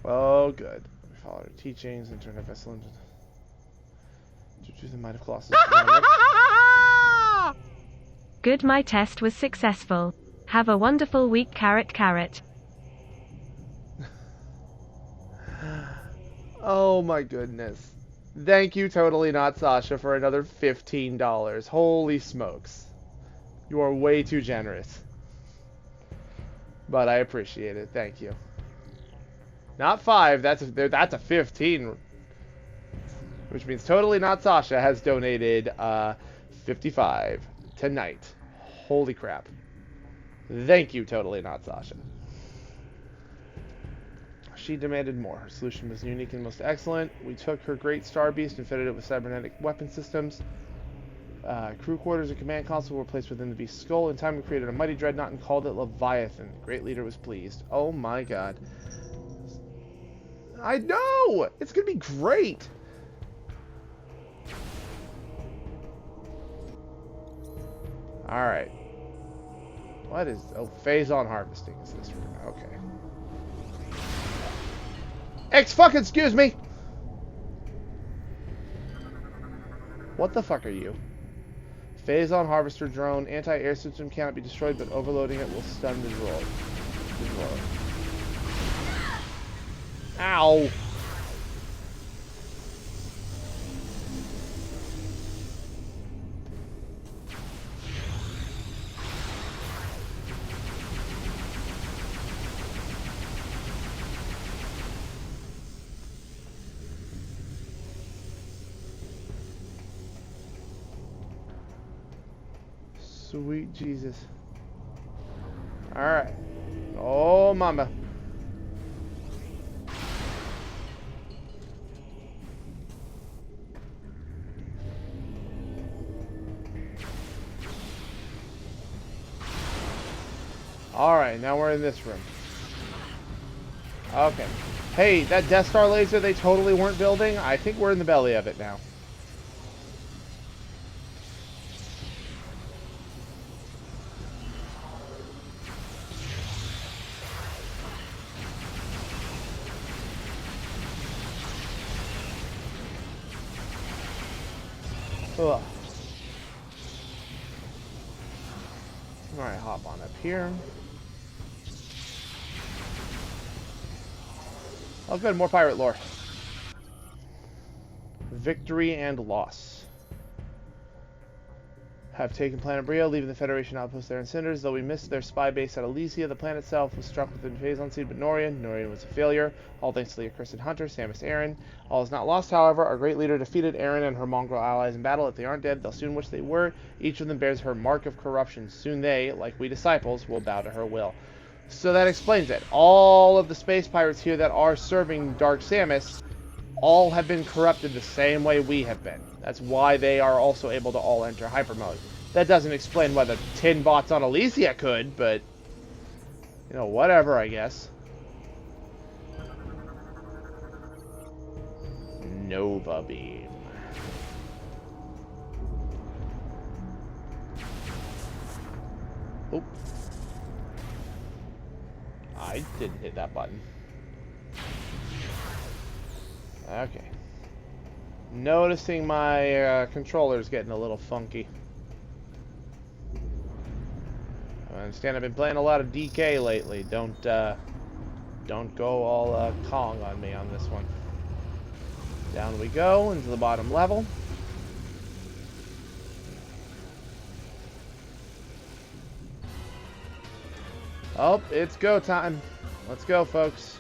Oh, good. We follow her teachings and turn our vessel into the might of Colossus. Good, my test was successful. Have a wonderful week, carrot. Oh my goodness. Thank you, Totally Not Sasha, for another $15. Holy smokes. You are way too generous. But I appreciate it. Thank you. Not 5, that's a 15. Which means Totally Not Sasha has donated 55 tonight. Holy crap. Thank you, Totally Not Sasha. She demanded more. Her solution was unique and most excellent. We took her great star beast and fitted it with cybernetic weapon systems. Crew quarters and command console were placed within the beast's skull. In time, we created a mighty dreadnought and called it Leviathan. The great leader was pleased. Oh my god. I know! It's gonna be great! Alright. What is... Oh, Phazon harvesting is this room. Okay. Excuse me! What the fuck are you? Phazon harvester drone. Anti-air system cannot be destroyed, but overloading it will stun the droid. Ow! Sweet Jesus. Alright. Oh, mama. Alright, now we're in this room. Okay. Hey, that Death Star laser they totally weren't building, I think we're in the belly of it now. Ugh. Alright, hop on up here. Oh good, more pirate lore. Victory and loss. Have taken planet Brio, leaving the Federation outpost there in cinders. Though we missed their spy base at Elysia, the planet itself was struck with a Phazon seed, but Norian was a failure, all thanks to the accursed hunter, Samus Aran. All is not lost, however. Our great leader defeated Aran and her mongrel allies in battle. If they aren't dead, they'll soon wish they were. Each of them bears her mark of corruption. Soon they, like we disciples, will bow to her will. So that explains it. All of the space pirates here that are serving Dark Samus all have been corrupted the same way we have been. That's why they are also able to all enter hyper mode. That doesn't explain why the tin bots on Elysia could, but you know, whatever, I guess. Nova Beam. Oop. I didn't hit that button. Okay. Noticing my controller's getting a little funky. understand I've been playing a lot of DK lately. Don't go all Kong on me on this one. Down we go into the bottom level. Oh, it's go time. Let's go, folks.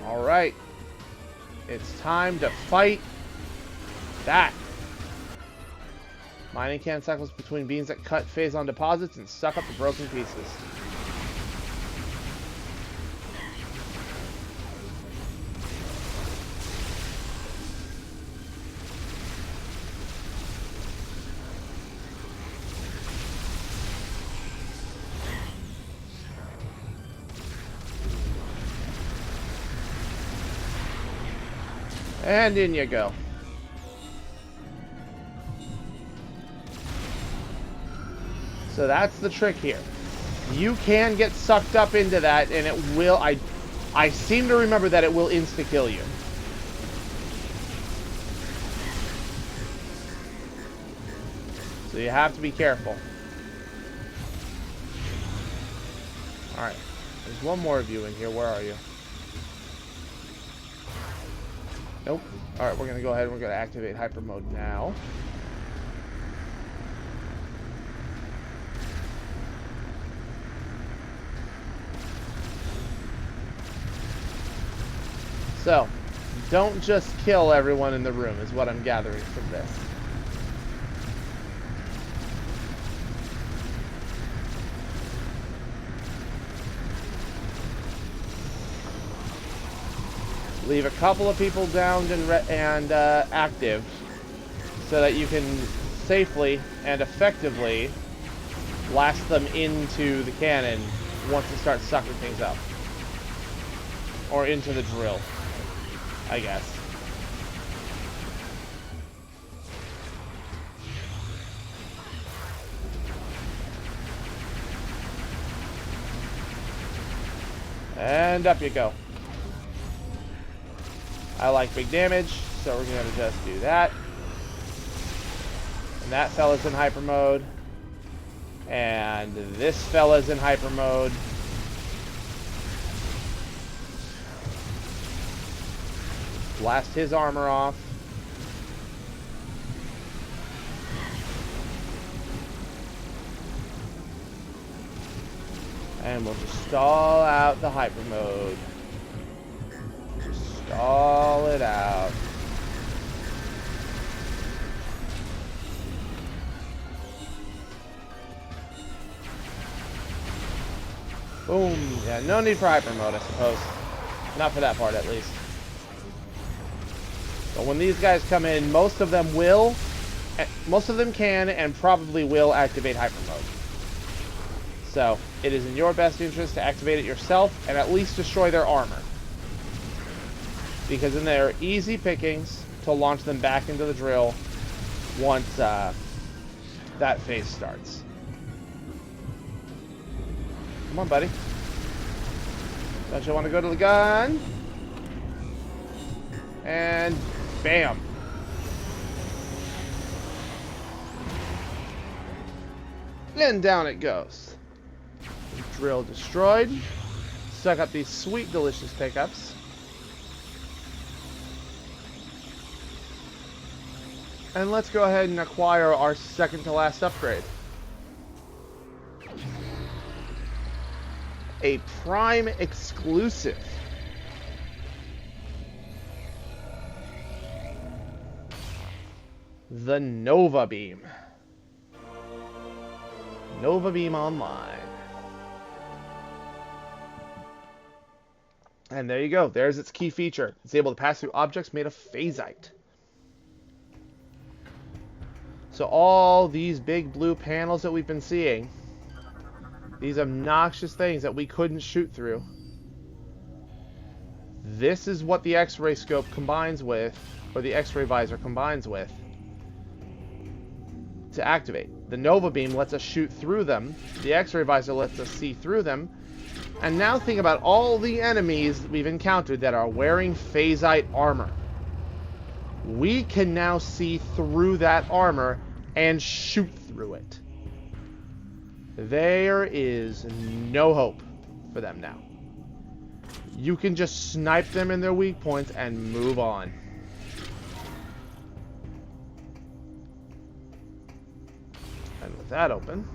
All right. It's time to fight that. Mining can cycles between beams that cut phase-on deposits and suck up the broken pieces. And in you go. So that's the trick here. You can get sucked up into that, and it will... I seem to remember that it will insta-kill you. So you have to be careful. Alright. There's one more of you in here. Where are you? Nope. Alright, we're going to go ahead and we're going to activate hyper mode now. So, don't just kill everyone in the room is what I'm gathering from this. Leave a couple of people downed and active so that you can safely and effectively blast them into the cannon once it starts sucking things up. Or into the drill, I guess. And up you go. I like big damage, so we're going to just do that. And that fella's in hyper mode. And this fella's in hyper mode. Blast his armor off. And we'll just stall out the hyper mode. Stall it out. Boom. Yeah, no need for hyper mode, I suppose. Not for that part, at least. But when these guys come in, most of them can and probably will activate hyper mode. So, it is in your best interest to activate it yourself and at least destroy their armor. Because then they're easy pickings to launch them back into the drill once that phase starts. Come on, buddy. Don't you want to go to the gun? And bam. And down it goes. Drill destroyed. Suck up these sweet, delicious pickups. And let's go ahead and acquire our second to last upgrade. A Prime exclusive. The Nova Beam. Nova Beam Online. And there you go. There's its key feature. It's able to pass through objects made of phasite. So all these big blue panels that we've been seeing, these obnoxious things that we couldn't shoot through, this is what the X-ray scope combines with, or the X-ray visor combines with, to activate. The Nova Beam lets us shoot through them, the X-ray visor lets us see through them, And now think about all the enemies that we've encountered that are wearing phasite armor. We can now see through that armor and shoot through it. There is no hope for them now. You can just snipe them in their weak points and move on. And with that open,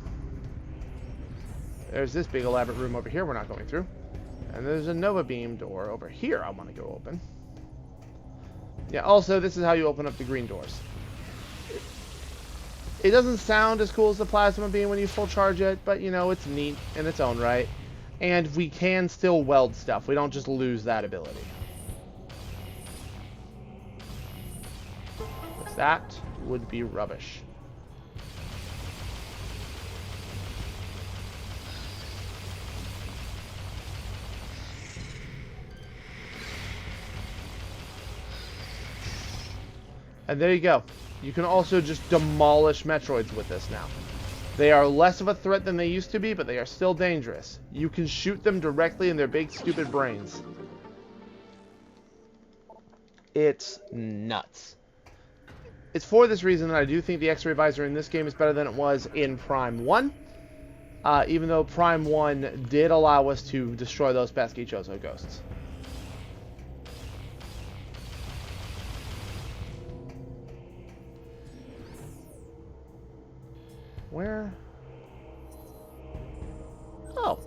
there's this big elaborate room over here we're not going through. And there's a Nova Beam door over here I want to go open. Yeah, also, this is how you open up the green doors. It doesn't sound as cool as the Plasma Beam when you full charge it, but, you know, it's neat in its own right. And we can still weld stuff. We don't just lose that ability. That would be rubbish. And there you go. You can also just demolish Metroids with this now. They are less of a threat than they used to be, but they are still dangerous. You can shoot them directly in their big, stupid brains. It's nuts. It's for this reason that I do think the X-ray visor in this game is better than it was in Prime 1. Even though Prime 1 did allow us to destroy those pesky Chozo ghosts. Where? Oh.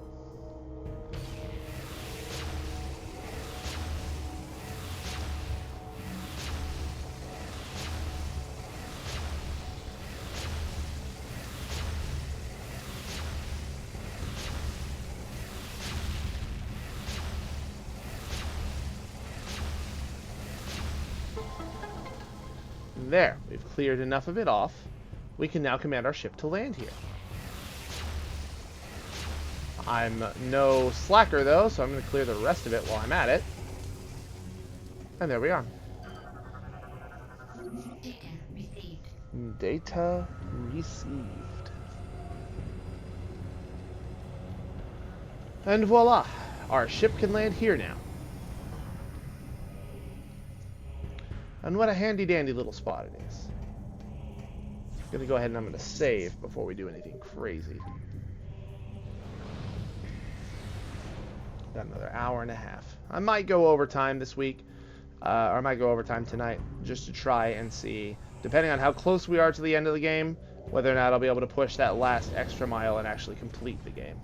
There, we've cleared enough of it off. We can now command our ship to land here. I'm no slacker, though, so I'm going to clear the rest of it while I'm at it. And there we are. Data received. And voila! Our ship can land here now. And what a handy-dandy little spot it is. I'm going to go ahead and I'm going to save before we do anything crazy. Got another hour and a half. I might go overtime this week, or I might go overtime tonight, just to try and see, depending on how close we are to the end of the game, whether or not I'll be able to push that last extra mile and actually complete the game.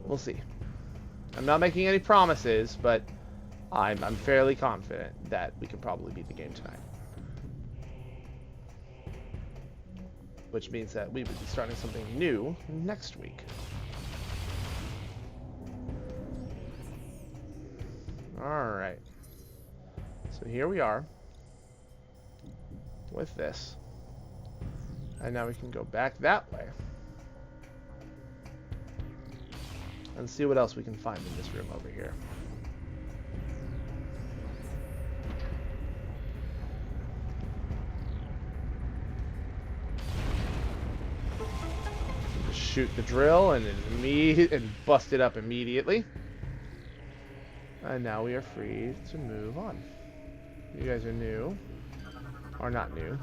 We'll see. I'm not making any promises, but I'm fairly confident that we can probably beat the game tonight. Which means that we would be starting something new next week. Alright. So here we are with this. And now we can go back that way. And see what else we can find in this room over here. Just shoot the drill and bust it up immediately. And now we are free to move on. You guys are new. Or not new.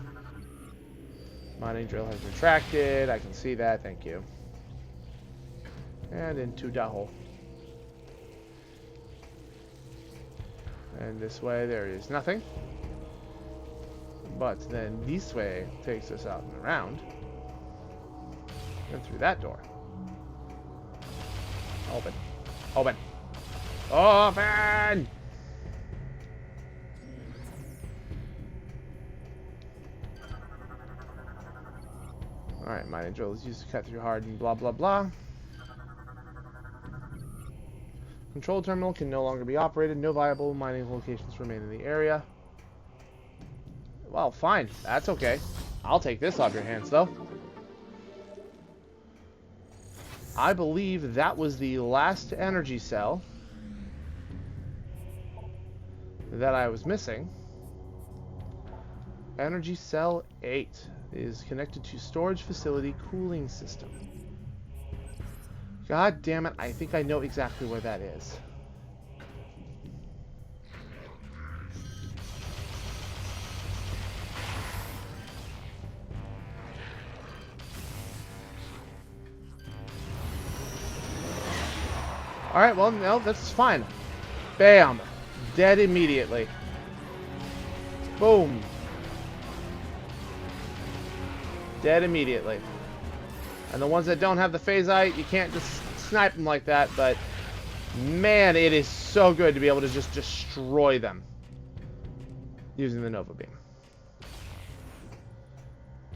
Mining drill has retracted. I can see that. Thank you. And into the hole. And this way there is nothing. But then this way takes us out and around. And through that door. Open. Open. Open! Alright, mining drill is used to cut through hard and blah blah blah. Control terminal can no longer be operated. No viable mining locations remain in the area. Well, fine. That's okay. I'll take this off your hands, though. I believe that was the last energy cell that I was missing. Energy cell 8 is connected to storage facility cooling system. God damn it, I think I know exactly where that is. Alright, well, no, that's fine. Bam! Dead immediately. Boom. Dead immediately. And the ones that don't have the phasite, you can't just snipe them like that, but man, it is so good to be able to just destroy them using the Nova Beam.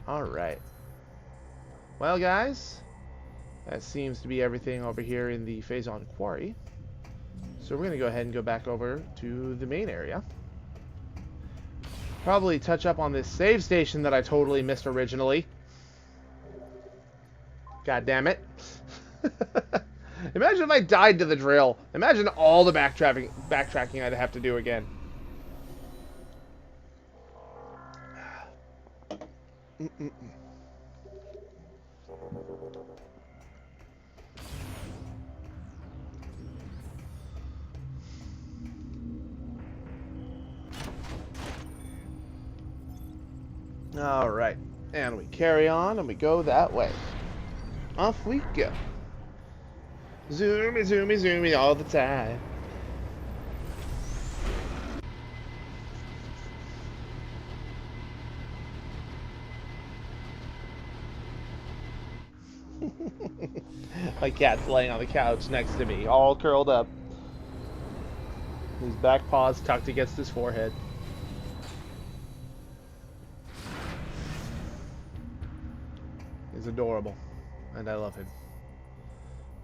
Alright. Well, guys, that seems to be everything over here in the Phazon Quarry. So we're going to go ahead and go back over to the main area. Probably touch up on this save station that I totally missed originally. God damn it. Imagine if I died to the drill. Imagine all the backtracking I'd have to do again. All right, and we carry on and we go that way. Off we go. Zoomy, zoomy, zoomy all the time. My cat's laying on the couch next to me, all curled up. His back paws tucked against his forehead. He's adorable, and I love him.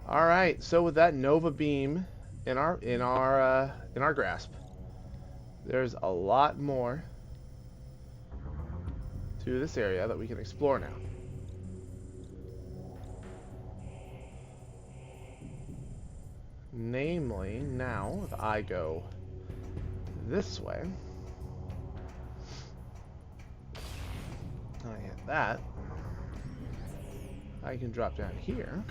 All right, so with that Nova Beam in our grasp, there's a lot more to this area that we can explore now. Namely, now if I go this way, I hit that, I can drop down here.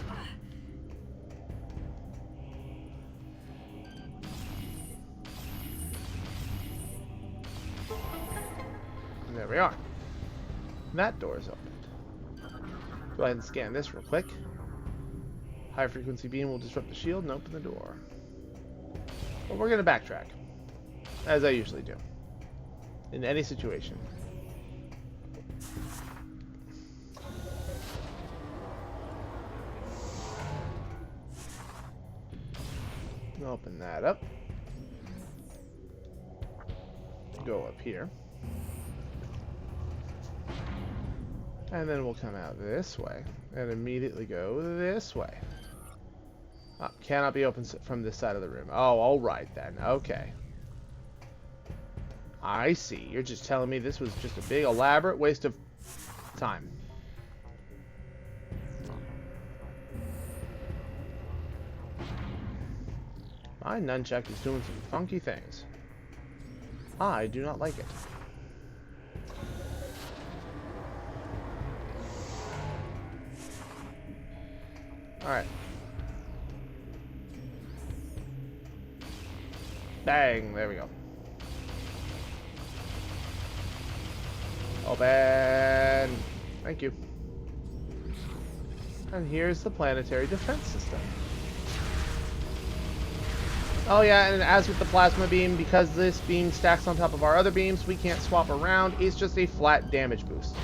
And there we are. And that door is opened. Go ahead and scan this real quick. High frequency beam will disrupt the shield and open the door. But we're going to backtrack, as I usually do, in any situation. Open that up. Go up here. And then we'll come out this way and immediately go this way. Oh, cannot be opened from this side of the room. Oh, all right then. Okay. I see. You're just telling me this was just a big elaborate waste of time. My nunchuck is doing some funky things. I do not like it. Alright. Bang! There we go. Open! Thank you. And here's the planetary defense system. Oh yeah, and as with the plasma beam, because this beam stacks on top of our other beams, we can't swap around. It's just a flat damage boost.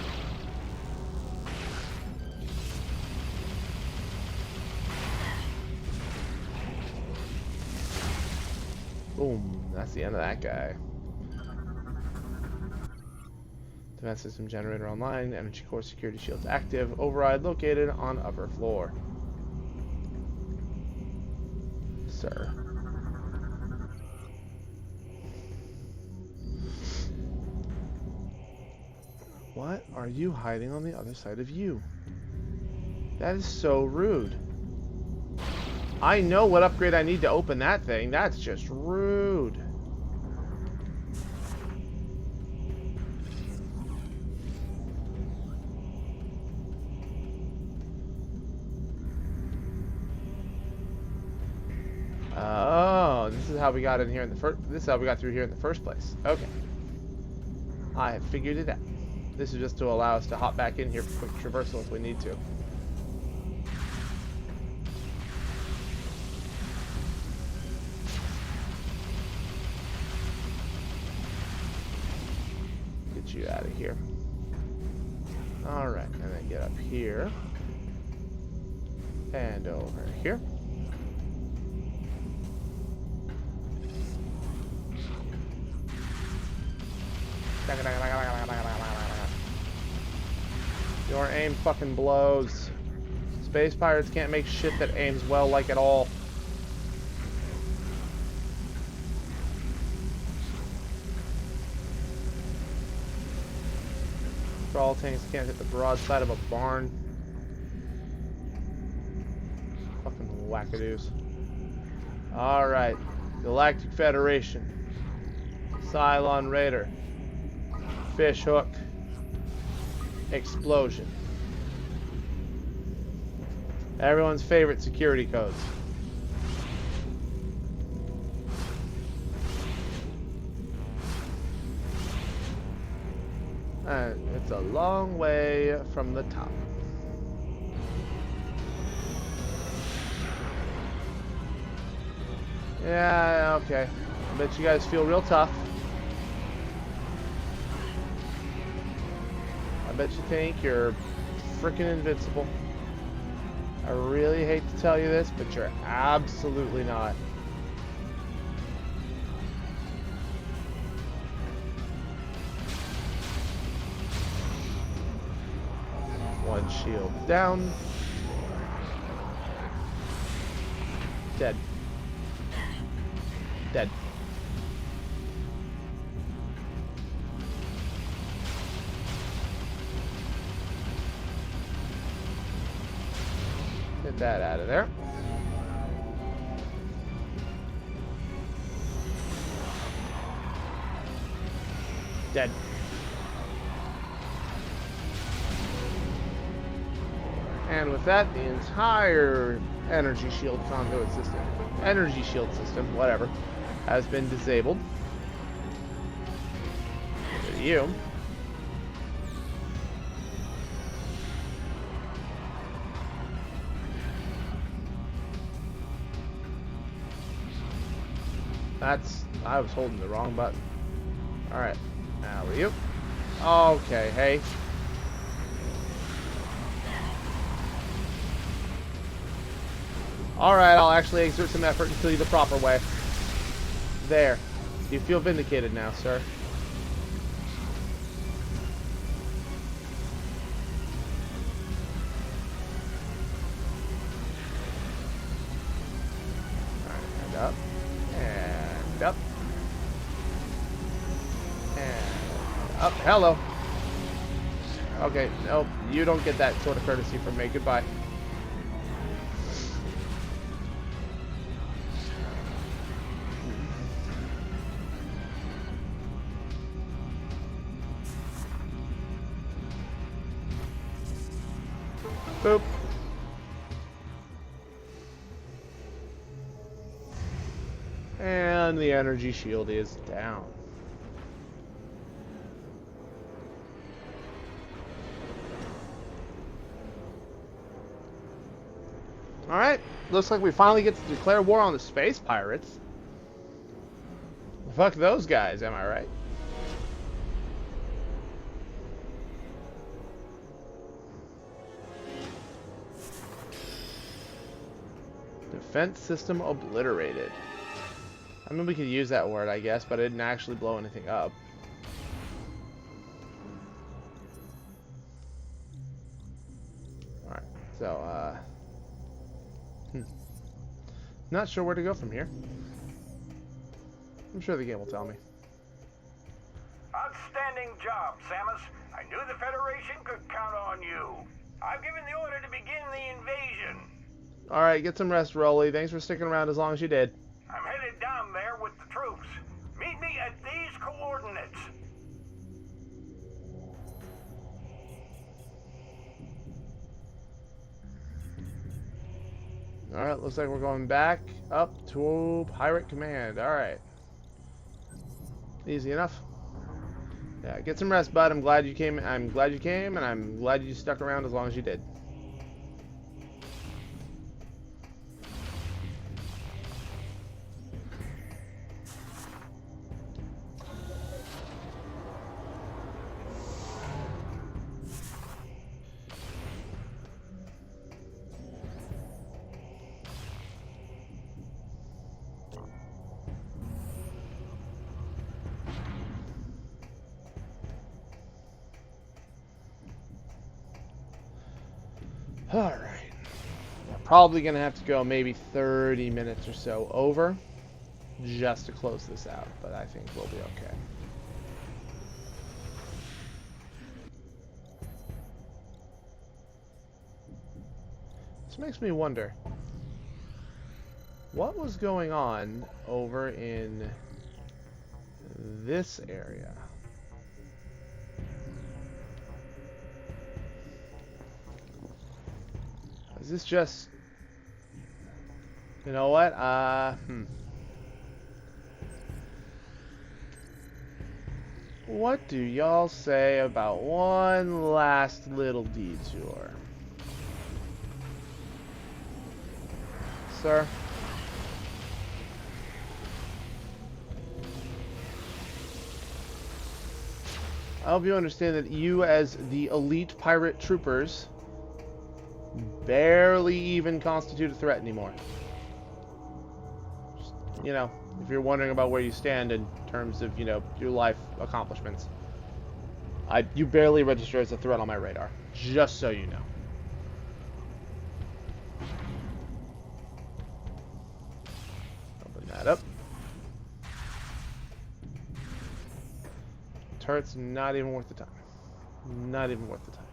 Boom. That's the end of that guy. Defense system generator online. Energy core security shields active. Override located on upper floor. Sir. What are you hiding on the other side of you? That is so rude. I know what upgrade I need to open that thing. That's just rude. how we got in here in the first. This is how we got through here in the first place. Okay. I have figured it out. This is just to allow us to hop back in here for quick traversal if we need to. Get you out of here. Alright, and then get up here. And over here. Your aim fucking blows. Space pirates can't make shit that aims well like at all. Crawl tanks can't hit the broadside of a barn. Fucking wackadoos. Alright. Galactic Federation. Cylon Raider. Fish hook. Explosion. Everyone's favorite security codes. And it's a long way from the top. Yeah, okay. I bet you guys feel real tough. I bet you think you're freaking invincible. I really hate to tell you this, but you're absolutely not. One shield down. Dead. Dead. Get that out of there. Dead. And with that, the entire energy shield conduit system, energy shield system, whatever, has been disabled. Look at you. I was holding the wrong button. Alright, now are you? Okay, hey. Alright, I'll actually exert some effort and kill you the proper way. There. You feel vindicated now, sir. Alright, and up. And up. And up. Hello. Okay, nope. You don't get that sort of courtesy from me. Goodbye. Boop. And the energy shield is down. Alright, looks like we finally get to declare war on the space pirates. Fuck those guys, am I right? Defense system obliterated. I mean, we could use that word, I guess, but it didn't actually blow anything up. Alright, so, not sure where to go from here. I'm sure the game will tell me. Outstanding job, Samus. I knew the Federation could count on you. I've given the order to begin the invasion. Alright, get some rest, Rolly. Thanks for sticking around as long as you did. I'm headed down there with the troops. Meet me at these coordinates. Alright, looks like we're going back Up to Pirate Command. Alright. Easy enough. Yeah, get some rest, bud. I'm glad you came, and I'm glad you stuck around as long as you did. Alright. Probably going to have to go maybe 30 minutes or so over just to close this out, but I think we'll be okay. This makes me wonder, what was going on over in this area? Is this just... You know what? What do y'all say about one last little detour? Sir? I hope you understand that you, as the elite pirate troopers, barely even constitute a threat anymore. Just, you know, if you're wondering about where you stand in terms of, you know, your life accomplishments, you barely register as a threat on my radar. Just so you know. Open that up. Turret's not even worth the time. Not even worth the time.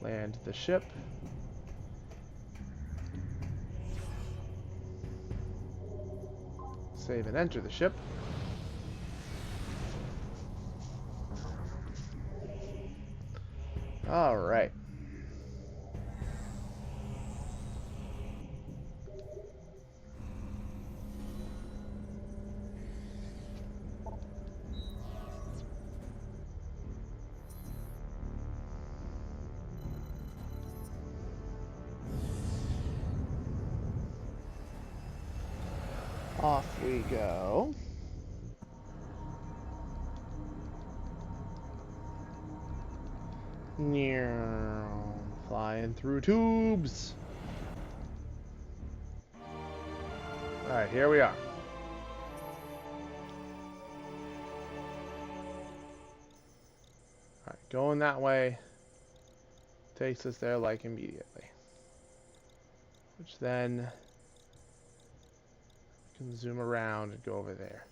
Land the ship. Save and enter the ship. All right. Off we go. Flying through tubes. Alright, here we are. Alright, going that way takes us there like immediately. Which then can zoom around and go over there.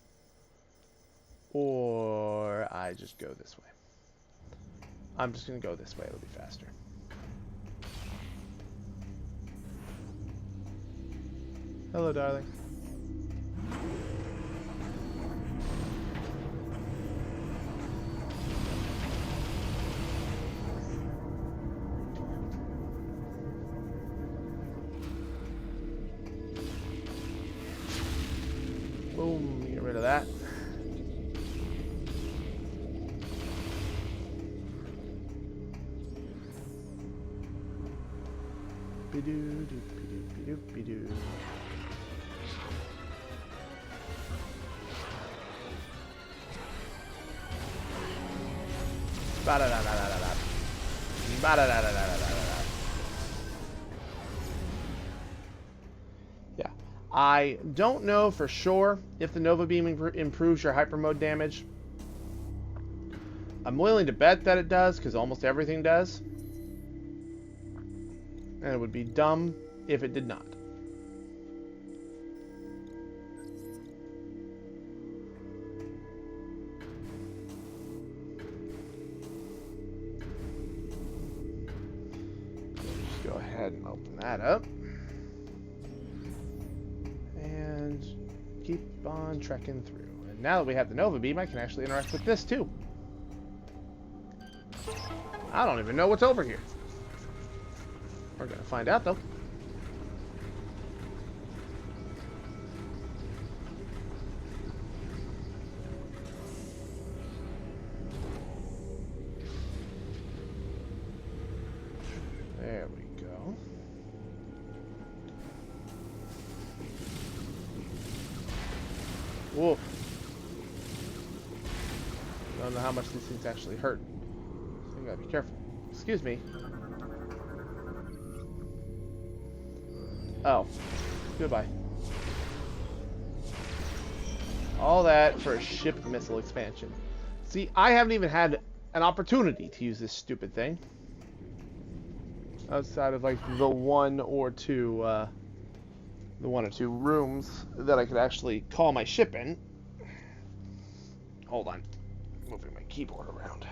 Or I just go this way. I'm just going to go this way, it'll be faster. Hello, darling. Boom, get rid of that. Be-doo, be-doo, be-doo, be-doo. Ba-da-da-da-da-da-da. Ba-da-da-da-da-da-da-da. Yeah. I don't know for sure if the Nova Beam improves your hyper mode damage. I'm willing to bet that it does, because almost everything does. And it would be dumb if it did not. Just go ahead and open that up. And keep on trekking through. And now that we have the Nova Beam, I can actually interact with this too. I don't even know what's over here. We're gonna find out, though. There we go. Whoa. I don't know how much these things actually hurt. So you gotta be careful. Excuse me. Oh. Goodbye. All that for a ship missile expansion. See, I haven't even had an opportunity to use this stupid thing. Outside of like the one or two rooms that I could actually call my ship in. Hold on. Moving my keyboard around.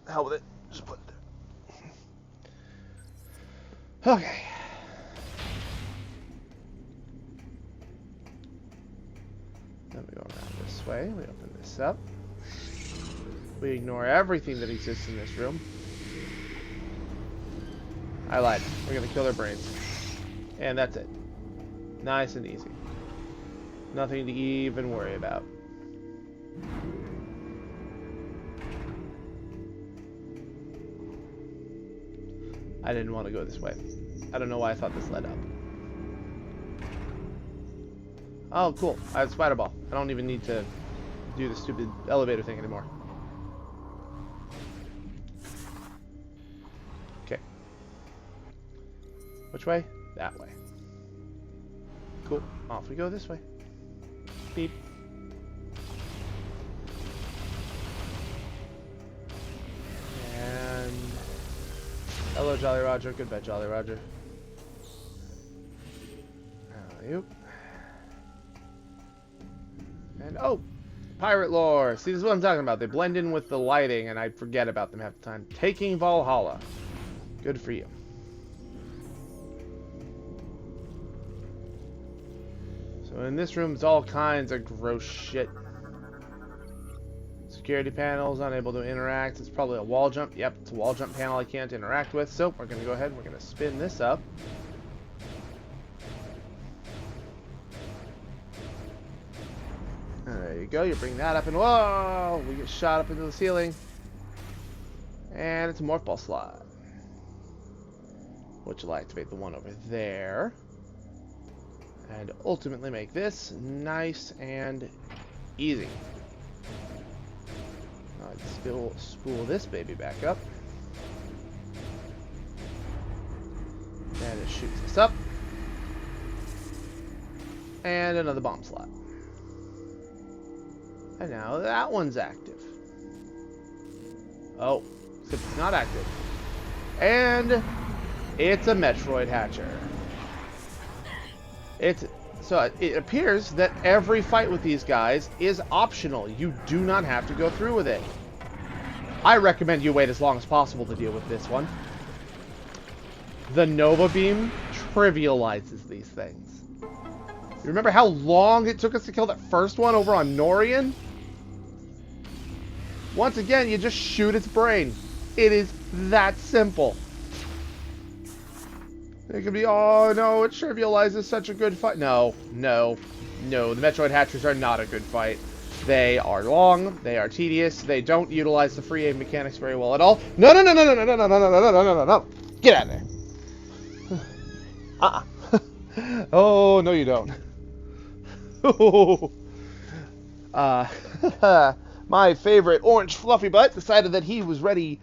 Hell with it. Just put it there. Okay. Then we go around this way. We open this up. We ignore everything that exists in this room. I lied. We're gonna kill their brains. And that's it. Nice and easy. Nothing to even worry about. I didn't want to go this way. I don't know why I thought this led up. Oh, cool. I have spider ball. I don't even need to do the stupid elevator thing anymore. Okay. Which way? That way. Cool. Off we go this way. Beep. And... hello, Jolly Roger. Goodbye, Jolly Roger. Alley-oop. And, oh! Pirate lore! See, this is what I'm talking about. They blend in with the lighting, and I forget about them half the time. Taking Valhalla. Good for you. So in this room, it's all kinds of gross shit. Security panels, unable to interact. It's probably a wall jump. Yep, it's a wall jump panel I can't interact with. So we're going to go ahead and we're going to spin this up. There you go. You bring that up and whoa! We get shot up into the ceiling. And it's a morph ball slot. Which will activate the one over there. And ultimately make this nice and easy. Let's spool this baby back up. And it shoots us up. And another bomb slot. And now that one's active. Oh, except it's not active. And it's a Metroid hatcher. So it appears that every fight with these guys is optional. You do not have to go through with it. I recommend you wait as long as possible to deal with this one. The Nova Beam trivializes these things. You remember how long it took us to kill that first one over on Norian? Once again, you just shoot its brain. It is that simple. It could be, oh no, it trivializes such a good fight. No, no, no. The Metroid hatchers are not a good fight. They are long. They are tedious. They don't utilize the free aim mechanics very well at all. No, no, no, no, no, no, no, no, no, no, no, no, no, no. Get out of there. Oh, no, you don't. My favorite orange fluffy butt decided that he was ready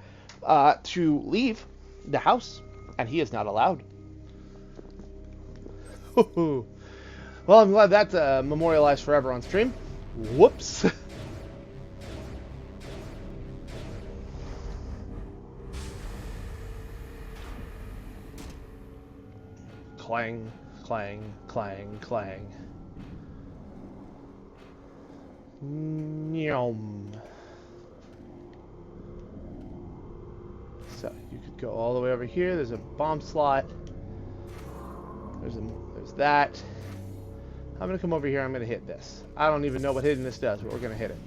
to leave the house, and he is not allowed. Well, I'm glad that's memorialized forever on stream. Whoops. Clang, clang, clang, clang. Nyom. So, you could go all the way over here. There's a bomb slot. There's that. I'm going to come over here. I'm going to hit this. I don't even know what hitting this does, but we're going to hit it.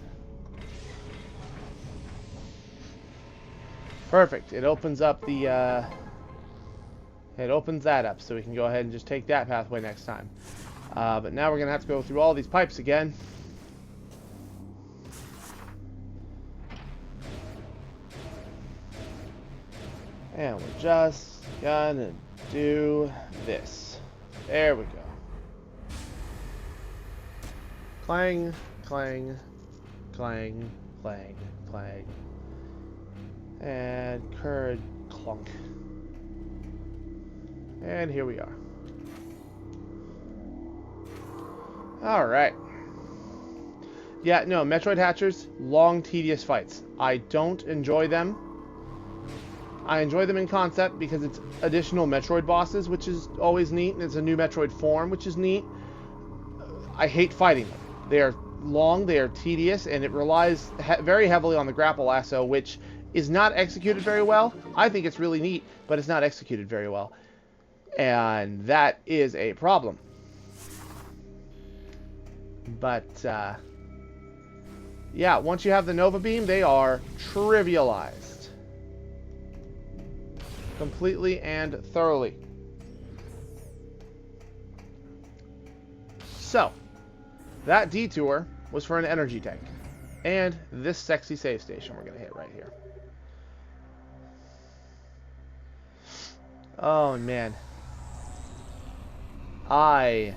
Perfect. It opens up the, it opens that up, so we can go ahead and just take that pathway next time. But now we're going to have to go through all these pipes again. And we're just gonna do this. There we go. Clang, clang, clang, clang, clang. And curd clunk. And here we are. Alright. Yeah, no, Metroid Hatchers, long, tedious fights. I don't enjoy them. I enjoy them in concept because it's additional Metroid bosses, which is always neat, and it's a new Metroid form, which is neat. I hate fighting them. They are long, they are tedious, and it relies very heavily on the grapple lasso, which is not executed very well. I think it's really neat, but it's not executed very well. And that is a problem. But, yeah, once you have the Nova Beam, they are trivialized. Completely and thoroughly. So, that detour was for an energy tank. And this sexy save station we're going to hit right here. Oh, man. I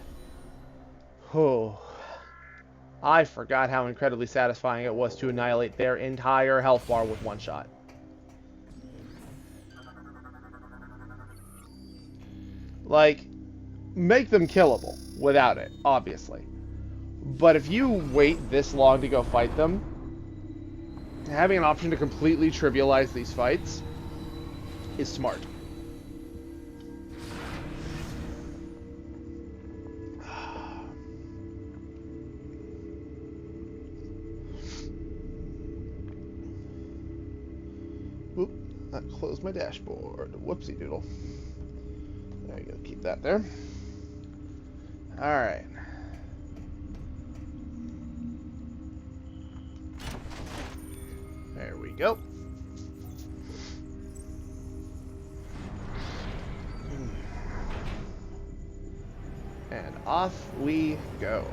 forgot how incredibly satisfying it was to annihilate their entire health bar with one shot. Like, make them killable without it, obviously. But if you wait this long to go fight them, having an option to completely trivialize these fights is smart. Oop, that closed my dashboard. Whoopsie doodle. There you go, keep that there. Alright. There we go. And off we go.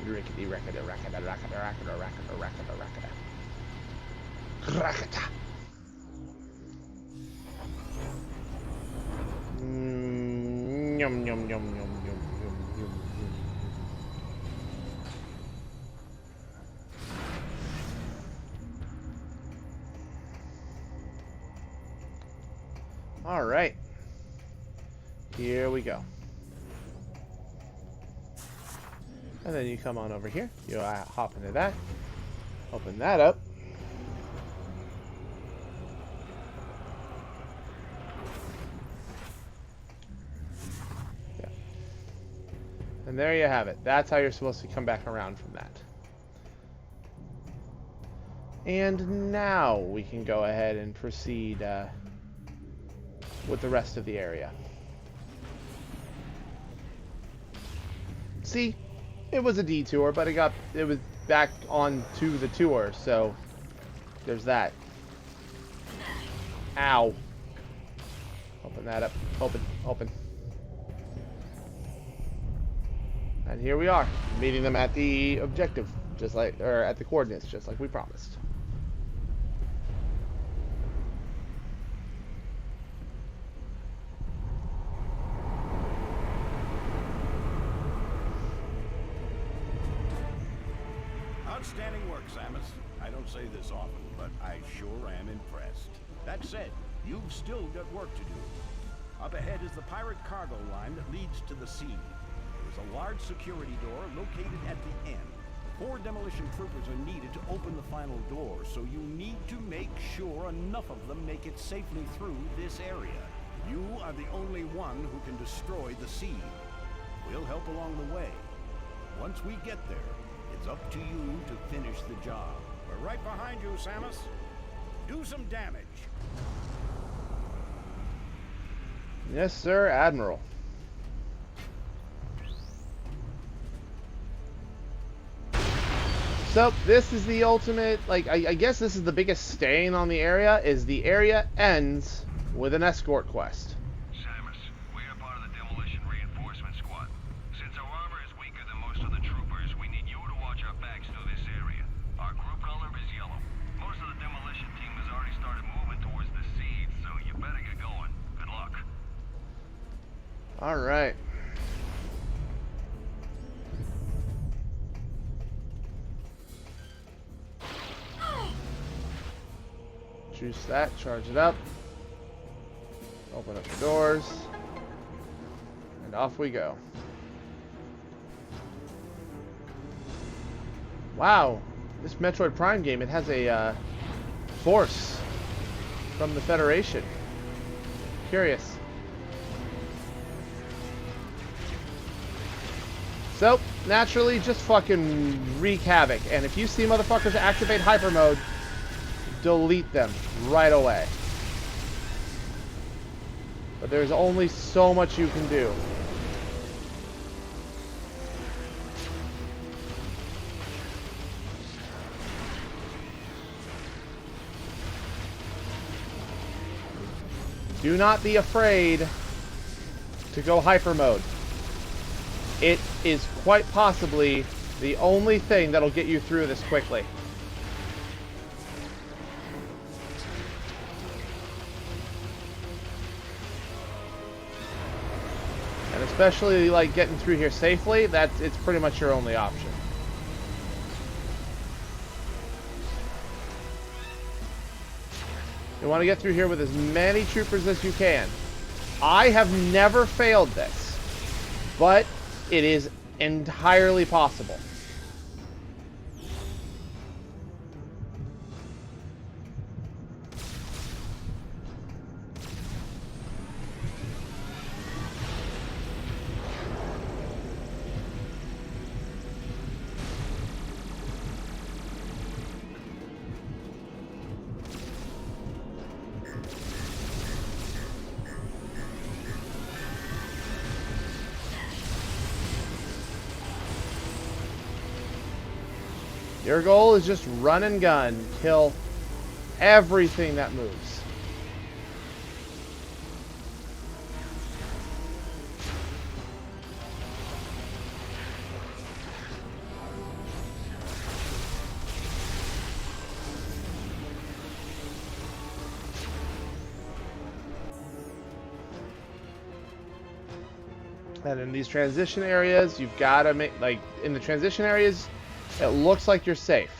Rickety rackety rackety rackety rackety rackety rackety rackety. Rackety. Yum, yum, yum, yum, yum, yum, yum, yum. All right. Here we go. And then you come on over here. You hop into that. Open that up. And there you have it. That's how you're supposed to come back around from that. And now we can go ahead and proceed with the rest of the area. See, it was a detour, but it was back on to the tour, so there's that. Ow. Open that up. Open, open. And here we are, meeting them at the objective, just like, or at the coordinates, just like we promised. Outstanding work, Samus. I don't say this often, but I sure am impressed. That said, you've still got work to do. Up ahead is the pirate cargo line that leads to the sea. There's a large security door located at the end. 4 demolition troopers are needed to open the final door, so you need to make sure enough of them make it safely through this area. You are the only one who can destroy the sea. We'll help along the way. Once we get there, it's up to you to finish the job. We're right behind you, Samus. Do some damage. Yes, sir, Admiral. So this is the ultimate, like, I guess this is the biggest stain on the area, is the area ends with an escort quest. Samus, we are part of the demolition reinforcement squad. Since our armor is weaker than most of the troopers, we need you to watch our backs through this area. Our group color is yellow. Most of the demolition team has already started moving towards the seeds, so you better get going. Good luck. All right. Juice that, charge it up. Open up the doors. And off we go. Wow. This Metroid Prime game, it has a force from the Federation. Curious. So, naturally, just fucking wreak havoc. And if you see motherfuckers activate hyper mode, delete them right away. But there's only so much you can do. Do not be afraid to go hyper mode. It is quite possibly the only thing that'll get you through this quickly. And especially like getting through here safely, it's pretty much your only option. You want to get through here with as many troopers as you can. I have never failed this, but it is entirely possible. Your goal is just run and gun, kill everything that moves. And in these transition areas, you've got to make, like, in the transition areas, it looks like you're safe.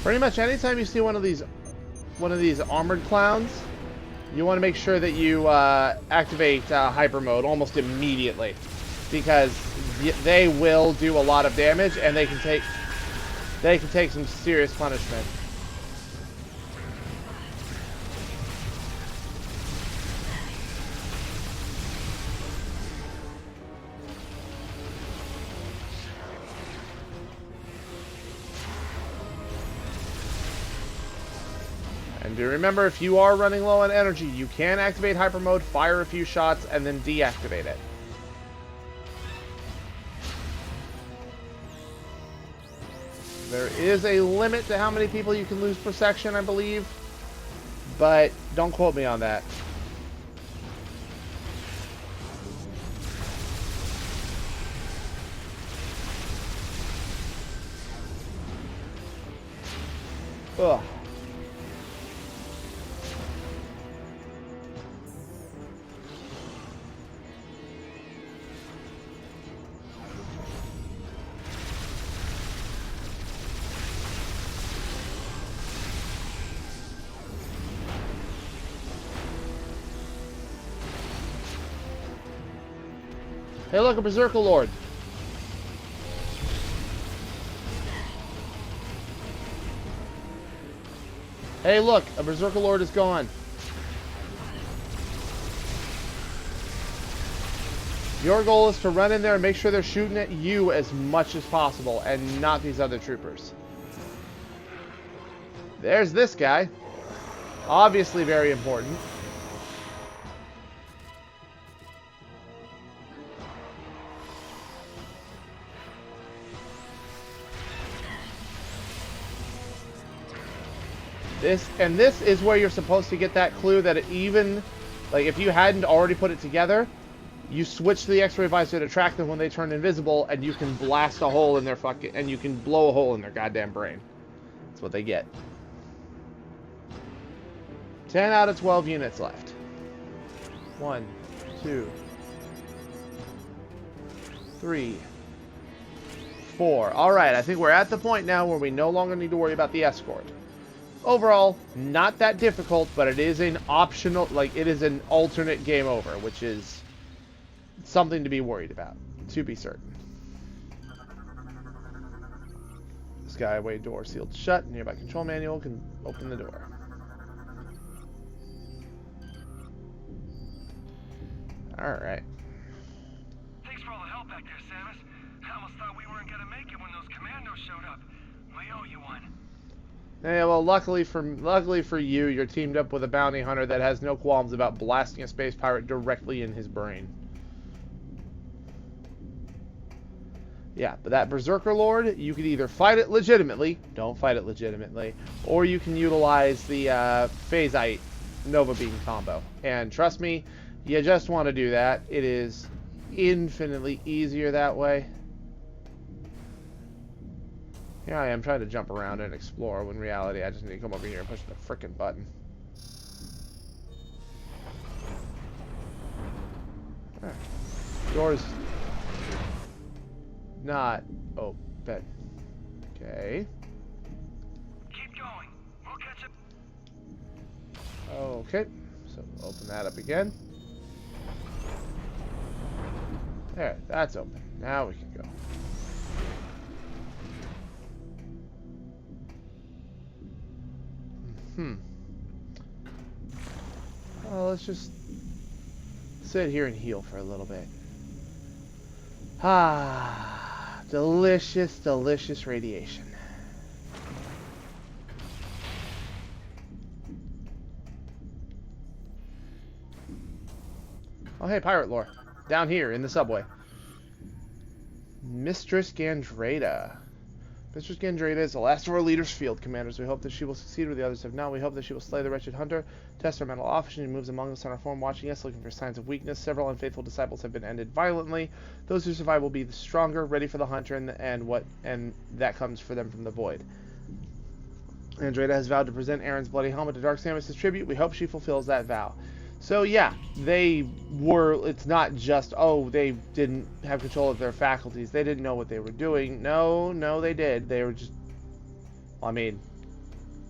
Pretty much anytime you see one of these armored clowns, you want to make sure that you activate hyper mode almost immediately, because they will do a lot of damage and they can take some serious punishment. And do remember, if you are running low on energy, you can activate hyper mode, fire a few shots, and then deactivate it. There is a limit to how many people you can lose per section, I believe, but don't quote me on that. Ugh. Hey, look, a Berserker Lord. Hey, look, a Berserker Lord is gone. Your goal is to run in there and make sure they're shooting at you as much as possible and not these other troopers. There's this guy. Obviously very important. This is where you're supposed to get that clue that it even, like, if you hadn't already put it together, you switch to the X-ray visor to track them when they turn invisible, and you can blast a hole in their fucking, and you can blow a hole in their goddamn brain. That's what they get. 10 out of 12 units left. 1, 2, 3, 4. Alright, I think we're at the point now where we no longer need to worry about the escort. Overall, not that difficult, but it is an optional, like, it is an alternate game over, which is something to be worried about, to be certain. Skyway door sealed shut. Nearby control manual can open the door. Alright. Thanks for all the help back there, Samus. I almost thought we weren't gonna make it when those commandos showed up. We owe you one. Yeah, well, luckily for you, you're teamed up with a bounty hunter that has no qualms about blasting a space pirate directly in his brain. Yeah, but that Berserker Lord, you could either fight it legitimately, don't fight it legitimately, or you can utilize the Phasite Nova Beam combo. And trust me, you just want to do that. It is infinitely easier that way. Here I am trying to jump around and explore, when in reality I just need to come over here and push the frickin' button. Right. Doors not open. Okay. Keep going. We'll catch up. Okay. So open that up again. There, that's open. Now we can go. Well, let's just sit here and heal for a little bit. Ah, delicious, delicious radiation. Oh, hey, pirate lore. Down here in the subway. Mistress Gandreda. Mistress Gandreda is the last of our leader's field commanders. We hope that she will succeed where the others have not. We hope that she will slay the wretched hunter, test her mental off. She moves among us on our form, watching us, looking for signs of weakness. Several unfaithful disciples have been ended violently. Those who survive will be the stronger, ready for the hunter, and that comes for them from the void. Gandreda has vowed to present Aaron's bloody helmet to Dark Samus as tribute. We hope she fulfills that vow. So yeah, it's not just, oh, they didn't have control of their faculties. They didn't know what they were doing. No, they did. They were just, I mean,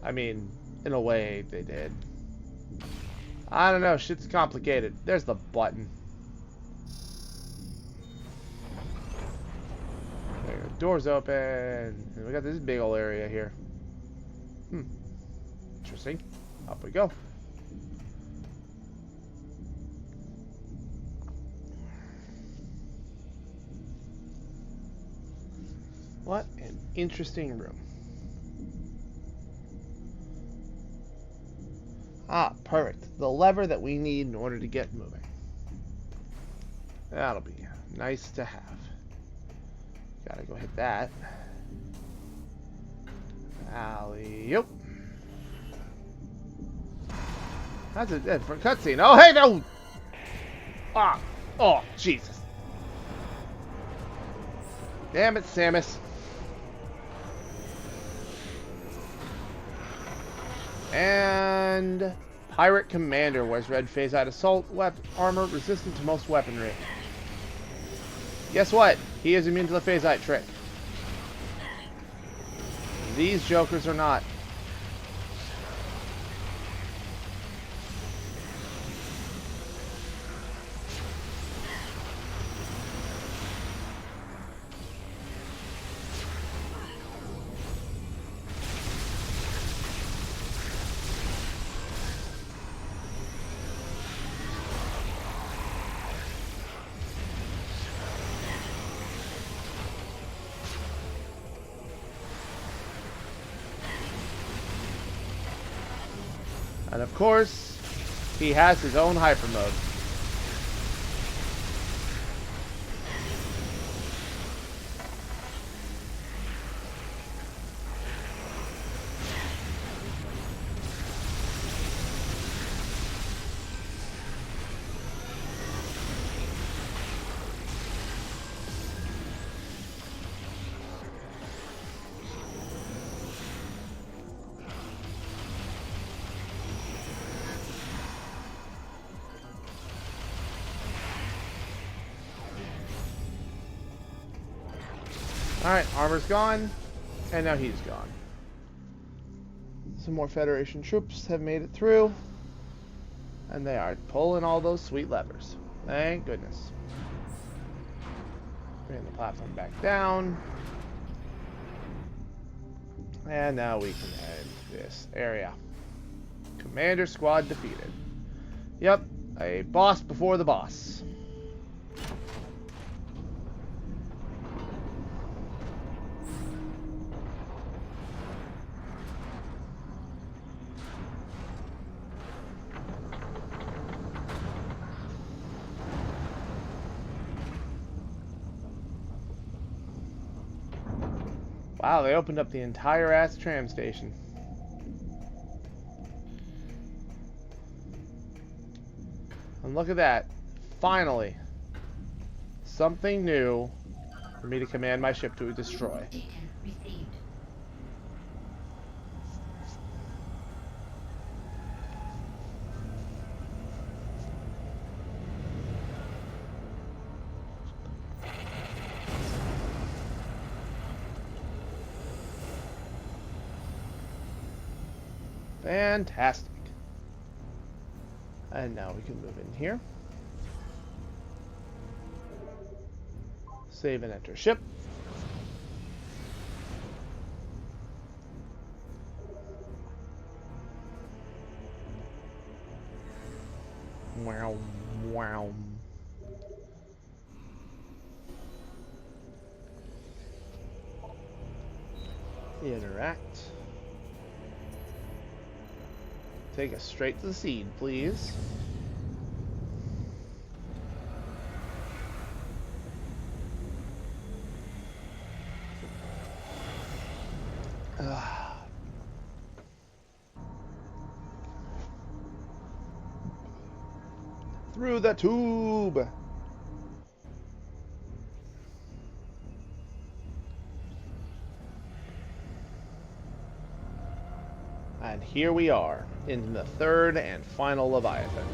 in a way, they did. I don't know, shit's complicated. There's the button. There, doors open. And we got this big old area here. Interesting. Up we go. What an interesting room. Ah, perfect. The lever that we need in order to get moving. That'll be nice to have. Gotta go hit that. Alley-oop. That's a different cutscene. Oh, hey, no! Ah! Oh, Jesus. Damn it, Samus. And Pirate Commander wears red phasite assault armor resistant to most weaponry. Guess what? He is immune to the phasite trick. These jokers are not. And of course, he has his own hyper mode. Alright, armor's gone, and now he's gone. Some more Federation troops have made it through, and they are pulling all those sweet levers. Thank goodness. Bring the platform back down. And now we can head this area. Commander squad defeated. Yep, a boss before the boss. Wow, they opened up the entire ass tram station. And look at that. Finally. Something new for me to command my ship to destroy. Fantastic. And now we can move in here. Save and enter ship. Wow, wow. Interact. Take us straight to the seed, please. Through the tube. And here we are, in the third and final Leviathan.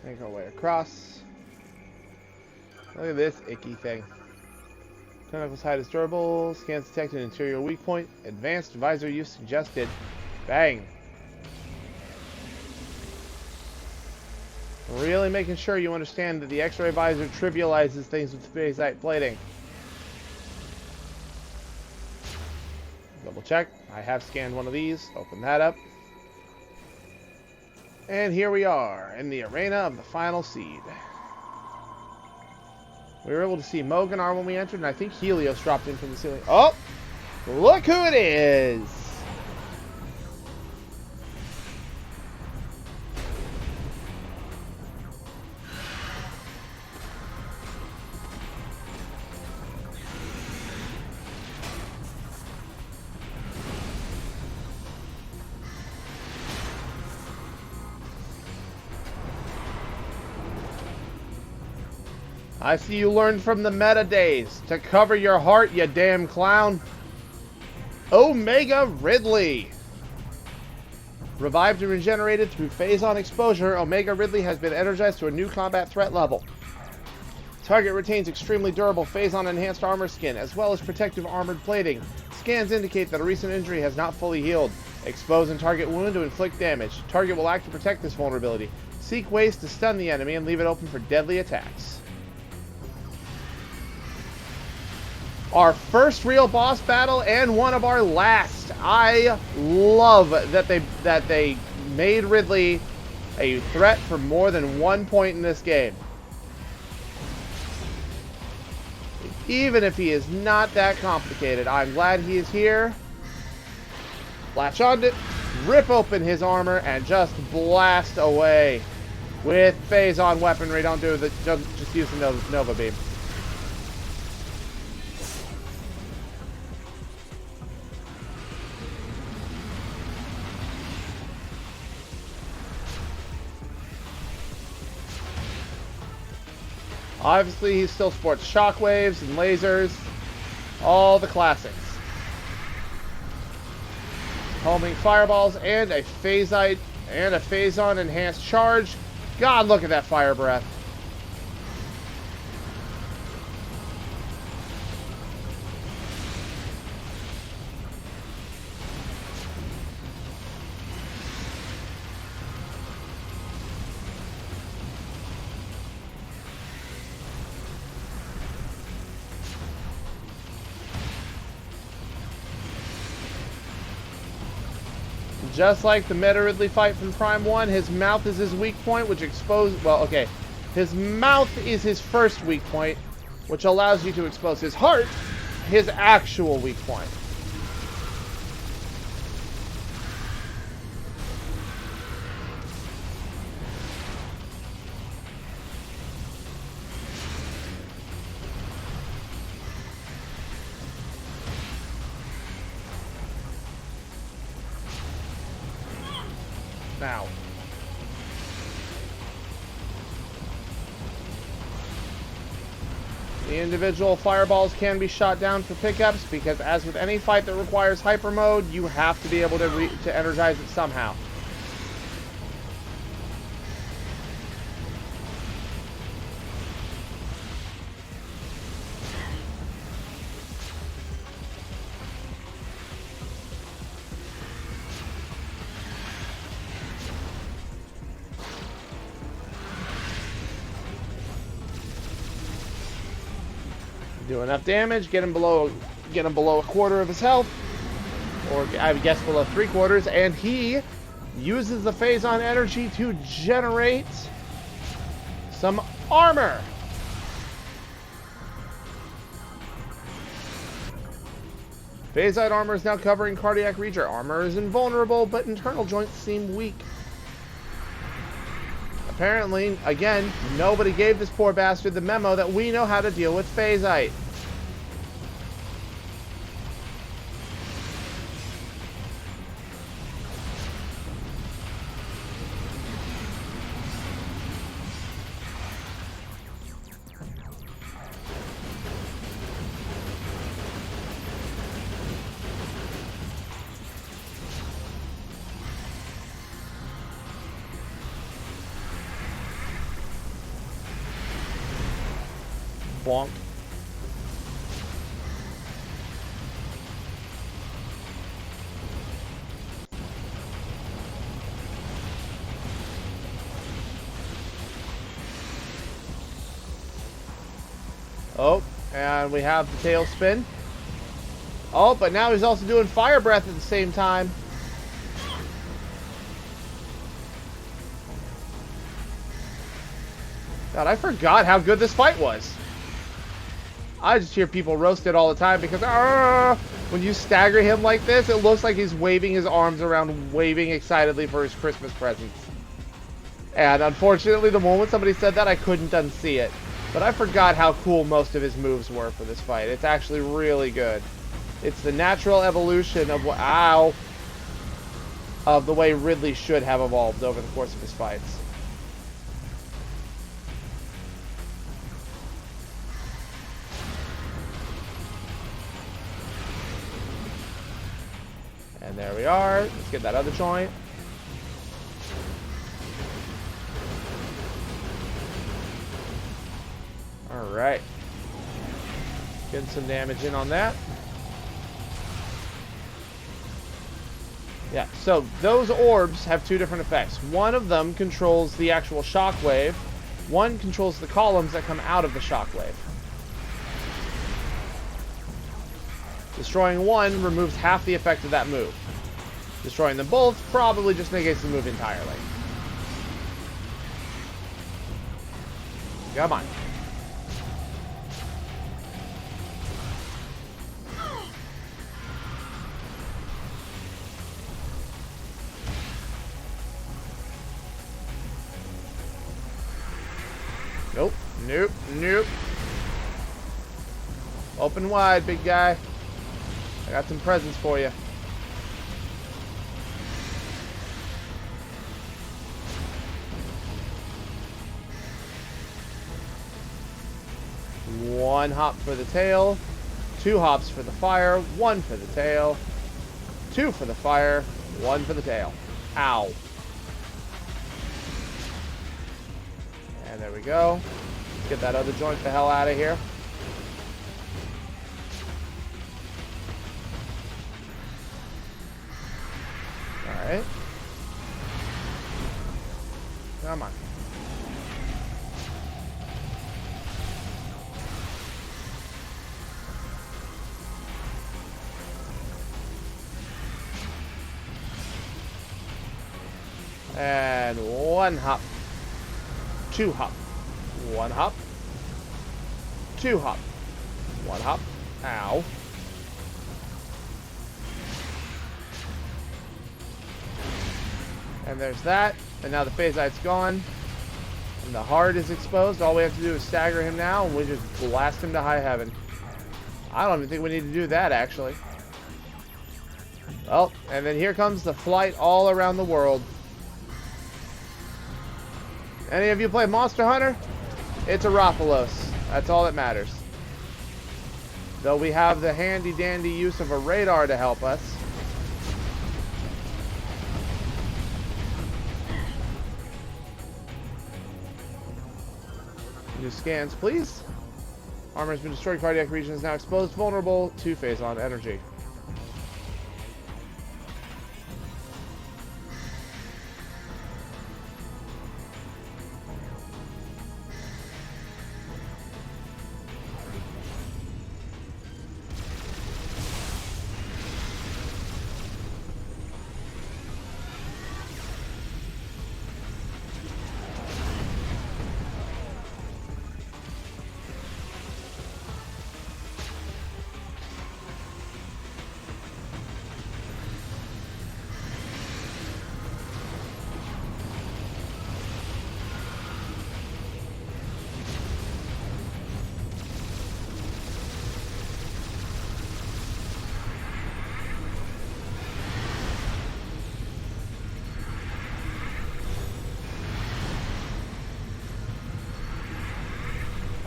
Make our way across. Look at this icky thing. Tentacles hide as durable. Scans detect an interior weak point. Advanced visor use suggested. Bang. Really making sure you understand that the X-ray visor trivializes things with phasite plating. Double check. I have scanned one of these. Open that up. And here we are in the arena of the final seed. We were able to see Moganar when we entered, and I think Helios dropped in from the ceiling. Oh! Look who it is! I see you learned from the meta days to cover your heart, you damn clown. Omega Ridley. Revived and regenerated through phase-on exposure, Omega Ridley has been energized to a new combat threat level. Target retains extremely durable phase-on enhanced armor skin, as well as protective armored plating. Scans indicate that a recent injury has not fully healed. Expose and target wound to inflict damage. Target will act to protect this vulnerability. Seek ways to stun the enemy and leave it open for deadly attacks. Our first real boss battle and one of our last. I love that they made Ridley a threat for more than 1 point in this game. Even if he is not that complicated, I'm glad he is here. Latch onto it, rip open his armor, and just blast away with phase-on weaponry. Don't just use the Nova Beam. Obviously, he still sports shockwaves and lasers. All the classics. Homing fireballs and a phasite and a phase-on enhanced charge. God, look at that fire breath. Just like the Meta Ridley fight from Prime 1, his mouth is his weak point, which exposes... Well, okay. His mouth is his first weak point, which allows you to expose his heart, his actual weak point. Now, the individual fireballs can be shot down for pickups because, as with any fight that requires hyper mode, you have to be able to energize it somehow. Do enough damage, get him below a quarter of his health, or I would guess below 3/4, and he uses the phase-on energy to generate some armor. Phasite armor is now covering cardiac region. Armor is invulnerable, but internal joints seem weak. Apparently, again, nobody gave this poor bastard the memo that we know how to deal with phasite. Bonk. Oh, and we have the tail spin. Oh, but now he's also doing fire breath at the same time. God, I forgot how good this fight was. I just hear people roast it all the time because when you stagger him like this, it looks like he's waving his arms around, waving excitedly for his Christmas presents. And unfortunately, the moment somebody said that, I couldn't unsee it. But I forgot how cool most of his moves were for this fight. It's actually really good. It's the natural evolution of of the way Ridley should have evolved over the course of his fights. And there we are. Let's get that other joint. Alright. Getting some damage in on that. Yeah, so those orbs have two different effects. One of them controls the actual shockwave. One controls the columns that come out of the shockwave. Destroying one removes half the effect of that move. Destroying them both probably just negates the move entirely. Come on. Nope, nope, nope. Open wide, big guy. I got some presents for you. One hop for the tail, 2 hops for the fire, 1 for the tail, 2 for the fire, 1 for the tail. Ow. And there we go. Get that other joint the hell out of here. Alright. Come on. And 1 hop. 2 hop. 1 hop. 2 hop. 1 hop. Ow. And there's that. And now the phasite's gone. And the heart is exposed. All we have to do is stagger him now, and we just blast him to high heaven. I don't even think we need to do that, actually. Well, and then here comes the flight all around the world. Any of you play Monster Hunter? It's a Rathalos. That's all that matters. Though we have the handy-dandy use of a radar to help us. New scans, please. Armor has been destroyed. Cardiac region is now exposed. Vulnerable to phase-on energy.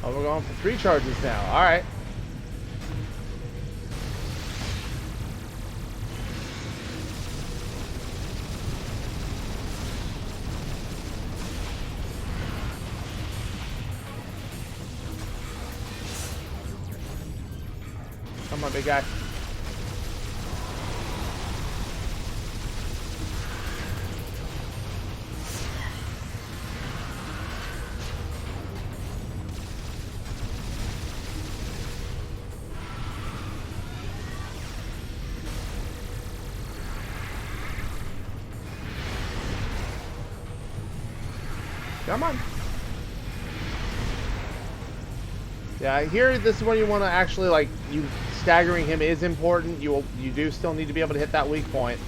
Oh, we're going for 3 charges now. Alright. Come on, big guy. Come on. Yeah, here this is when you want to actually, like, you staggering him is important. You do still need to be able to hit that weak point.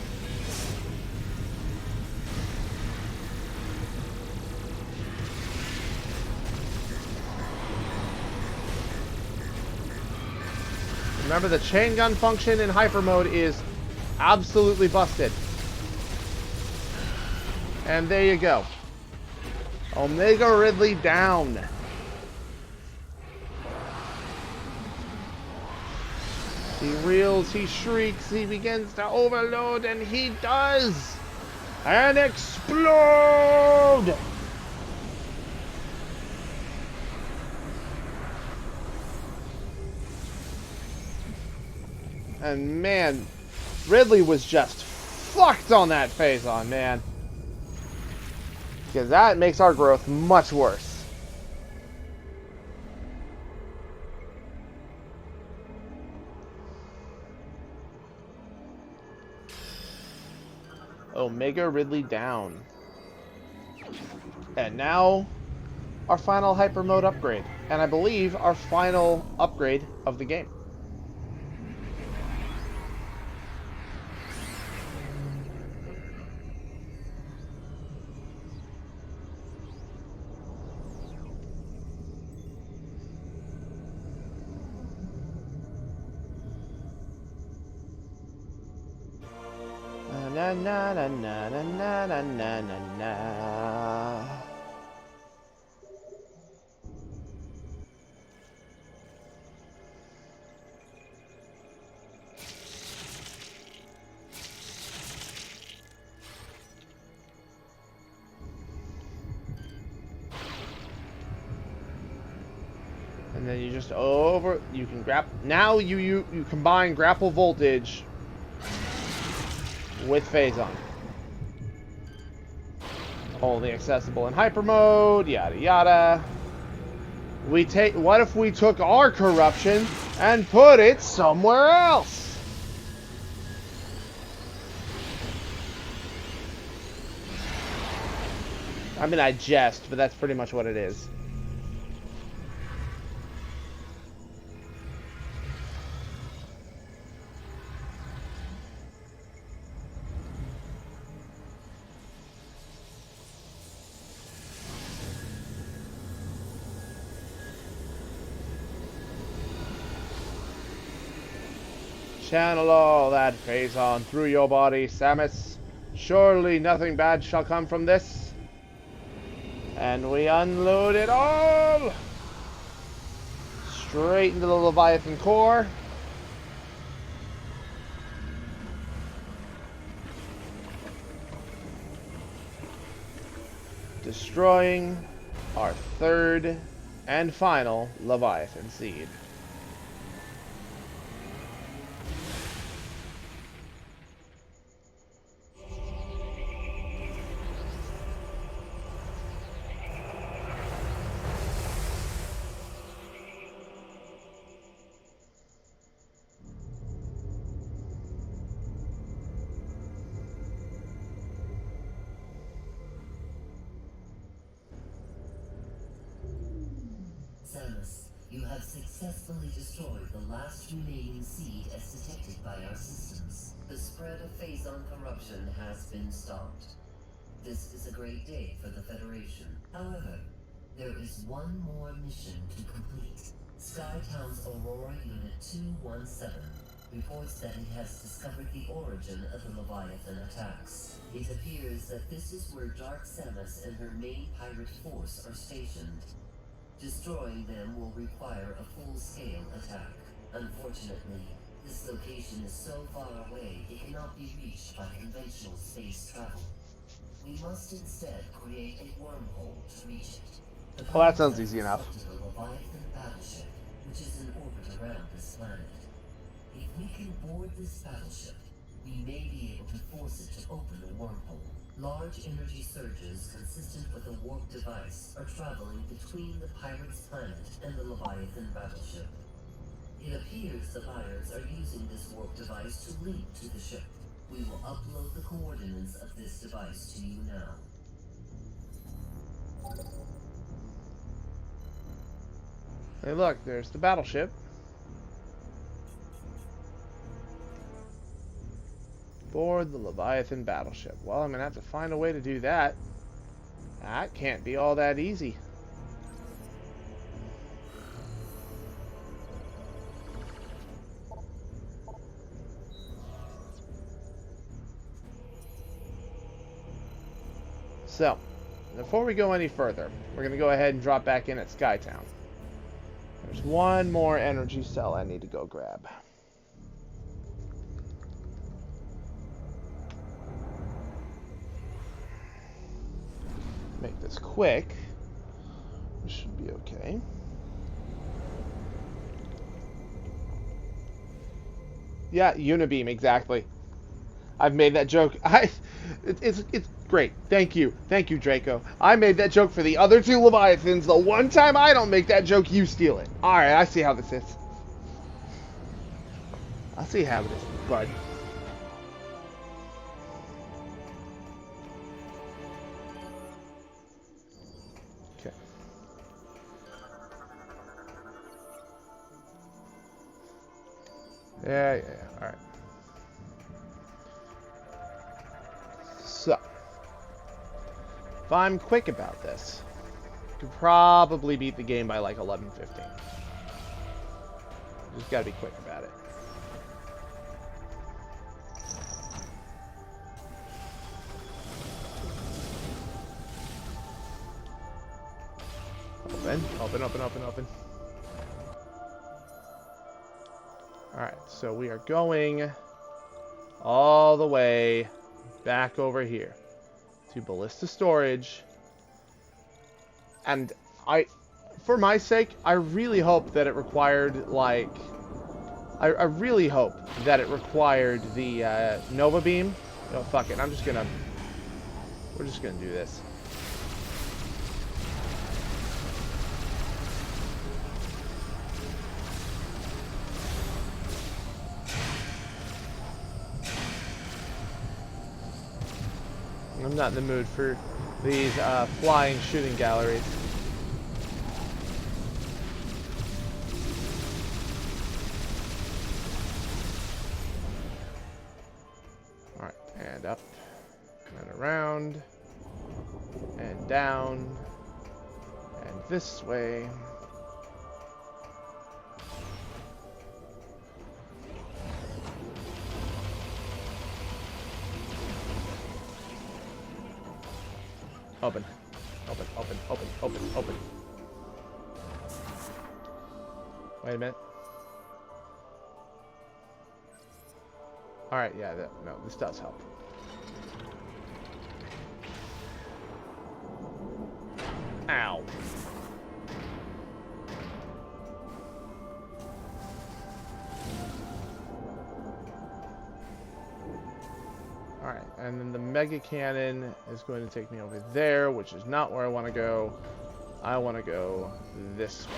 Remember, the chain gun function in hyper mode is absolutely busted. And there you go. Omega Ridley down. He reels, he shrieks, he begins to overload, and he does! And explode! And man, Ridley was just fucked on that phase-on, man. Because that makes our growth much worse. Omega Ridley down. And now, our final hyper mode upgrade. And I believe our final upgrade of the game. Na na na na na na na na na na. And then you just you can now you combine grapple voltage with Phazon. Only accessible in hyper mode, yada yada. What if we took our corruption and put it somewhere else? I mean, I jest, but that's pretty much what it is. Channel all that Phazon through your body, Samus. Surely nothing bad shall come from this. And we unload it all! Straight into the Leviathan core. Destroying our third and final Leviathan seed. Samus, you have successfully destroyed the last remaining seed as detected by our systems. The spread of Phazon corruption has been stopped. This is a great day for the Federation. However, there is one more mission to complete. Skytown's Aurora Unit 217 reports that it has discovered the origin of the Leviathan attacks. It appears that this is where Dark Samus and her main pirate force are stationed. Destroying them will require a full-scale attack. Unfortunately, this location is so far away it cannot be reached by conventional space travel. We must instead create a wormhole to reach it. Well, that sounds easy enough. The Leviathan battleship, which is in orbit around this planet. If we can board this battleship, we may be able to force it to open a wormhole. Large energy surges consistent with a warp device are traveling between the pirate's planet and the Leviathan battleship. It appears the pirates are using this warp device to link to the ship. We will upload the coordinates of this device to you now. Hey look, there's the battleship. Board the Leviathan battleship. Well, I'm gonna have to find a way to do that. That can't be all that easy. So, before we go any further, we're gonna go ahead and drop back in at Skytown. There's one more energy cell I need to go grab. Make this quick. This should be okay. Yeah, Unibeam, exactly. I've made that joke. It's great. Thank you, Draco. I made that joke for the other two Leviathans. The one time I don't make that joke, you steal it. All right, I see how this is. I see how it is, bud. Yeah. All right. So, if I'm quick about this, I could probably beat the game by like 11:15. Just gotta be quick about it. Open. Alright, so we are going all the way back over here to Ballista Storage. And for my sake, I really hope that it required, like... I really hope that it required the Nova Beam. No, fuck it, we're just gonna do this. I'm not in the mood for these flying shooting galleries. Alright, and up, and around, and down, and this way. Open. Wait a minute. Alright, yeah, no, this does help. Ow. Alright, and then the Mega Cannon is going to take me over there, which is not where I want to go. I want to go this way.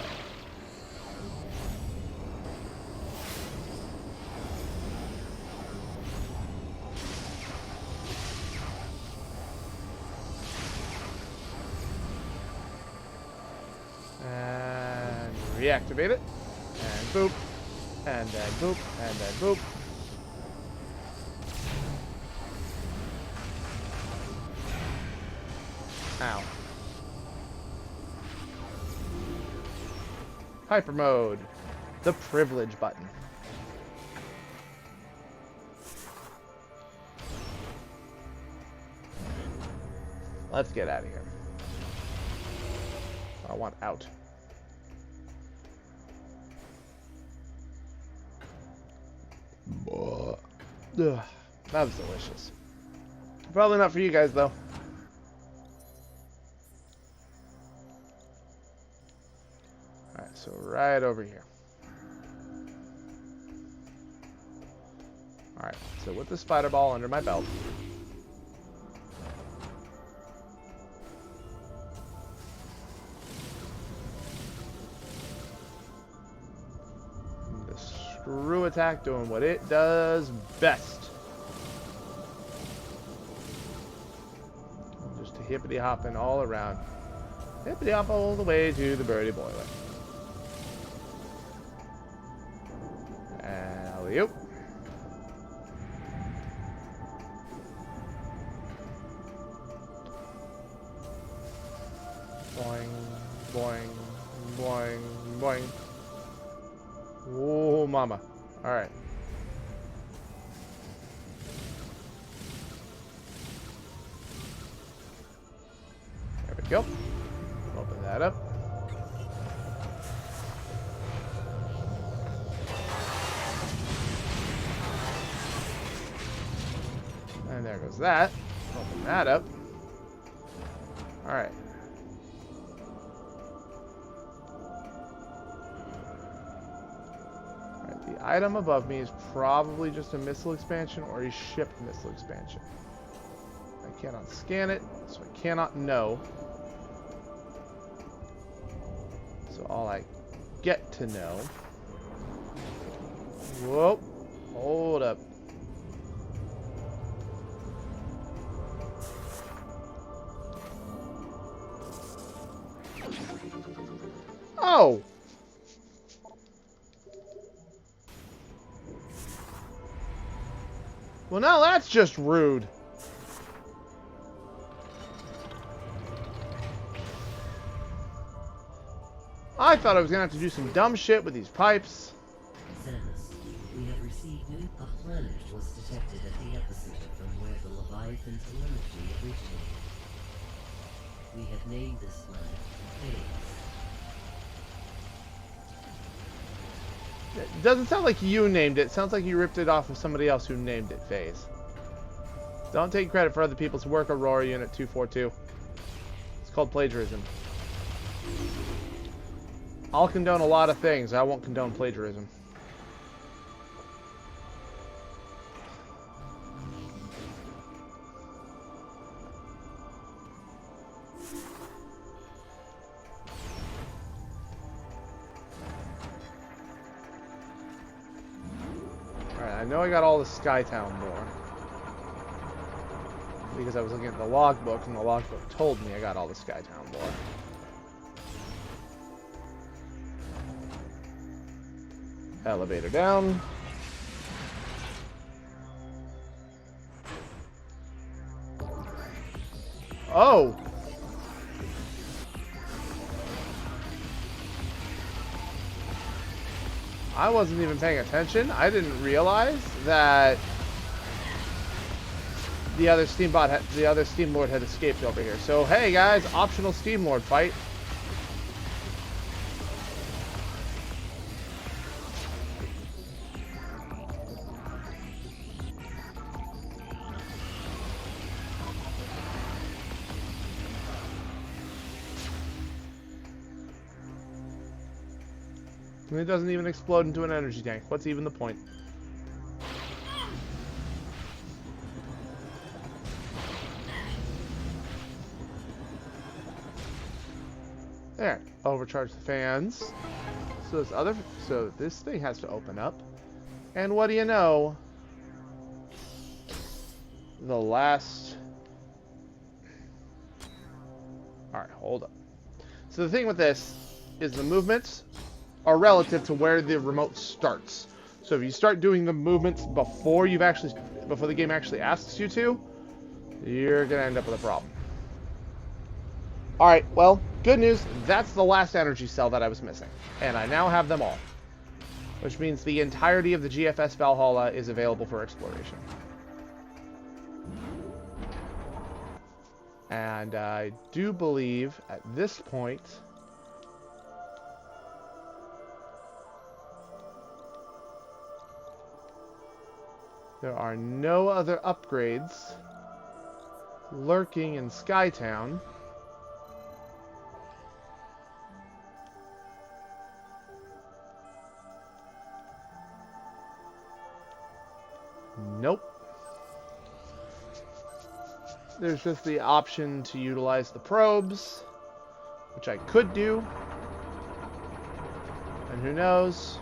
And reactivate it. And boop. And then boop. And then boop. Ow. Hyper mode. The privilege button. Let's get out of here. I want out. Ugh, that was delicious. Probably not for you guys, though. Alright, so right over here. Alright, so with the spider ball under my belt. The screw attack doing what it does best. Just a hippity hopping all around. Hippity hop all the way to the birdie boiler. Alley-oop. Boing, boing, boing, boing. Oh, mama. Alright. There we go. Open that up. And there goes that. Open that up. Alright. The item above me is probably just a missile expansion or a ship missile expansion. I cannot scan it, so I cannot know. So all I get to know... Whoa! Hold up. Oh! Well, now that's just rude. I thought I was gonna have to do some dumb shit with these pipes. Samus, we have received news a planet was detected at the epicenter from where the Leviathan telemetry originated. We have named this planet Phase. It doesn't sound like you named it. It sounds like you ripped it off of somebody else who named it Phase. Don't take credit for other people's work, Aurora Unit 242. It's called plagiarism. I'll condone a lot of things. I won't condone plagiarism. Alright, I know I got all the Skytown lore. Because I was looking at the logbook, and the logbook told me I got all the Skytown lore. Elevator down. Oh! I wasn't even paying attention. I didn't realize that the other Steam Lord had escaped over here. So hey guys, optional Steam Lord fight. And it doesn't even explode into an energy tank. What's even the point? There. Overcharge the fans. So this thing has to open up. And what do you know? The last... Alright, hold up. So the thing with this is the movements are relative to where the remote starts. So if you start doing the movements before the game actually asks you to, you're gonna end up with a problem. Alright, well, good news, that's the last energy cell that I was missing. And I now have them all. Which means the entirety of the GFS Valhalla is available for exploration. And I do believe at this point there are no other upgrades lurking in Skytown. Nope. There's just the option to utilize the probes, which I could do. And who knows?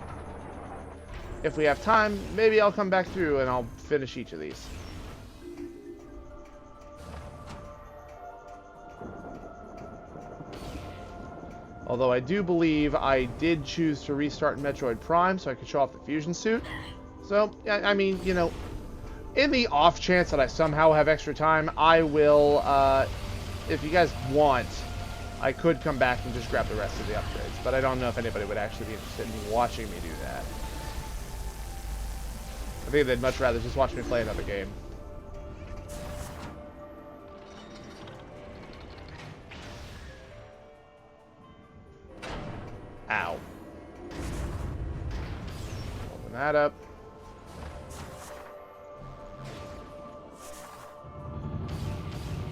If we have time, maybe I'll come back through and I'll finish each of these. Although I do believe I did choose to restart Metroid Prime so I could show off the fusion suit. So, I mean, you know, in the off chance that I somehow have extra time, I will, if you guys want, I could come back and just grab the rest of the upgrades. But I don't know if anybody would actually be interested in watching me do that. I think they'd much rather just watch me play another game. Ow. Open that up.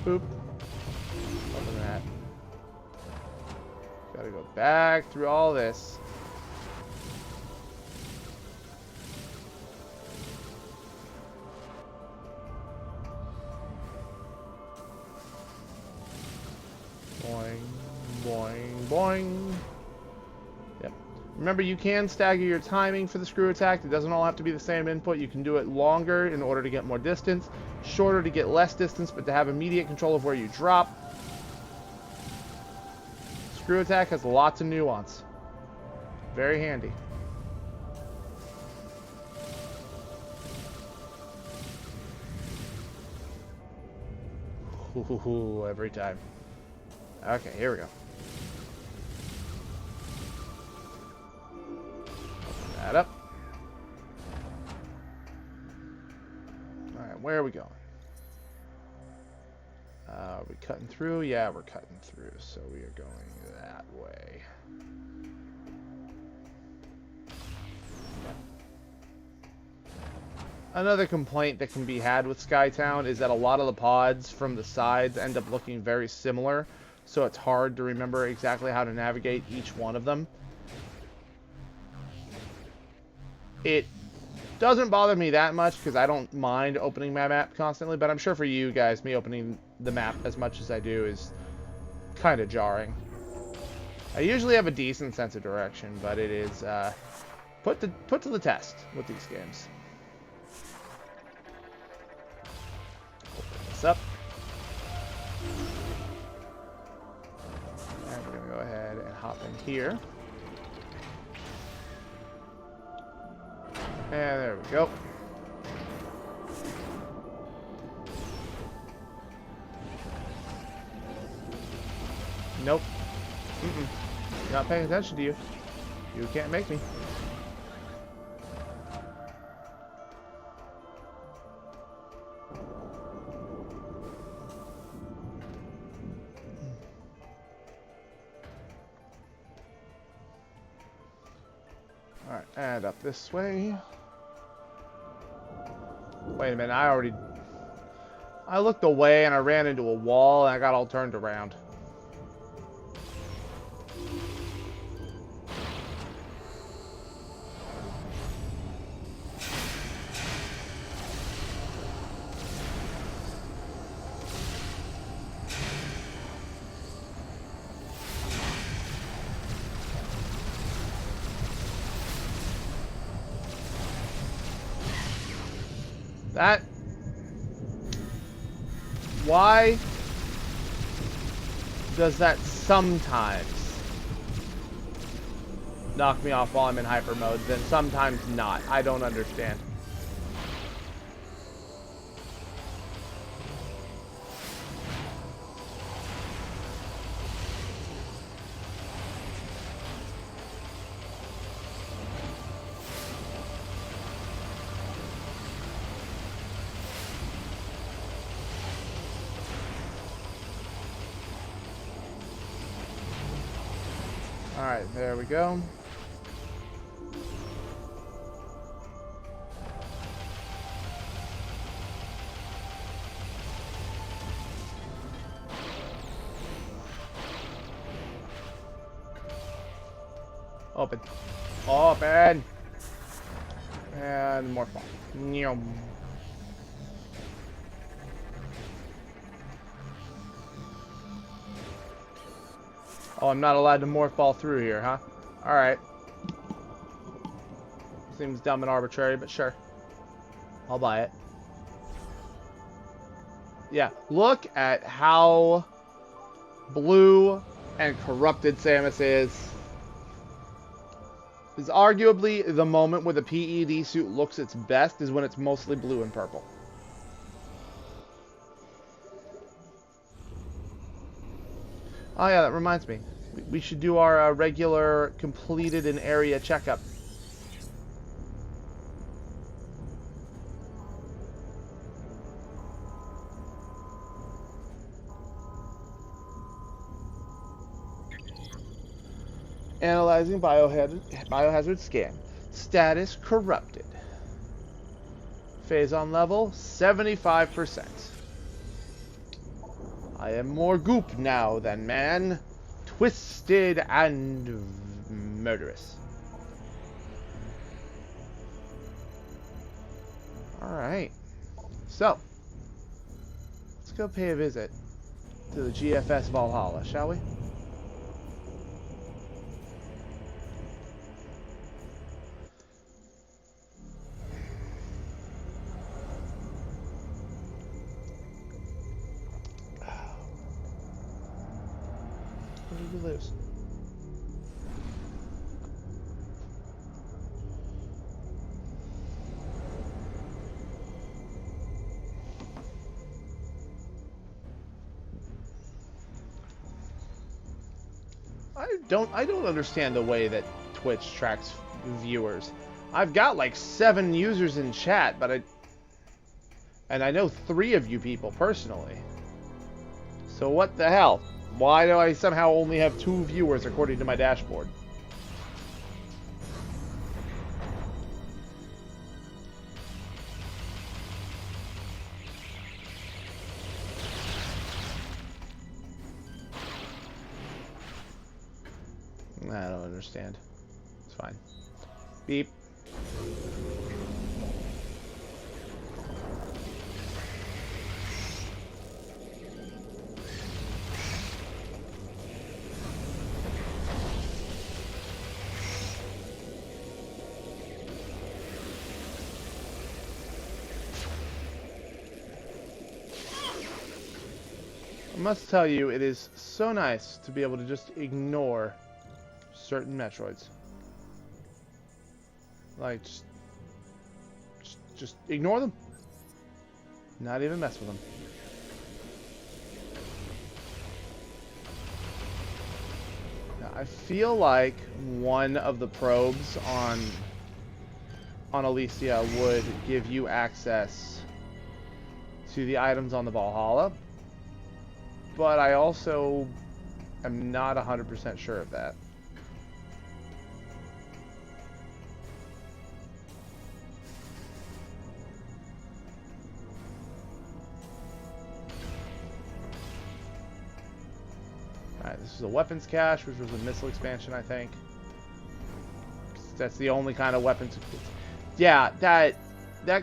Boop. Open that. Gotta go back through all this. Boing, boing, boing. Yep. Remember, you can stagger your timing for the screw attack. It doesn't all have to be the same input. You can do it longer in order to get more distance, shorter to get less distance, but to have immediate control of where you drop. Screw attack has lots of nuance. Very handy. Every time. Okay, here we go. Open that up. Alright, where are we going? Are we cutting through? Yeah, we're cutting through, so we are going that way. Another complaint that can be had with Skytown is that a lot of the pods from the sides end up looking very similar, so it's hard to remember exactly how to navigate each one of them. It doesn't bother me that much because I don't mind opening my map constantly, but I'm sure for you guys, me opening the map as much as I do is kind of jarring. I usually have a decent sense of direction, but it is put to the test with these games. Open this up. And we're going to go ahead and hop in here. And there we go. Nope. Not paying attention to you. You can't make me. Alright, and up this way. Wait a minute, I looked away and I ran into a wall and I got all turned around. Why does that sometimes knock me off while I'm in hyper mode, then sometimes not? I don't understand. Alright, there we go. Open. Open! And more fall. Nyum. Oh, I'm not allowed to morph ball through here, huh? Alright. Seems dumb and arbitrary, but sure. I'll buy it. Yeah, look at how blue and corrupted Samus is. Is arguably the moment where the PED suit looks its best is when it's mostly blue and purple. Oh yeah, that reminds me. We should do our regular completed an area checkup. Analyzing biohazard scan. Status corrupted. Phase on level 75%. I am more goop now than man. Twisted and murderous. Alright. So, let's go pay a visit to the GFS Valhalla, shall we? What did we lose? I don't understand the way that Twitch tracks viewers. I've got like 7 users in chat, and I know 3 of you people personally. So what the hell? Why do I somehow only have 2 viewers according to my dashboard? I don't understand. It's fine. Beep. I must tell you, it is so nice to be able to just ignore certain Metroids. Like, just ignore them. Not even mess with them. Now, I feel like one of the probes on Alicia would give you access to the items on the Valhalla, but I also am not 100% sure of that. Alright, this is a weapons cache, which was a missile expansion, I think. That's the only kind of weapons. Yeah, that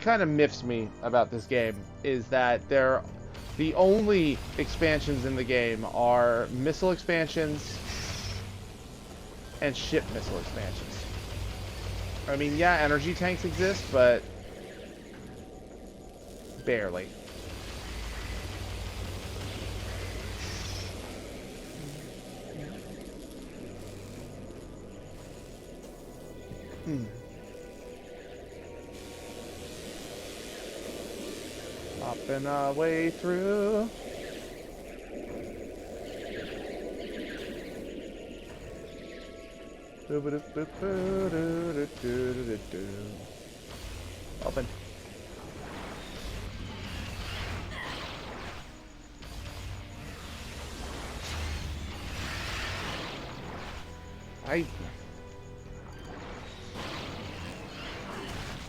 kind of miffs me about this game, is that the only expansions in the game are missile expansions and ship missile expansions. I mean, yeah, energy tanks exist, but barely. Popping our way through. Open.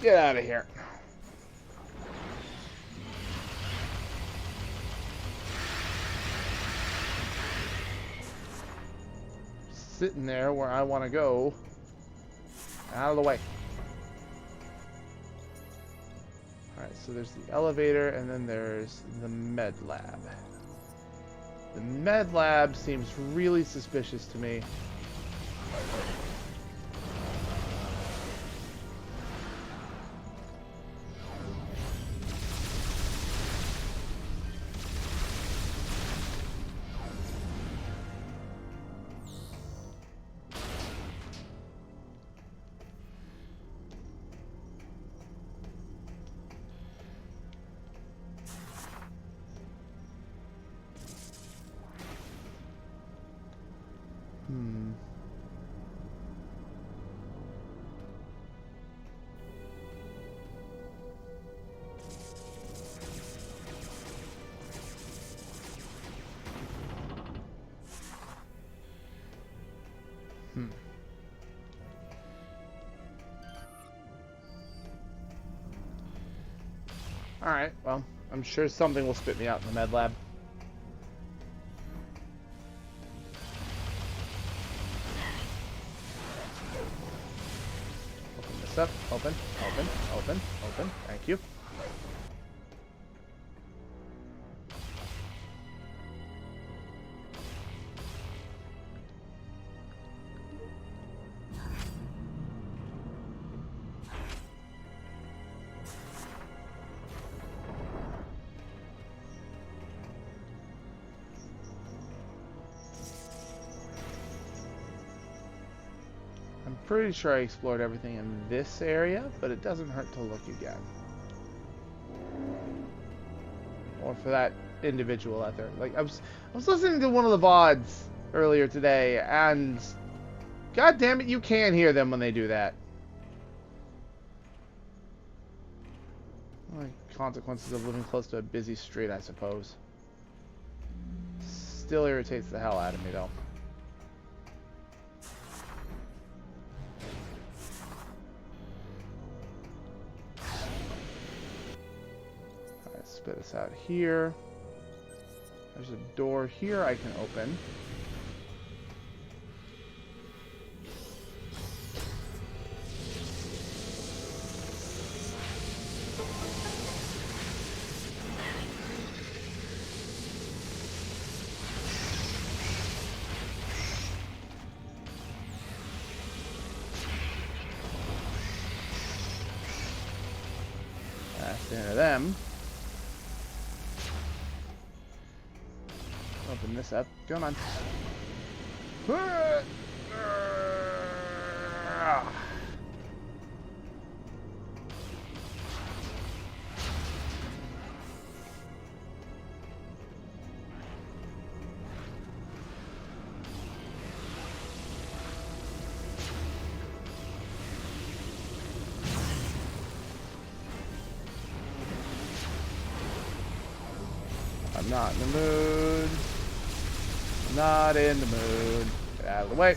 Get out of here. Sitting there where I want to go. Out of the way. Alright, so there's the elevator, and then there's the med lab. The med lab seems really suspicious to me. Alright, well, I'm sure something will spit me out in the med lab. Open this up. Open, open, open, open. Thank you. Pretty sure I explored everything in this area, but it doesn't hurt to look again. Or for that individual out there. Like I was listening to one of the VODs earlier today, and god damn it, you can hear them when they do that. Well, consequences of living close to a busy street, I suppose. Still irritates the hell out of me, though. Alright, spit this out here. There's a door here I can open. That's the end of them. Open this up. Come on. I'm not in the mood. Not in the mood. Get out of the way.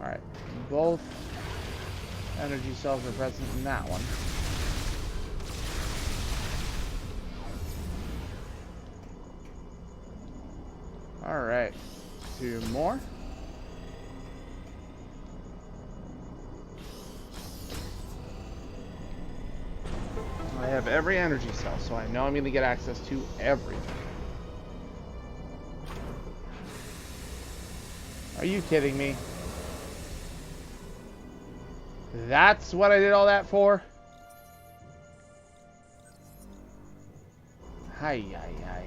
Alright. Both energy cells are present in that one. Alright. 2 more. I have every energy cell, so I know I'm going to get access to everything. Are you kidding me? That's what I did all that for? Hi, hi, hi.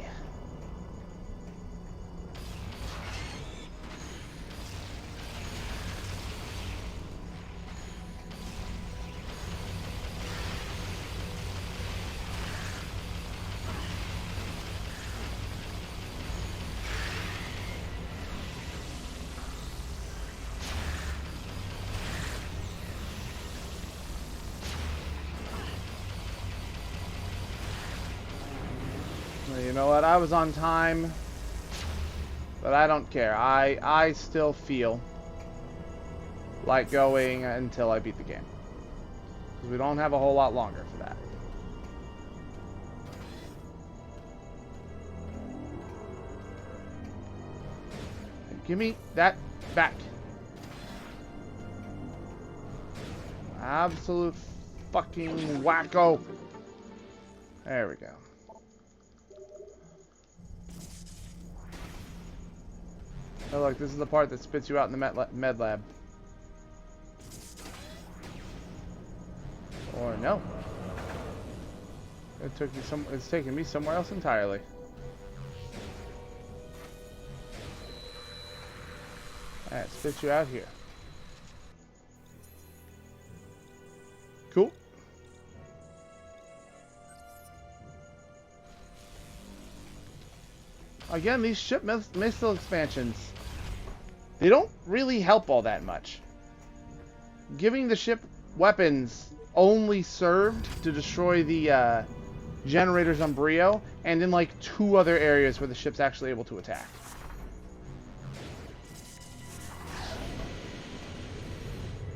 You know what? I was on time, but I don't care. I still feel like going until I beat the game, because we don't have a whole lot longer for that. Give me that back. Absolute fucking wacko. There we go. Oh look, this is the part that spits you out in the med lab. Or no. It took you it's taking me somewhere else entirely. Alright, spit you out here. Cool. Again, these ship missile expansions, they don't really help all that much. Giving the ship weapons only served to destroy the generators on Brio, and in like 2 other areas where the ship's actually able to attack.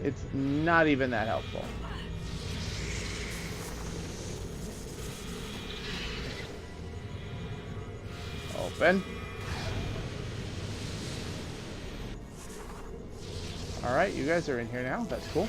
It's not even that helpful. Open. Alright, you guys are in here now. That's cool.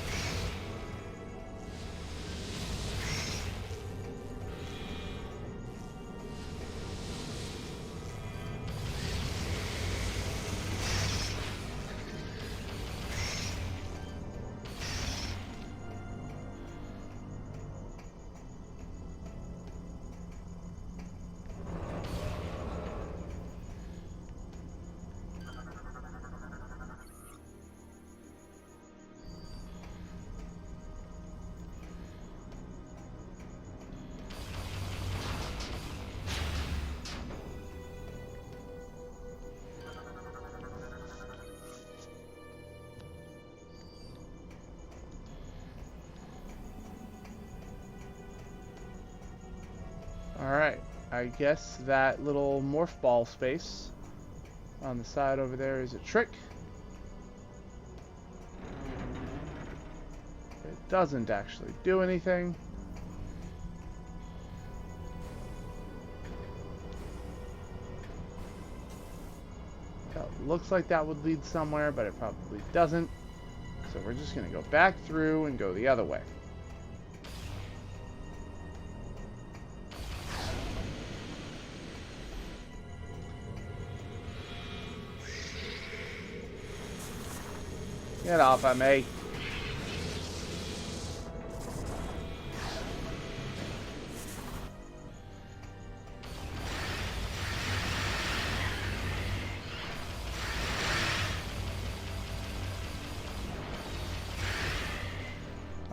Alright, I guess that little morph ball space on the side over there is a trick. It doesn't actually do anything. It looks like that would lead somewhere, but it probably doesn't. So we're just going to go back through and go the other way. Get off of me.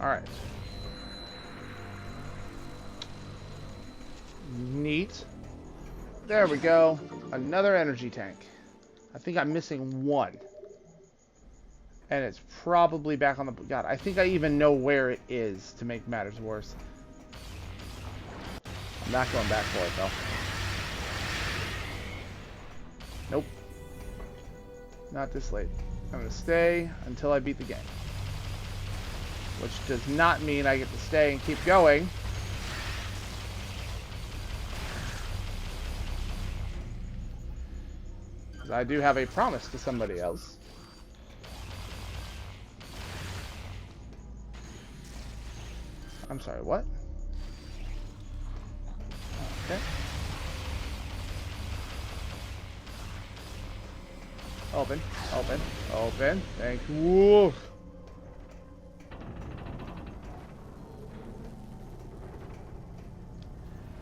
Alright. Neat. There we go. Another energy tank. I think I'm missing one. And it's probably back on the... God, I think I even know where it is, to make matters worse. I'm not going back for it, though. Nope. Not this late. I'm going to stay until I beat the game. Which does not mean I get to stay and keep going. Because I do have a promise to somebody else. I'm sorry, what? Okay. Open, open, open. Thank you. Whoa.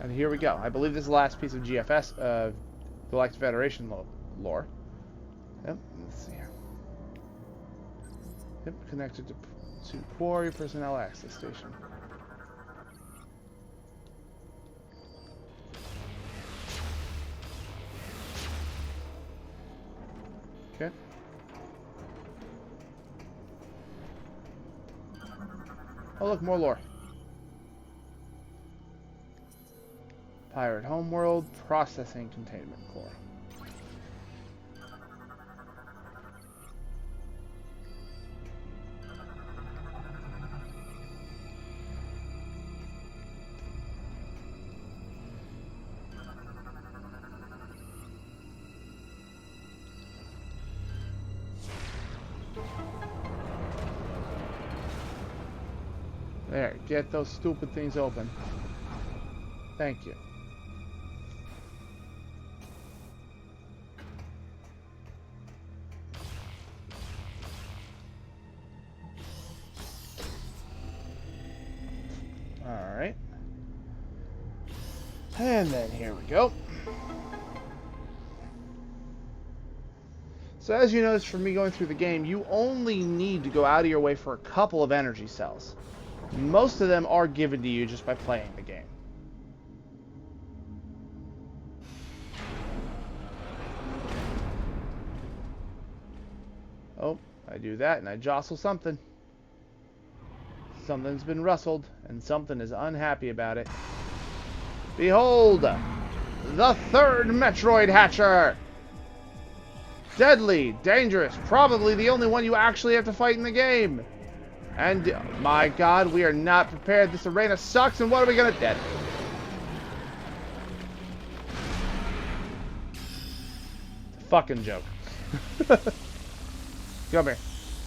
And here we go. I believe this is the last piece of GFS, Galactic Federation lore. Yep, let's see here. Yep, connected to Quarry Personnel Access Station. Okay. Oh look, more lore. Pirate Homeworld, Processing Containment Core. There, get those stupid things open. Thank you. Alright. And then here we go. So as you notice from me going through the game, you only need to go out of your way for a couple of energy cells. Most of them are given to you just by playing the game. Oh, I do that and I jostle something. Something's been rustled, and something is unhappy about it. Behold! The third Metroid Hatcher! Deadly, dangerous, probably the only one you actually have to fight in the game. And, my god, we are not prepared. This arena sucks, and what are we gonna... Dead. It's a fucking joke. Come here.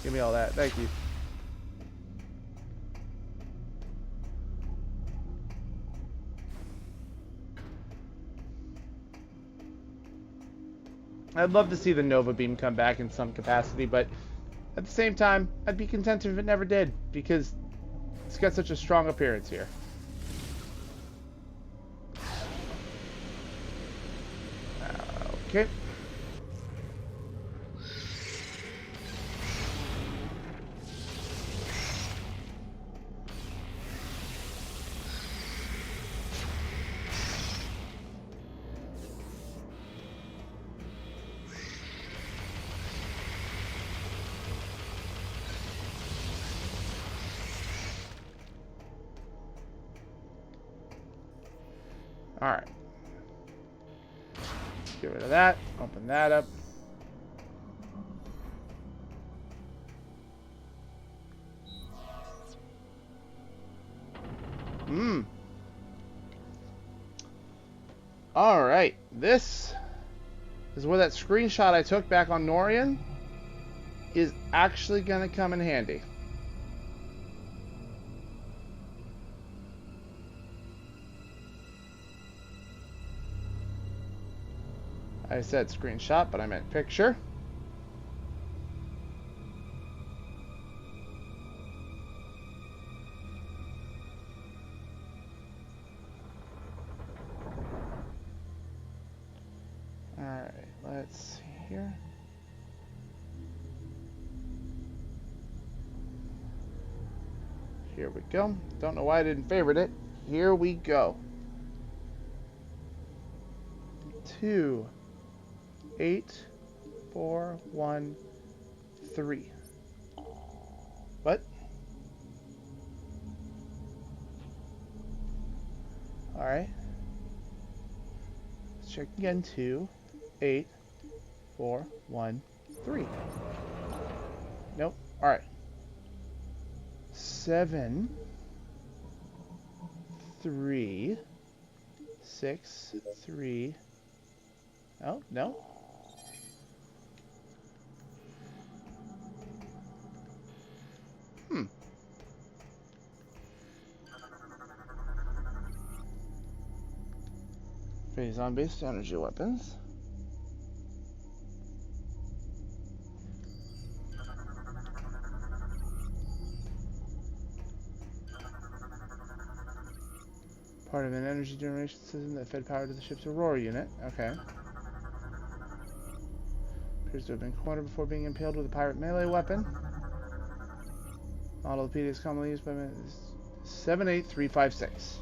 Give me all that. Thank you. I'd love to see the Nova Beam come back in some capacity, but at the same time, I'd be content if it never did, because it's got such a strong appearance here. Okay. Alright. Get rid of that. Open that up. Alright. This is where that screenshot I took back on Norian is actually going to come in handy. I said screenshot, but I meant picture. Alright, let's see here. Here we go. Don't know why I didn't favorite it. Here we go. 2, 8, 4, 1, 3. What? Alright. Let's check again. 2, 8, 4, 1, 3. Nope. Alright. 7, 3, 6, 3. Oh, no. Phazon-based energy weapons. Part of an energy generation system that fed power to the ship's Aurora unit. Okay. Appears to have been cornered before being impaled with a pirate melee weapon. Model of the PD is commonly used by 78356.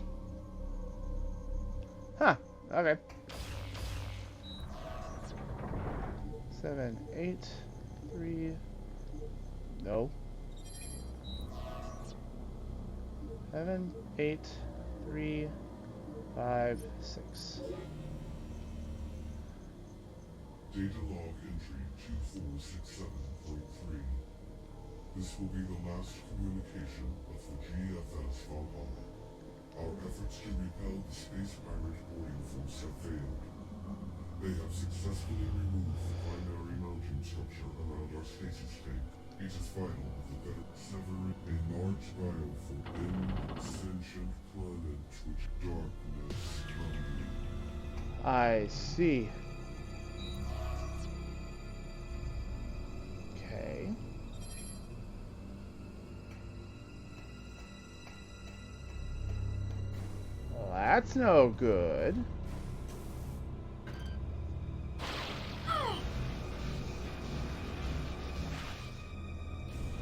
Huh. Okay. 7, 8, 3. No. 7, 8, 3, 5, 6. Data log entry 2467.3. This will be the last communication of the GFS Valhalla. Our efforts to repel the space pirate boarding force have failed. They have successfully removed the primary mounting structure around our stasis tank. It is vital that the better severing a large bioform sentient planet which darkness can. I see. Okay. Well, that's no good.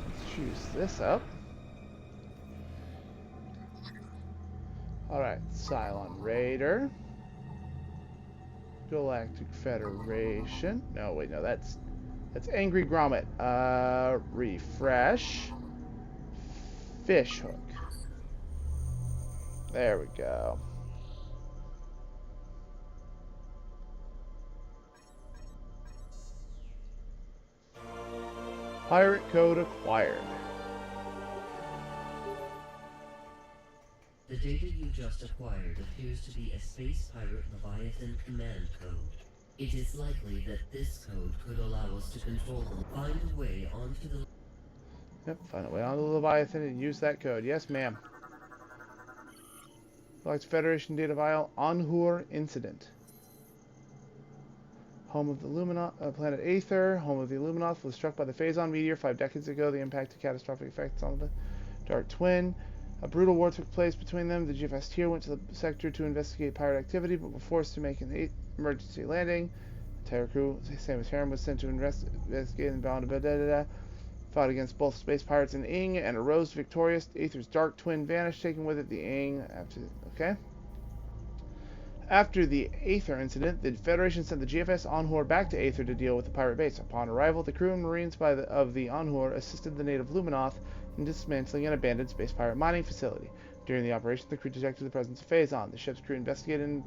Let's choose this up. Alright, Cylon Raider. Galactic Federation. No, wait, no, that's Angry Grommet. Refresh. Fishhook. There we go. Pirate code acquired. The data you just acquired appears to be a Space Pirate Leviathan command code. It is likely that this code could allow us to control them. Find a way onto the... Yep, find a way onto the Leviathan and use that code. Yes, ma'am. Select Federation data file, Anhur Incident. Home of the planet Aether. Home of the Illuminoth was struck by the Phazon meteor 5 decades ago. The impact had catastrophic effects on the Dark Twin. A brutal war took place between them. The GFS tier went to the sector to investigate pirate activity, but were forced to make an emergency landing. The entire crew, same as Harem, was sent to investigate and bound fought against both space pirates and Ing, and arose victorious. Aether's Dark Twin vanished, taking with it the Ing. After the Aether incident, the Federation sent the GFS Anhur back to Aether to deal with the pirate base. Upon arrival, the crew and marines of the Anhur assisted the native Luminoth in dismantling an abandoned space pirate mining facility. During the operation, the crew detected the presence of Phazon. The ship's crew investigated and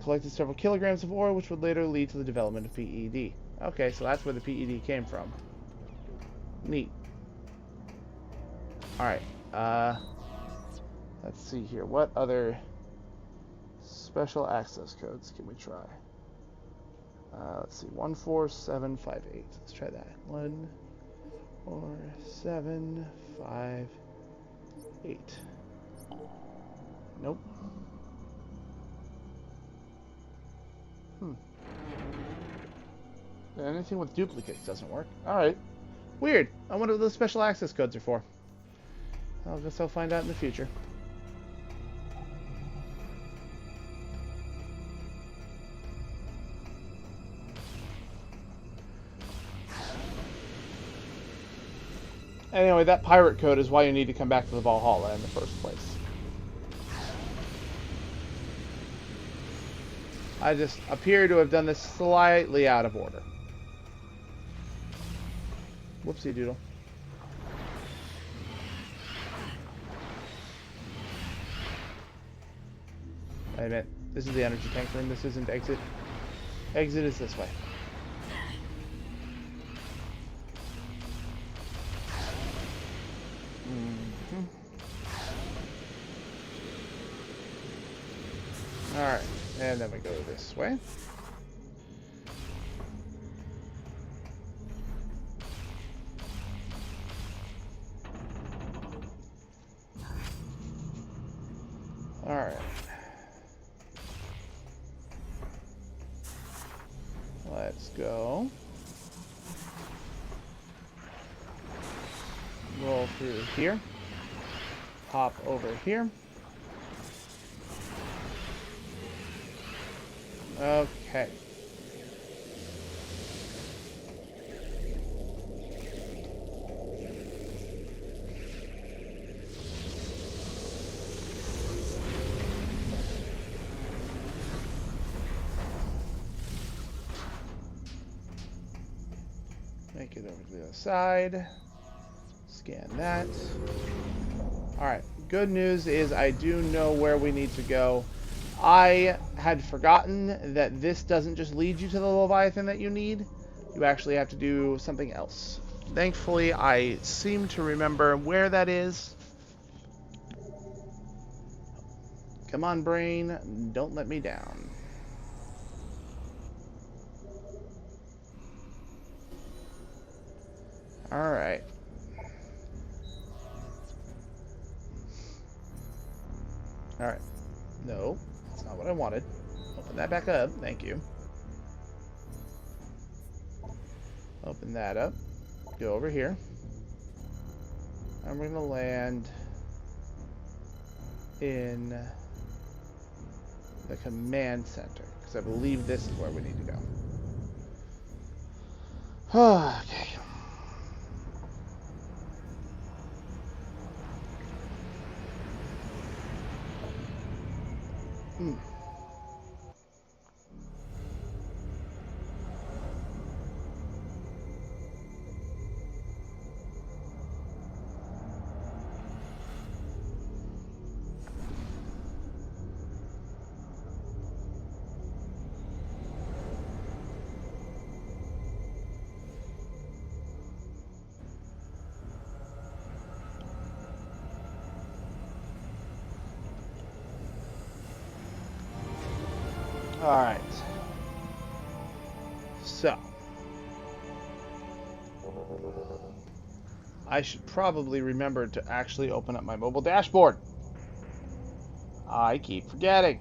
Collected several kilograms of ore, which would later lead to the development of PED. Okay, so that's where the PED came from. Neat. Alright, let's see here. What other special access codes can we try? Let's see, 14758. Let's try that. 14758. Nope. Anything with duplicates doesn't work. Alright. Weird. I wonder what those special access codes are for. I guess I'll find out in the future. Anyway, that pirate code is why you need to come back to the Valhalla in the first place. I just appear to have done this slightly out of order. Whoopsie doodle. Wait a minute. This is the energy tank room. This isn't exit. Exit is this way. Alright, and then we go this way. Alright. Let's go. Roll through here. Hop over here. Okay. Make it over to the other side. Scan that. Alright, good news is I do know where we need to go. I had forgotten that this doesn't just lead you to the Leviathan that you need. You actually have to do something else. Thankfully, I seem to remember where that is. Come on, brain. Don't let me down. Alright. Alright. No, that's not what I wanted. Open that back up. Thank you. Open that up. Go over here. And we're going to land in the command center, because I believe this is where we need to go. Okay. Alright. So. I should probably remember to actually open up my mobile dashboard. I keep forgetting.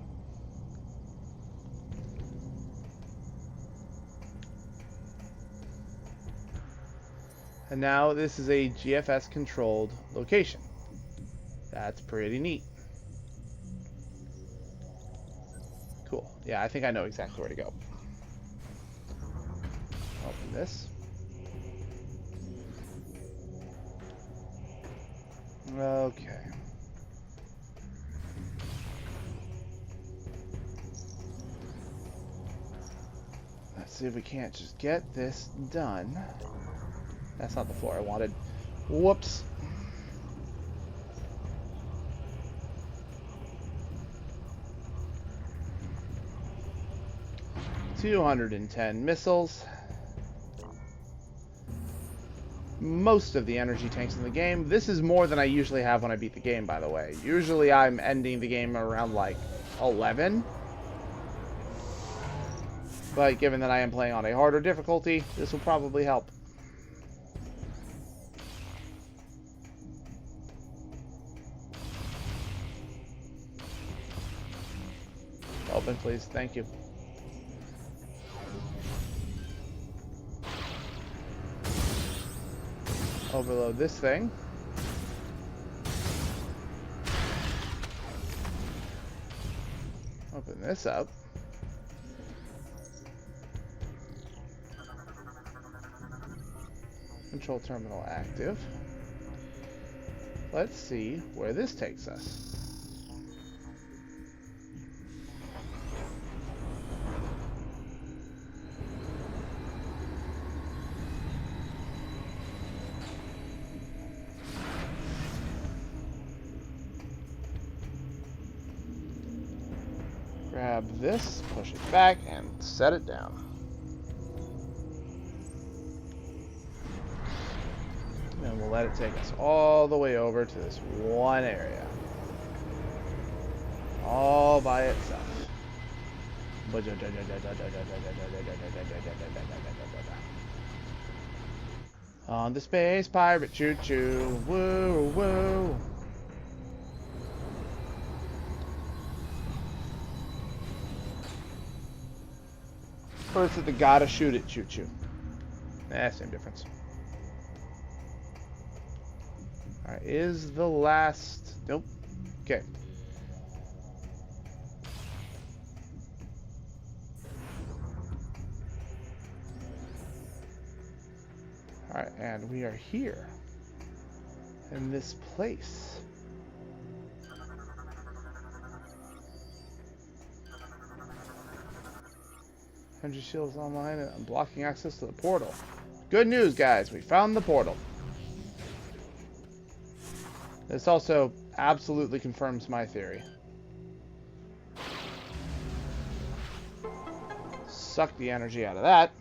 And now this is a GFS controlled location. That's pretty neat. Cool. Yeah, I think I know exactly where to go. Open this. Okay. Let's see if we can't just get this done. That's not the floor I wanted. Whoops. 210 missiles. Most of the energy tanks in the game. This is more than I usually have when I beat the game, by the way. Usually I'm ending the game around like 11. But given that I am playing on a harder difficulty, this will probably help. Open, please. Thank you. Overload this thing. Open this up. Control terminal active. Let's see where this takes us. Grab this, push it back, and set it down. And we'll let it take us all the way over to this one area. All by itself. On the space pirate choo-choo. Woo, woo. Or is it the gotta shoot it choo-choo? Same difference. Alright, is the last... Nope. Okay. Alright, and we are here. In this place. Energy shields online and I'm blocking access to the portal. Good news, guys. We found the portal. This also absolutely confirms my theory. Suck the energy out of that.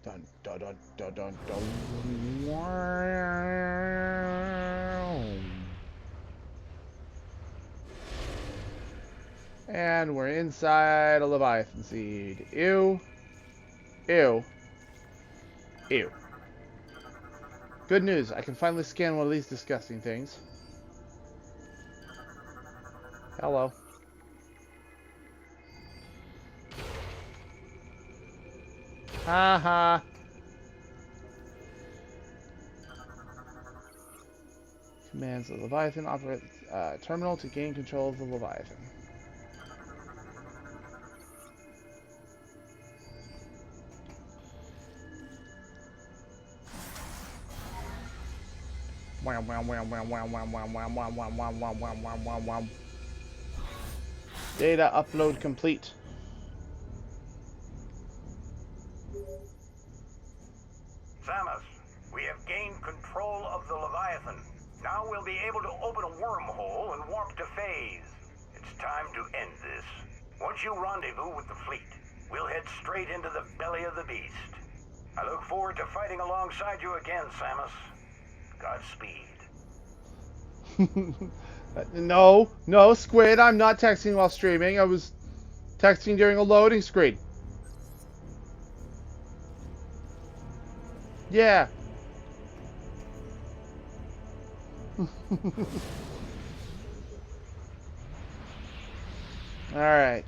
Dun dun dun dun dun dun. And we're inside a Leviathan seed. Ew. Ew. Ew. Good news, I can finally scan one of these disgusting things. Hello. Haha. Commands the Leviathan. Operate terminal to gain control of the Leviathan. Wham wham wham wham wham wham wham wham wham wham wham wham wham wham wham wham. Data upload complete. Samus, we have gained control of the Leviathan. Now we'll be able to open a wormhole and warp to phase. It's time to end this. Once you rendezvous with the fleet, we'll head straight into the belly of the beast. I look forward to fighting alongside you again, Samus. Godspeed. No, Squid, I'm not texting while streaming. I was texting during a loading screen. Yeah. Alright.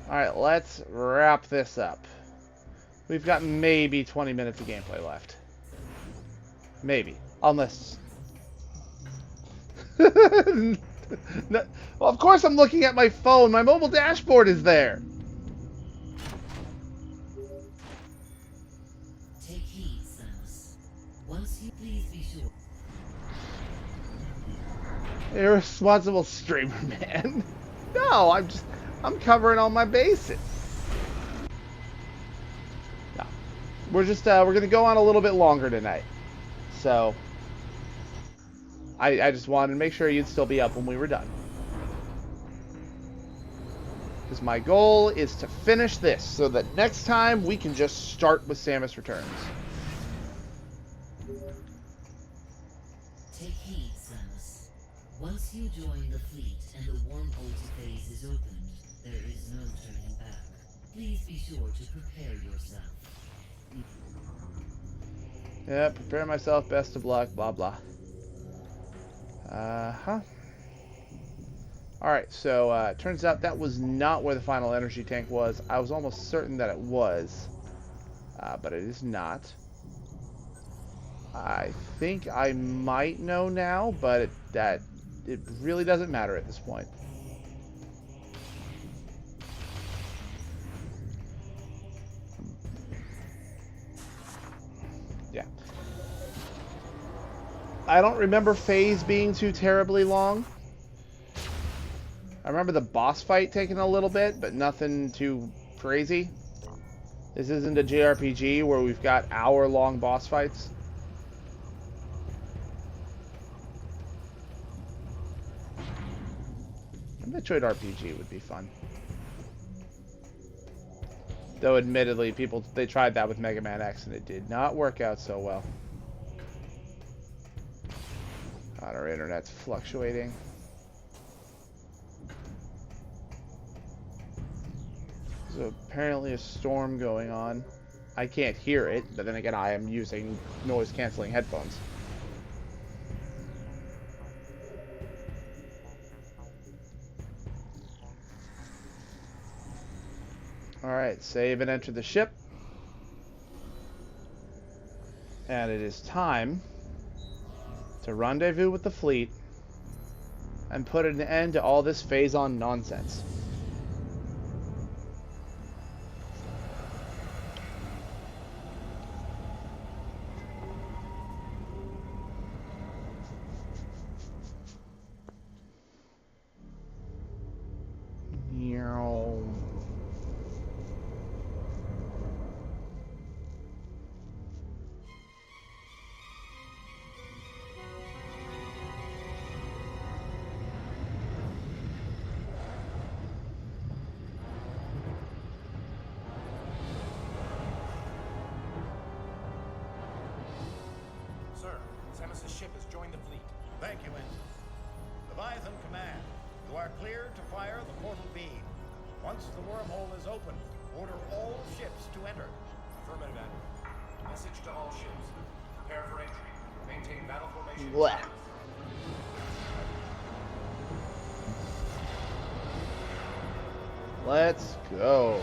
Alright, let's wrap this up. We've got maybe 20 minutes of gameplay left. Maybe. Unless... No, well, of course I'm looking at my phone. My mobile dashboard is there. Take heed, Samus. Once you please be sure. Irresponsible streamer, man. No, I'm covering all my bases. No. we're gonna go on a little bit longer tonight. So I just wanted to make sure you'd still be up when we were done. Because my goal is to finish this so that next time we can just start with Samus Returns. Take heed, Samus. Once you join the fleet and the wormhole to phase is opened, there is no turning back. Please be sure to prepare yourself. Yeah, prepare myself, best of luck, blah blah. Uh-huh. Alright, so turns out that was not where the final energy tank was. I was almost certain that it was, but it is not. I think I might know now, but it really doesn't matter at this point. Yeah. I don't remember phase being too terribly long. I remember the boss fight taking a little bit, but nothing too crazy. This isn't a JRPG where we've got hour-long boss fights. A Metroid RPG would be fun. Though admittedly, they tried that with Mega Man X and it did not work out so well. God, our internet's fluctuating. There's apparently a storm going on. I can't hear it, but then again, I am using noise-canceling headphones. Alright, save and enter the ship. And it is time to rendezvous with the fleet and put an end to all this phase-on nonsense. Samus' ship has joined the fleet. Thank you, Ensign. Leviathan Command, you are cleared to fire the portal beam. Once the wormhole is open, order all ships to enter. Affirmative, Admiral. Message to all ships. Prepare for entry. Maintain battle formation. Blech. Let's go.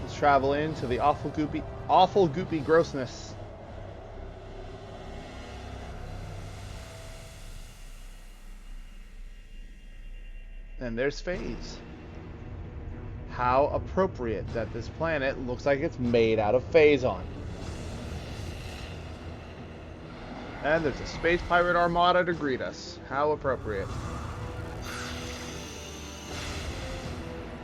Let's travel into the awful goopy grossness. And there's Phase. How appropriate that this planet looks like it's made out of Phazon. And there's a space pirate armada to greet us. How appropriate.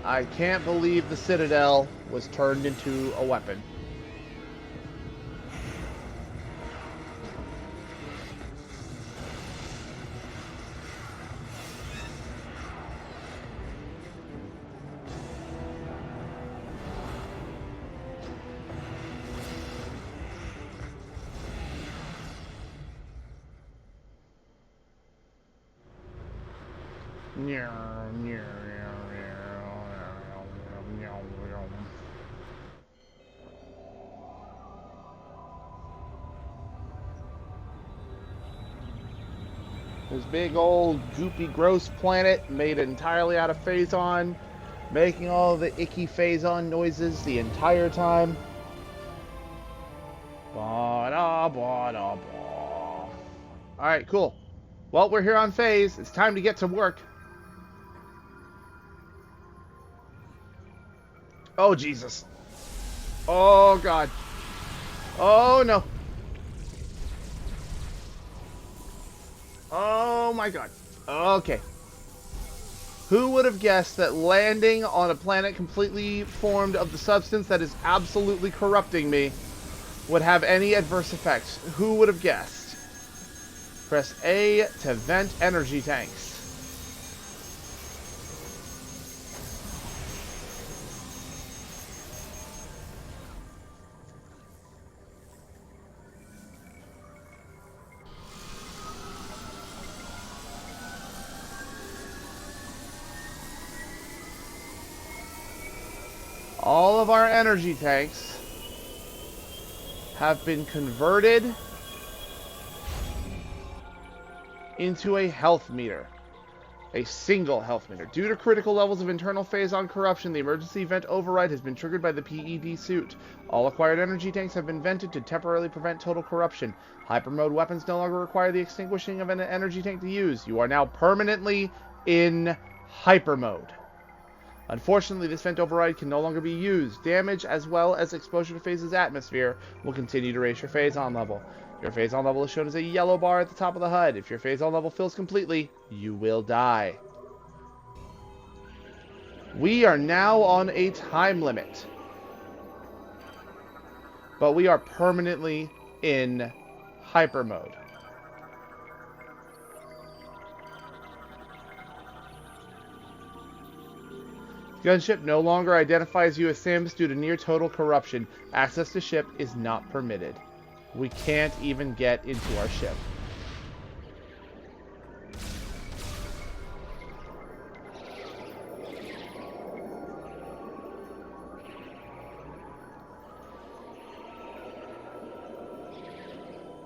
I can't believe the Citadel was turned into a weapon. This big old goopy gross planet made entirely out of Phazon, making all the icky Phazon noises the entire time. Alright, cool. Well, we're here on Phase. It's time to get to work. Oh, Jesus. Oh, God. Oh, no. Oh, my God. Okay. Who would have guessed that landing on a planet completely formed of the substance that is absolutely corrupting me would have any adverse effects? Who would have guessed? Press A to vent energy tanks. All of our energy tanks have been converted into a health meter. A single health meter. Due to critical levels of internal phase-on corruption, the emergency vent override has been triggered by the PED suit. All acquired energy tanks have been vented to temporarily prevent total corruption. Hyper-mode weapons no longer require the extinguishing of an energy tank to use. You are now permanently in hyper-mode. Unfortunately, this vent override can no longer be used. Damage, as well as exposure to phase's atmosphere, will continue to raise your phase-on level. Your phase-on level is shown as a yellow bar at the top of the HUD. If your phase-on level fills completely, you will die. We are now on a time limit. But we are permanently in hyper mode. Gunship no longer identifies you as Sims due to near total corruption. Access to ship is not permitted. We can't even get into our ship.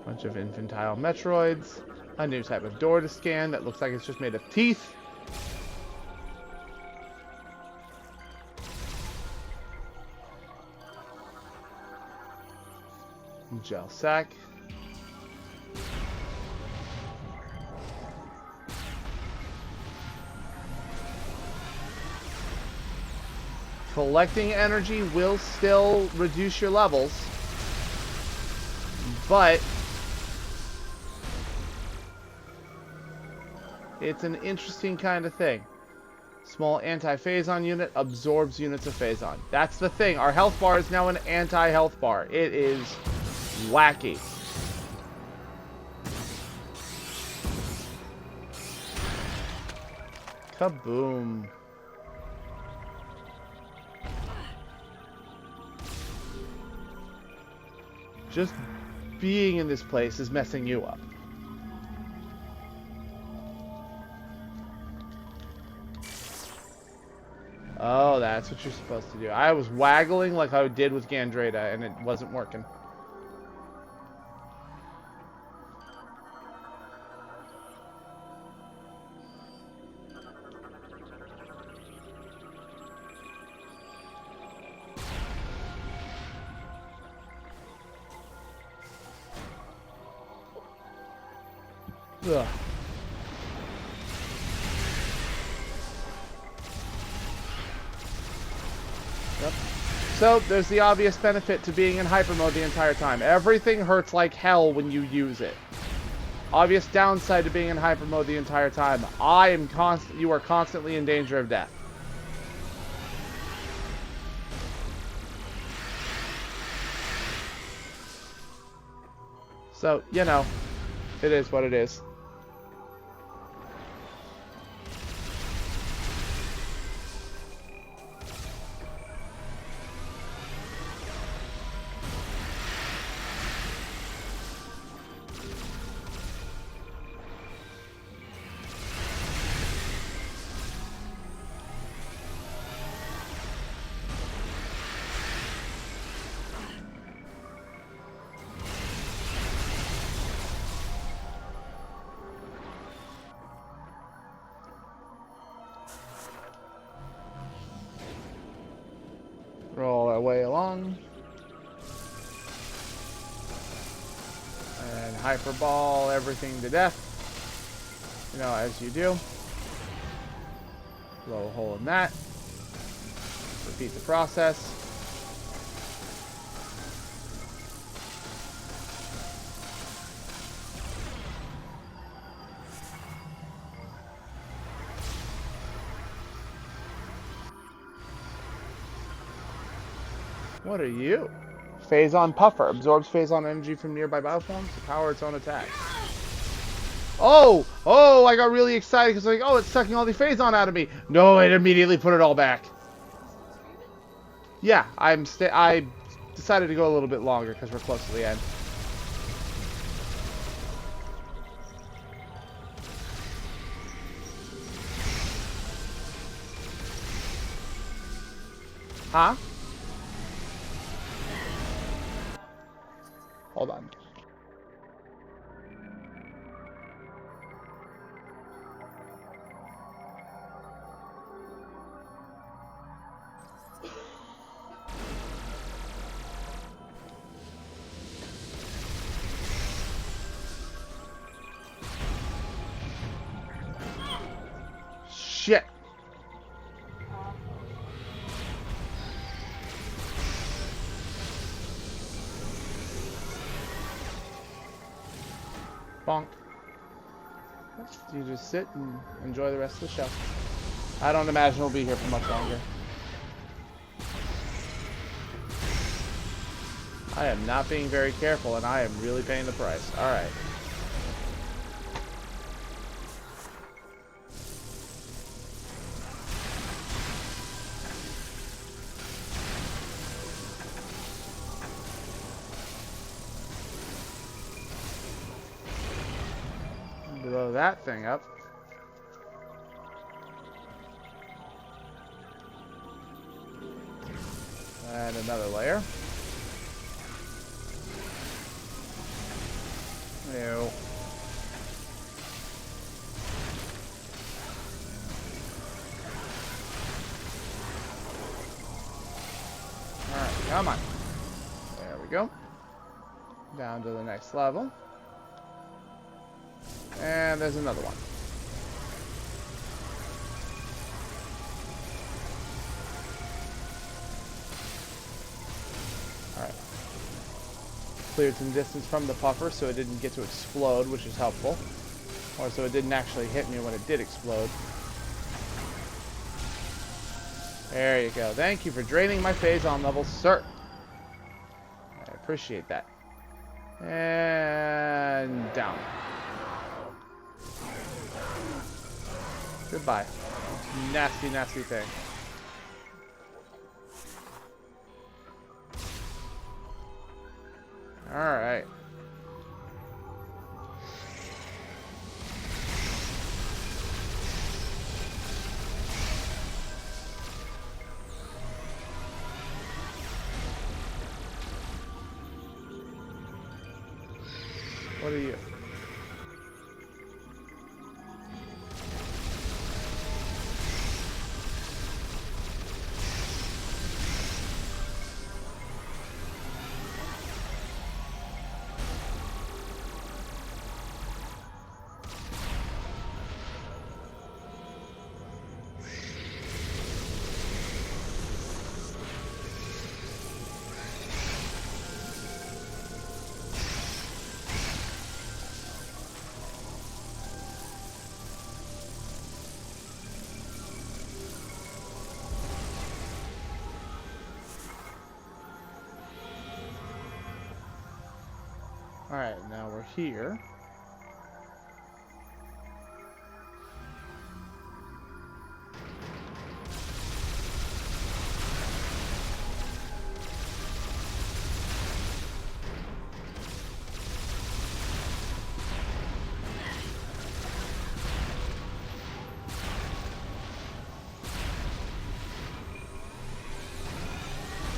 Bunch of infantile Metroids. A new type of door to scan that looks like it's just made of teeth. Gel sack. Collecting energy will still reduce your levels, but it's an interesting kind of thing. Small anti-phazon unit absorbs units of phazon. That's the thing. Our health bar is now an anti-health bar. It is wacky. Kaboom. Just being in this place is messing you up. Oh, that's what you're supposed to do. I was waggling like I did with Gandrada, and it wasn't working. Ugh. Yep. So, there's the obvious benefit to being in hyper mode the entire time. Everything hurts like hell when you use it. Obvious downside to being in hyper mode the entire time. You are constantly in danger of death. So, you know, it is what it is. Roll our way along. And hyperball everything to death. You know, as you do. Blow a hole in that. Repeat the process. What are you? Phazon Puffer. Absorbs Phazon energy from nearby bioforms to power its own attacks. Oh! Oh, I got really excited because like, oh, it's sucking all the Phazon out of me. No, it immediately put it all back. Yeah, I decided to go a little bit longer because we're close to the end. Huh? Hold on. Shit. Bonk. You just sit and enjoy the rest of the show. I don't imagine we'll be here for much longer. I am not being very careful, and I am really paying the price. Alright. Blow that thing up. And another layer. Ew. Alright, come on. There we go. Down to the next level. And there's another one. Alright. Cleared some distance from the puffer so it didn't get to explode, which is helpful. Or so it didn't actually hit me when it did explode. There you go. Thank you for draining my Phazon levels, sir. I appreciate that. And down. Goodbye. Nasty, nasty thing. Alright. What are you? Alright, now we're here.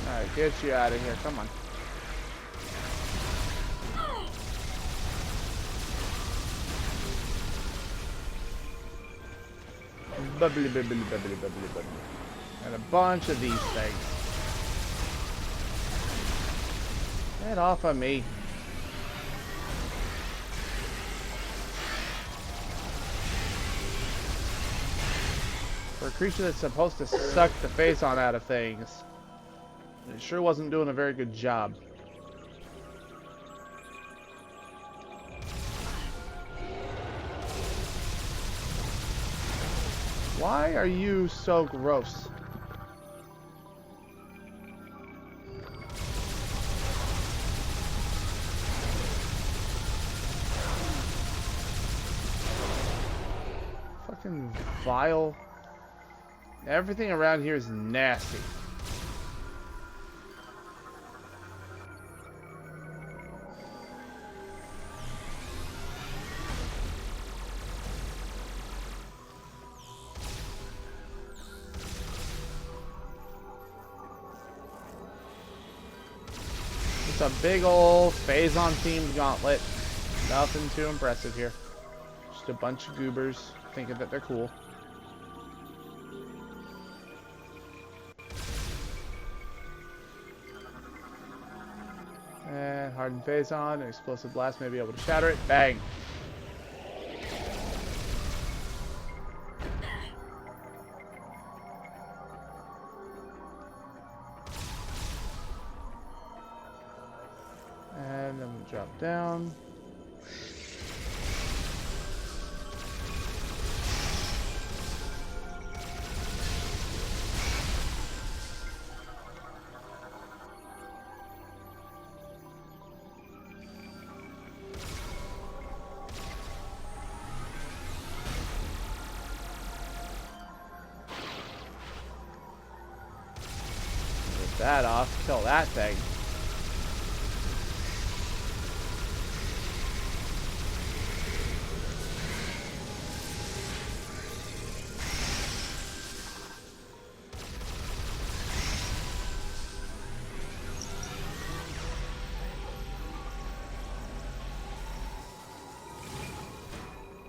Alright, get you out of here, come on. Bubbly, bubbly, bubbly, bubbly, bubbly. And a bunch of these things. Get off of me. For a creature that's supposed to suck the Phazon out of things, it sure wasn't doing a very good job. Why are you so gross? Fucking vile. Everything around here is nasty. It's a big old Phazon themed gauntlet. Nothing too impressive here. Just a bunch of goobers thinking that they're cool. And hardened Phazon, an explosive blast may be able to shatter it. Bang! And then we drop down. Get that off, kill that thing.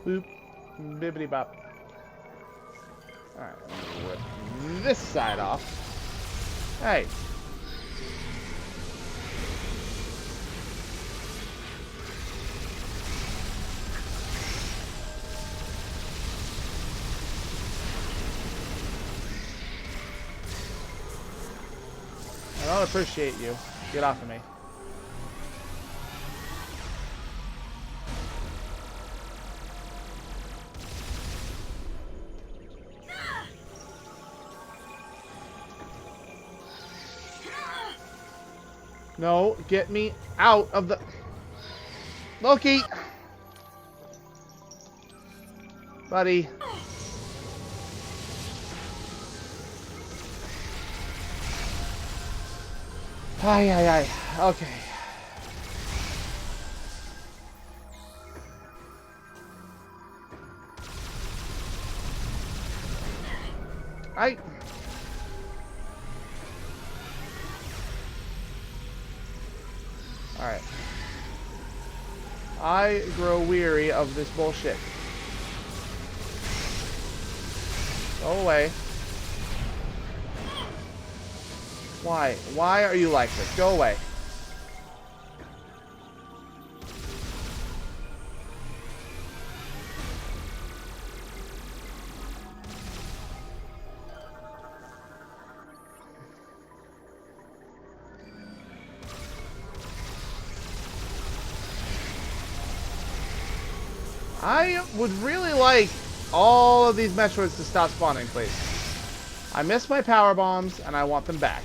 Boop. Bibbity bop. Alright, I'm gonna rip this side off. Hey. I don't appreciate you. Get off of me. No, get me out of the... Loki! Buddy. Ay, ay, ay. Okay. Alright. I grow weary of this bullshit. Go away. Why? Why are you like this? Go away. I would really like all of these Metroids to stop spawning, please. I miss my power bombs, and I want them back.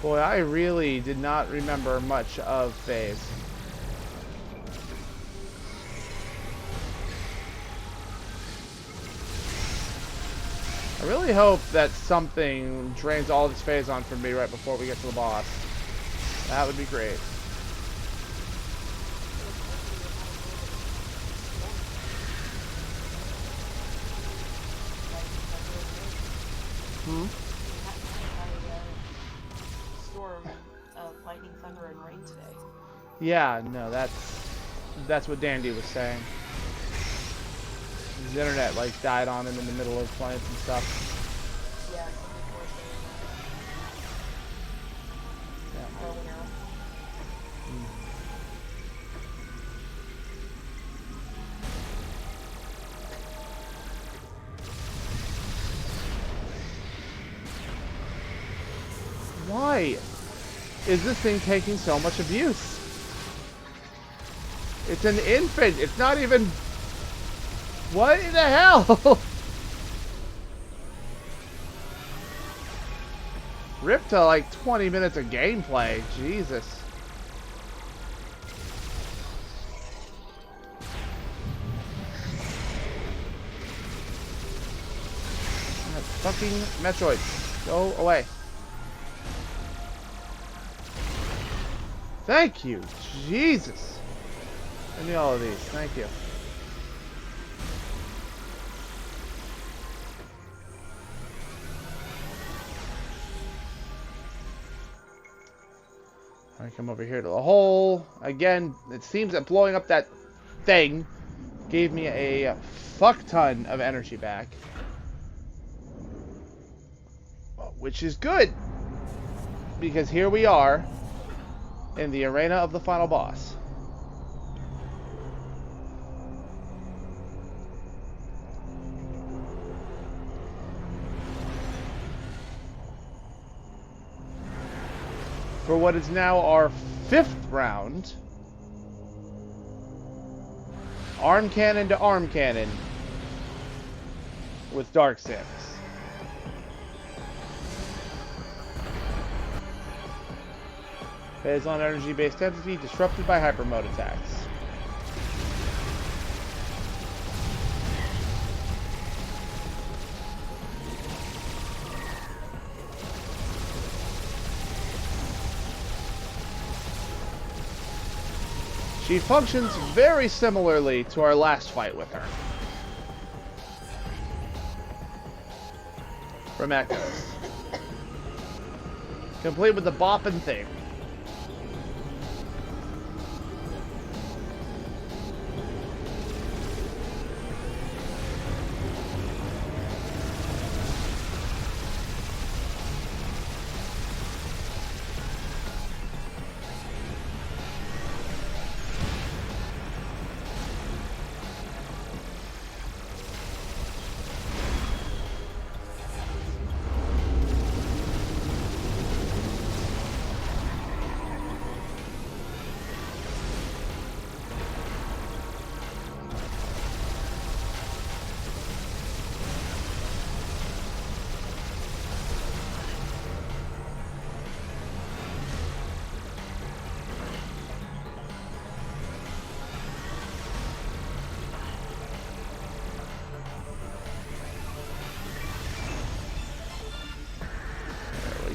Boy, I really did not remember much of Phase. I really hope that something drains all this Phazon from me right before we get to the boss. That would be great. Storm of lightning, thunder, and rain today. Yeah, no, that's what Dandy was saying. His internet like died on him in the middle of plants and stuff. Yeah, people were saying that. Yeah. Why is this thing taking so much abuse? It's an infant. It's not even... What in the hell? Ripped to like 20 minutes of gameplay. Jesus. Fucking Metroid. Go away. Thank you. Jesus. Give me all of these. Thank you. I come over here to the hole. Again, it seems that blowing up that thing gave me a fuck ton of energy back. Which is good. Because here we are in the arena of the final boss. For what is now our 5th round. Arm cannon to arm cannon with Dark Samus. Phase on energy-based entity disrupted by hyper mode attacks. She functions very similarly to our last fight with her. From Echoes. Complete with the bopping theme.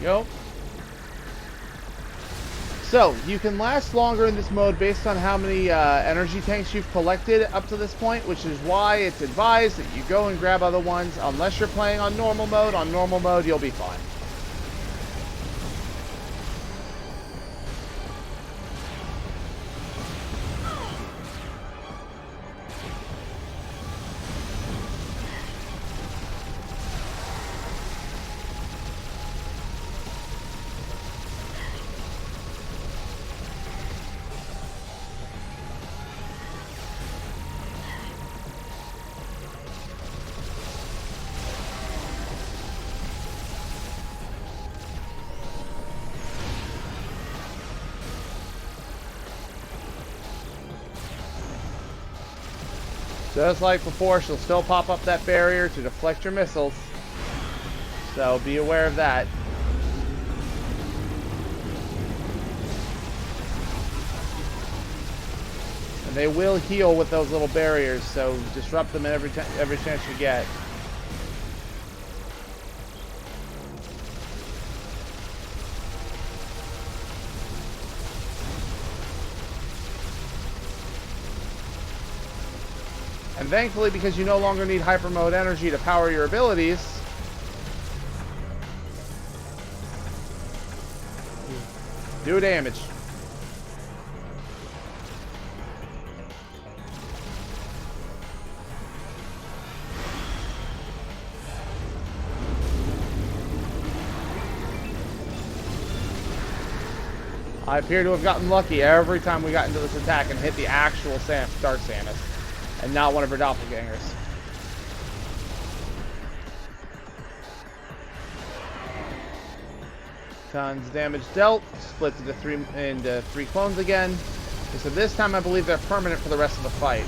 Go. So, you can last longer in this mode based on how many energy tanks you've collected up to this point, which is why it's advised that you go and grab other ones. Unless you're playing on normal mode, you'll be fine. Just like before, she'll still pop up that barrier to deflect your missiles. So be aware of that. And they will heal with those little barriers, so disrupt them every chance you get. And thankfully, because you no longer need hyper mode energy to power your abilities, do damage. I appear to have gotten lucky every time we got into this attack and hit the actual Dark Samus. And not one of her doppelgangers. Tons damage dealt. Splits into three clones again. And so this time I believe they're permanent for the rest of the fight.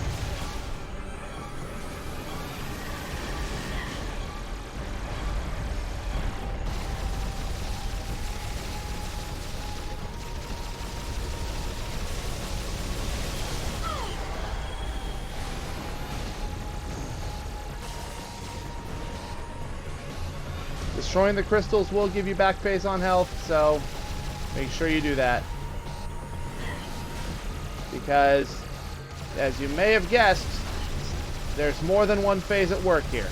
Destroying the crystals will give you back phase on health, so make sure you do that. Because, as you may have guessed, there's more than one phase at work here.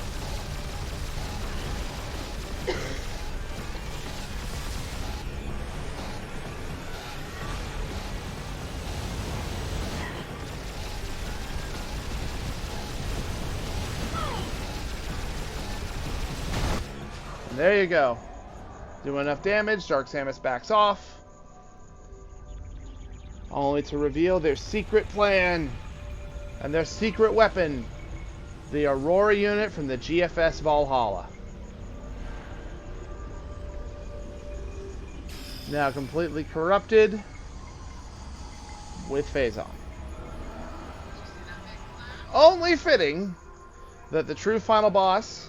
And there you go. Do enough damage, Dark Samus backs off. Only to reveal their secret plan and their secret weapon, the Aurora unit from the GFS Valhalla. Now completely corrupted with Phazon. Only fitting that the true final boss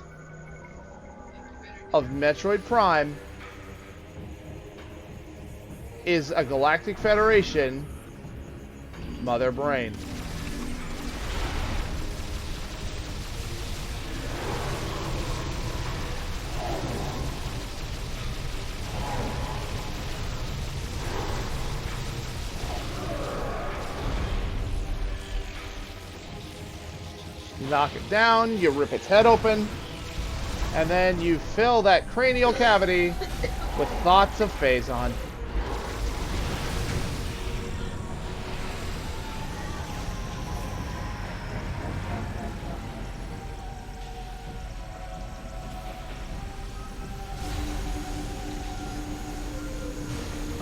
of Metroid Prime is a Galactic Federation Mother Brain. You knock it down, you rip its head open, and then you fill that cranial cavity with thoughts of Phazon.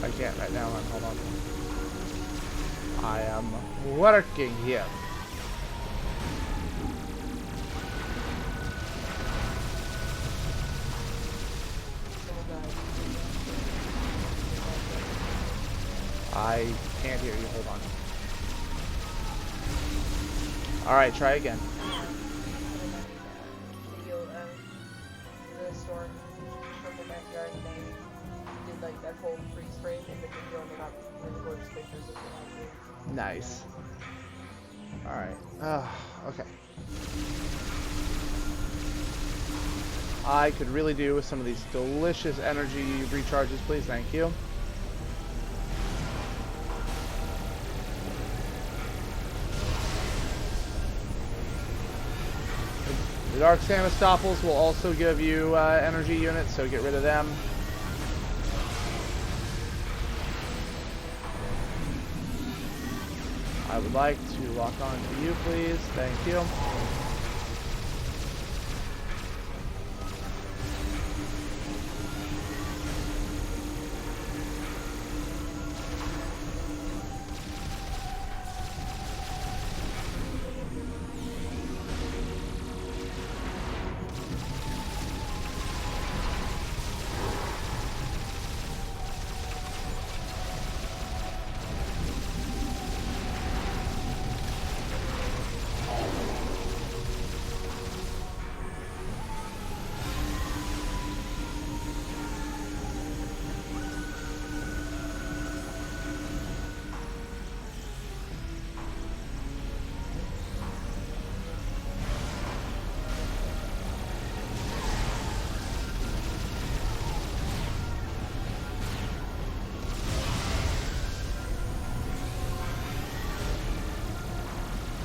I can't right now, hold on. I am working here. I can't hear you, hold on. Alright, try again. Video of the storm from the backyard, and they did like that whole freeze frame in the video, and they got really gorgeous pictures of it. Nice. Alright. Okay. I could really do with some of these delicious energy recharges, please. Thank you. The Dark Samistopples will also give you energy units, so get rid of them. I would like to lock on to you, please. Thank you.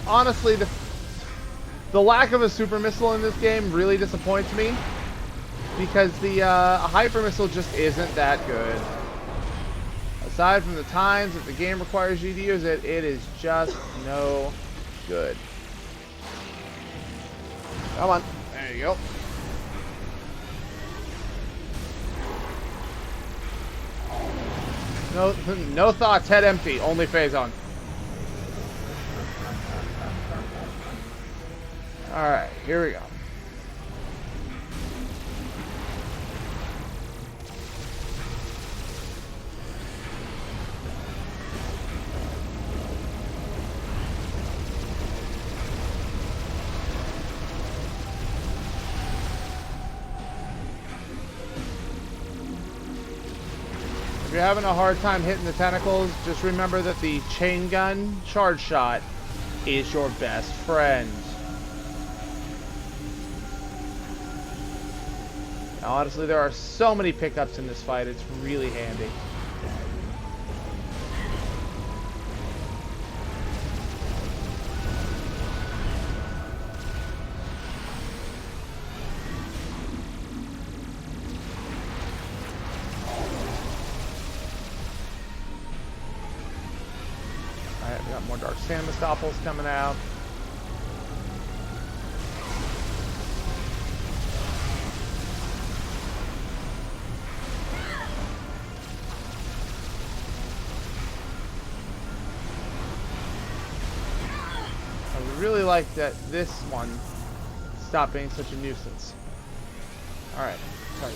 Honestly, the lack of a super missile in this game really disappoints me, because the hyper missile just isn't that good. Aside from the times that the game requires you to use it, it is just no good. Come on, there you go. No thoughts, head empty, only Phazon. Alright, here we go. If you're having a hard time hitting the tentacles, just remember that the chain gun charge shot is your best friend. Now, honestly, there are so many pickups in this fight, it's really handy. Alright, we got more Dark Sandmastopples coming out. I really like that this one stopped being such a nuisance. Alright, sorry.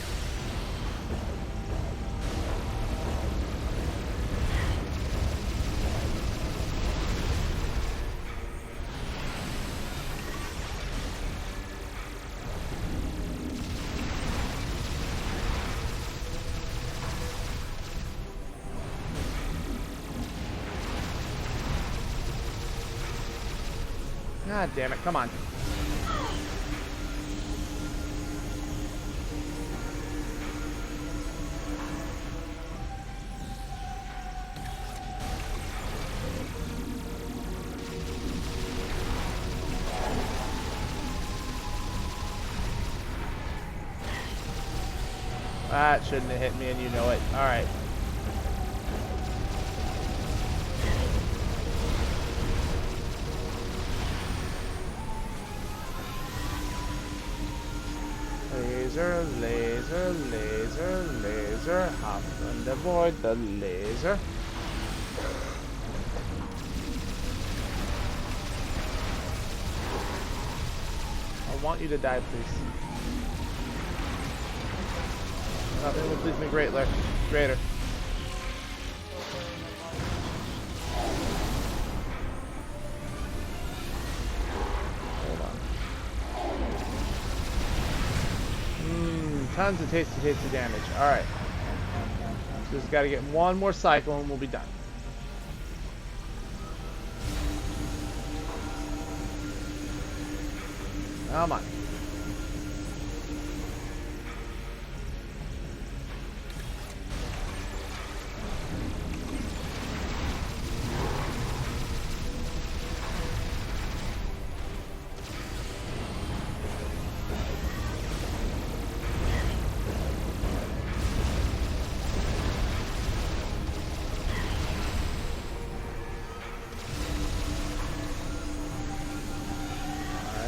God damn it, come on. That shouldn't have hit me, and you know it. Alright. Laser, laser, laser, laser. Hop and avoid the laser. I want you to die, please. Nothing will please me greater. Hold on. Tons of tasty damage. Alright. Just gotta get one more cycle and we'll be done. Come on.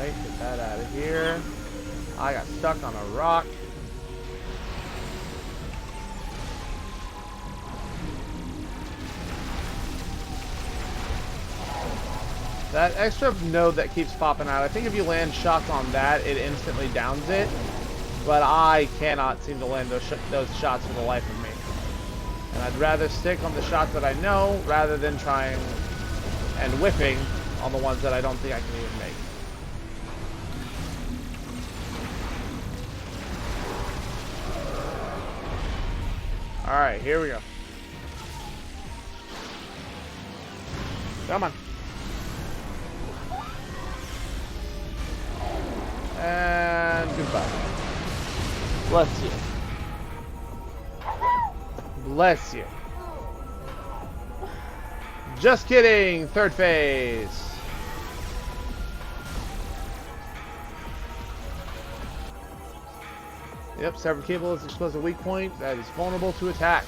Get that out of here. I got stuck on a rock. That extra node that keeps popping out, I think if you land shots on that, it instantly downs it. But I cannot seem to land those shots for the life of me. And I'd rather stick on the shots that I know, rather than trying and whiffing on the ones that I don't think I can even make. Alright, here we go. Come on. And goodbye. Bless you. Bless you. Just kidding. Third phase. Yep, severed cable is exposed a weak point that is vulnerable to attack.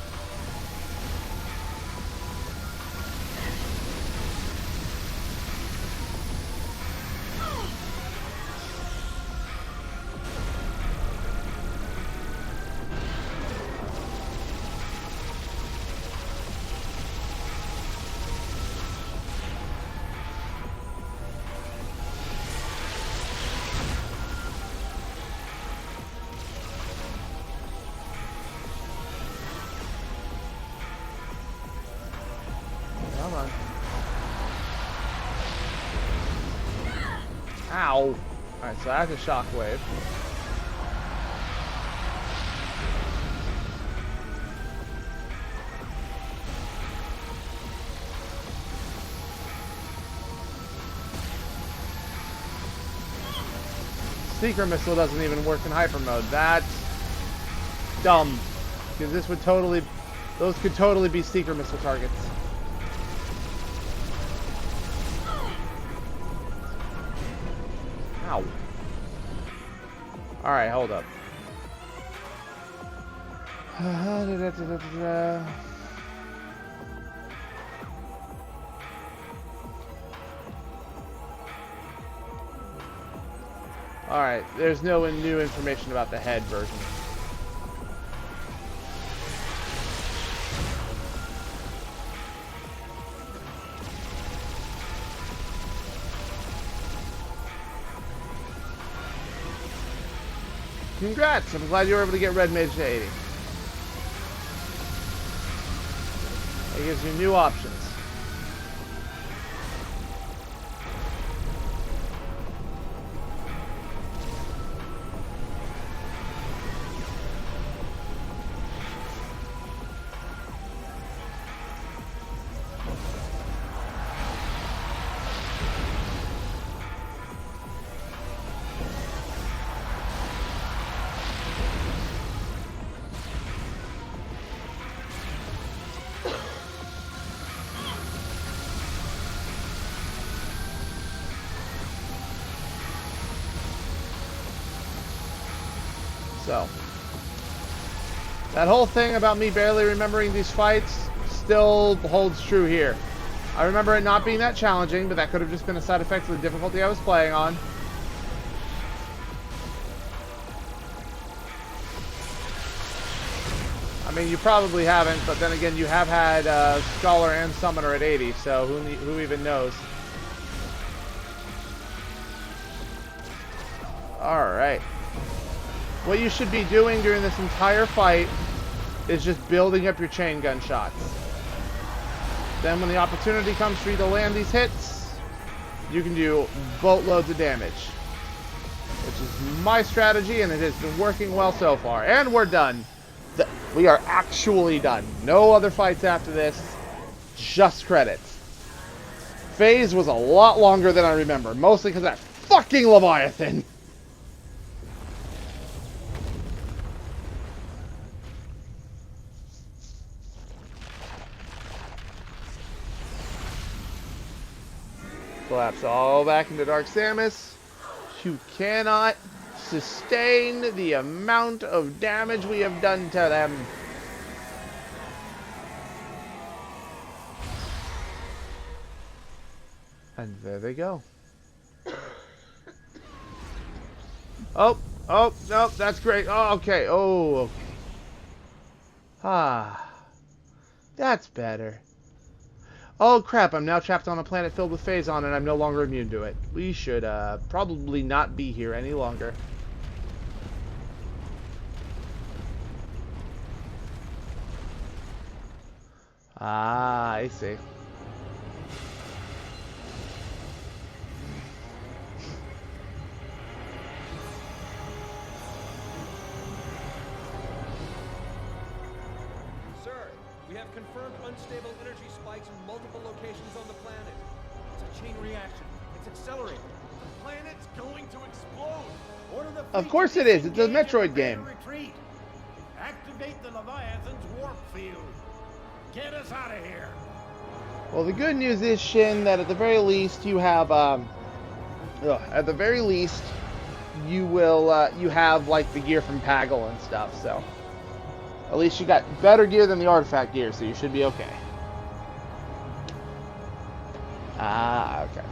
Come on. Ow. Alright, so that's a shockwave. Secret missile doesn't even work in hyper mode. That's dumb. Because this would totally... Those could totally be seeker missile targets. Ow. Alright, hold up. Alright, there's no new information about the head version. Congrats! I'm glad you were able to get Red Mage to 80. It gives you new options. So, that whole thing about me barely remembering these fights still holds true here. I remember it not being that challenging, but that could have just been a side effect of the difficulty I was playing on. I mean, you probably haven't, but then again, you have had Scholar and Summoner at 80, so who even knows? Alright. What you should be doing during this entire fight is just building up your chain gun shots. Then when the opportunity comes for you to land these hits, you can do boatloads of damage. Which is my strategy, and it has been working well so far. And we're done. We are actually done. No other fights after this. Just credits. Phase was a lot longer than I remember. Mostly because of that fucking Leviathan. Collapse all back into Dark Samus. You cannot sustain the amount of damage we have done to them. And there they go. Oh, no, that's great. Oh, okay. Oh, okay. Ah, that's better. Oh crap, I'm now trapped on a planet filled with Phazon and I'm no longer immune to it. We should probably not be here any longer. Ah, I see. Sir, we have confirmed unstable energy spikes in multiple locations on the planet. It's a chain reaction. It's accelerating. The planet's going to explode. Order the Of course it is. It's a Metroid game. Retreat. Activate the Leviathan's warp field. Get us out of here. Well, the good news is, Shin, that at the very least you have, at the very least, you will, you have, like, the gear from Paggle and stuff, so. At least you got better gear than the artifact gear, so you should be okay. Ah, okay.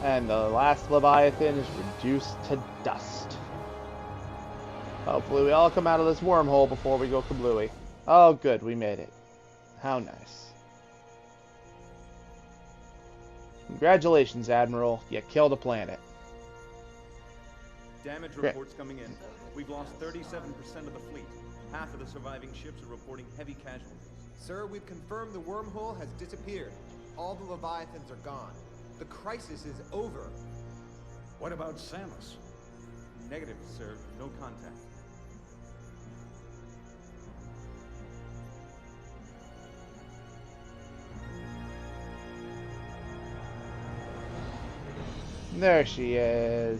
And the last Leviathan is reduced to dust. Hopefully we all come out of this wormhole before we go kablooey. Oh good, we made it. How nice. Congratulations, Admiral. You killed a planet. Damage reports coming in. We've lost 37% of the fleet. Half of the surviving ships are reporting heavy casualties. Sir, we've confirmed the wormhole has disappeared. All the Leviathans are gone. The crisis is over. What about Samus? Negative, sir. No contact. There she is.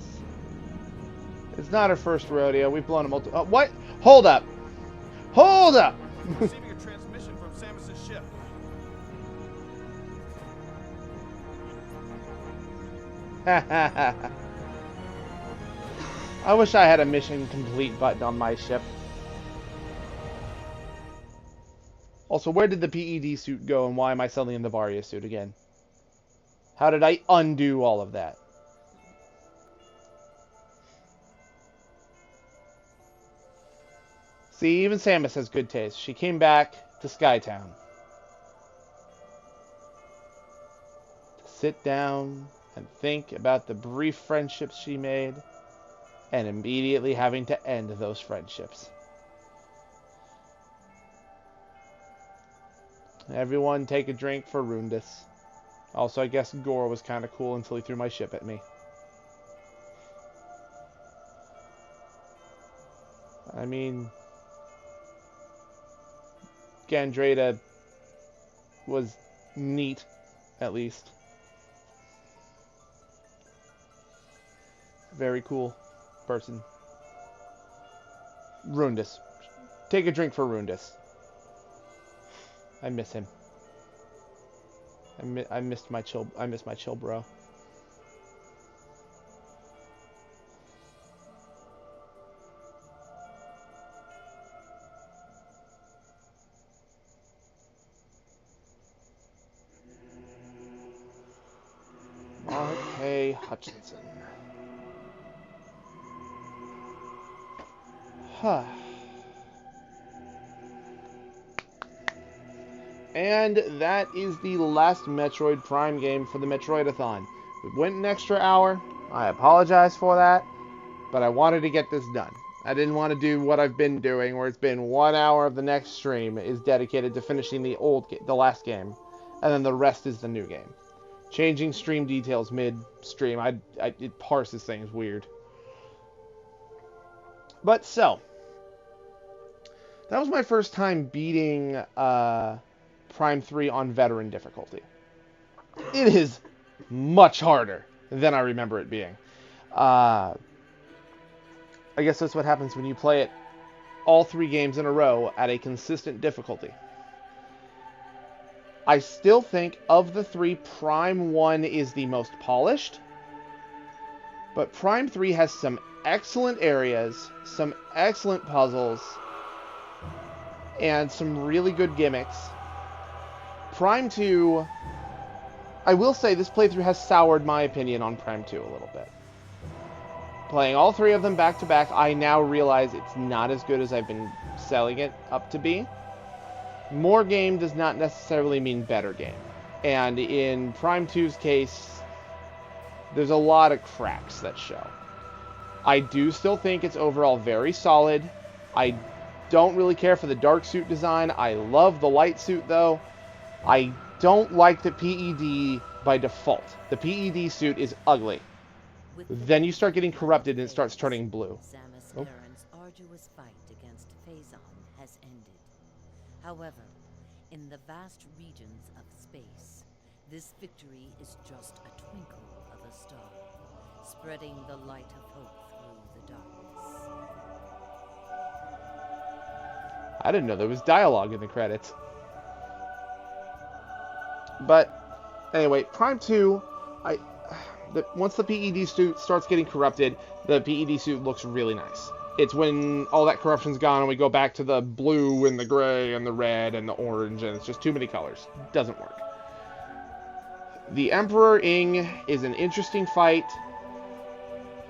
It's not her first rodeo. We've blown a multiple. What? Hold up. Hold up. Receiving a transmission from Samus's ship. I wish I had a mission complete button on my ship. Also, where did the PED suit go, and why am I selling the Varia suit again? How did I undo all of that? See, even Samus has good taste. She came back to Skytown to sit down and think about the brief friendships she made, and immediately having to end those friendships. Everyone take a drink for Rundus. Also, I guess Gore was kind of cool until he threw my ship at me. I mean, Gandrada was neat, at least. Very cool person. Rundus. Take a drink for Rundus. I miss him. I missed my chill. I miss my chill bro. R.K. Hutchinson. Huh. And that is the last Metroid Prime game for the Metroidathon. We went an extra hour. I apologize for that, but I wanted to get this done. I didn't want to do what I've been doing, where it's been 1 hour of the next stream is dedicated to finishing the last game, and then the rest is the new game. Changing stream details mid-stream, it parses things weird. But so, that was my first time beating Prime 3 on veteran difficulty. It is much harder than I remember it being. I guess that's what happens when you play it all 3 games in a row at a consistent difficulty. I still think of the 3, Prime 1 is the most polished, but Prime 3 has some excellent areas, some excellent puzzles, and some really good gimmicks. Prime 2, I will say this playthrough has soured my opinion on Prime 2 a little bit. Playing all 3 of them back to back, I now realize it's not as good as I've been selling it up to be. More game does not necessarily mean better game. And in Prime 2's case, there's a lot of cracks that show. I do still think it's overall very solid. I don't really care for the dark suit design. I love the light suit though. I don't like the PED by default. The PED suit is ugly. Then you start getting corrupted and it starts turning blue. Samus Aran's arduous fight against Phazon has ended. However, in the vast regions of space, this victory is just a twinkle of a star, spreading the light of hope through the darkness. I didn't know there was dialogue in the credits. But anyway, Prime 2, once the PED suit starts getting corrupted, the PED suit looks really nice. It's when all that corruption's gone and we go back to the blue and the gray and the red and the orange, and it's just too many colors. Doesn't work. The Emperor Ing is an interesting fight.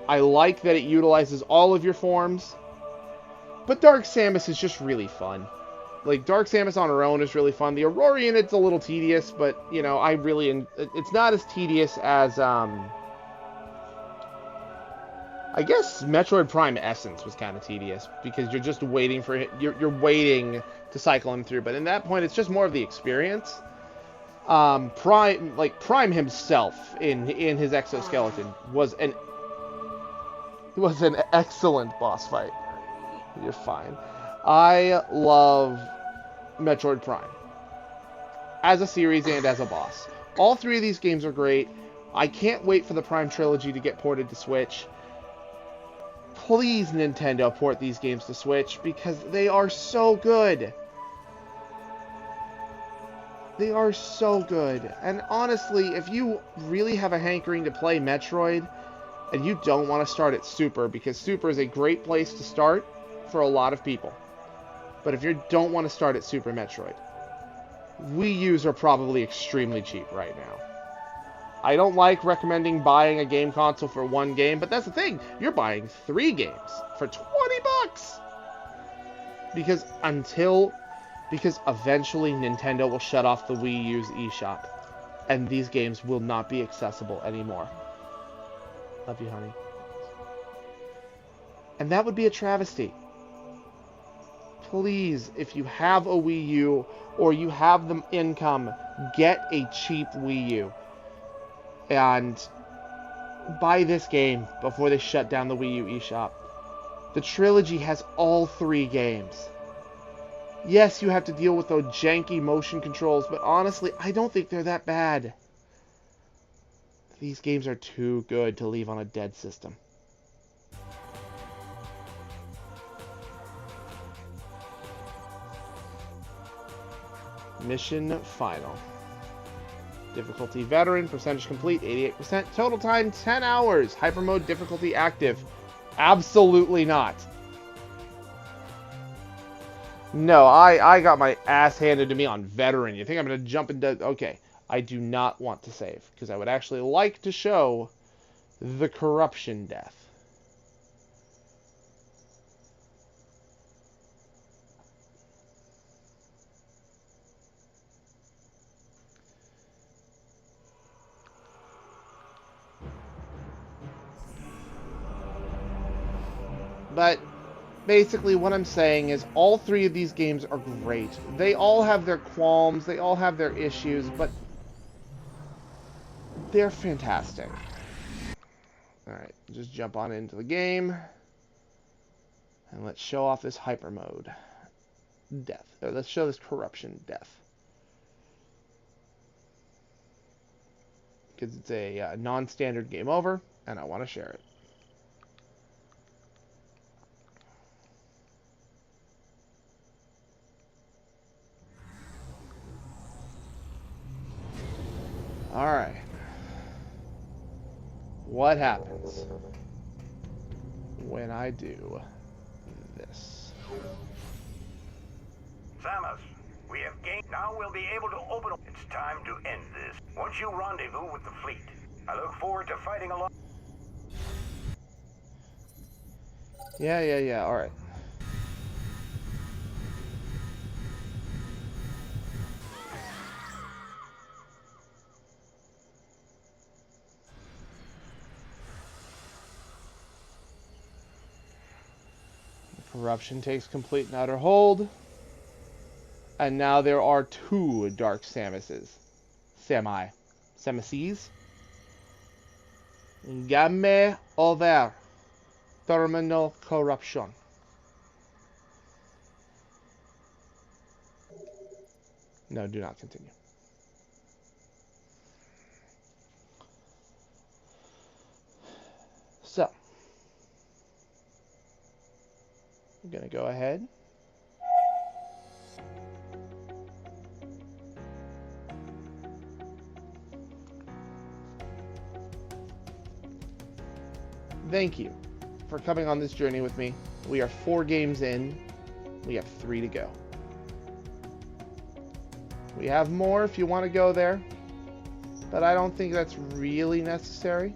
I like that it utilizes all of your forms. But Dark Samus is just really fun. Like, Dark Samus on her own is really fun. The Aurorian, it's a little tedious, but, you know, it's not as tedious as, I guess Metroid Prime Essence was kind of tedious, because you're just waiting for it. You're waiting to cycle him through, but in that point, it's just more of the experience. Prime himself in his exoskeleton was an excellent boss fight. You're fine. I love Metroid Prime as a series and as a boss. All 3 of these games are great. I can't wait for the Prime Trilogy to get ported to Switch. Please, Nintendo, port these games to Switch, because they are so good. They are so good. And honestly, if you really have a hankering to play Metroid, and you don't want to start at Super, because Super is a great place to start for a lot of people. But if you don't want to start at Super Metroid, Wii U's are probably extremely cheap right now. I don't like recommending buying a game console for one game, but that's the thing. You're buying 3 games for $20. Because eventually Nintendo will shut off the Wii U's eShop, and these games will not be accessible anymore. Love you, honey. And that would be a travesty. Please, if you have a Wii U or you have the income, get a cheap Wii U. And buy this game before they shut down the Wii U eShop. The trilogy has all 3 games. Yes, you have to deal with those janky motion controls, but honestly, I don't think they're that bad. These games are too good to leave on a dead system. Mission final. Difficulty veteran, percentage complete 88%, total time 10 hours, hyper mode difficulty active. Absolutely not. No, I got my ass handed to me on veteran. You think I'm going to jump into... Okay, I do not want to save, because I would actually like to show the corruption death. But basically what I'm saying is all 3 of these games are great. They all have their qualms, they all have their issues, but they're fantastic. Alright, just jump on into the game. And let's show off this hyper mode. Death. Let's show this corruption death. Because it's a non-standard game over, and I want to share it. Alright. What happens when I do this? Samus, we have gained. Now we'll be able to open. It's time to end this. Once you rendezvous with the fleet, I look forward to fighting along. Yeah, alright. Corruption takes complete and utter hold. And now there are 2 Dark Samuses. Samuses? Game over. Terminal corruption. No, do not continue. So, I'm going to go ahead. Thank you for coming on this journey with me. We are 4 games in. We have 3 to go. We have more if you want to go there, but I don't think that's really necessary.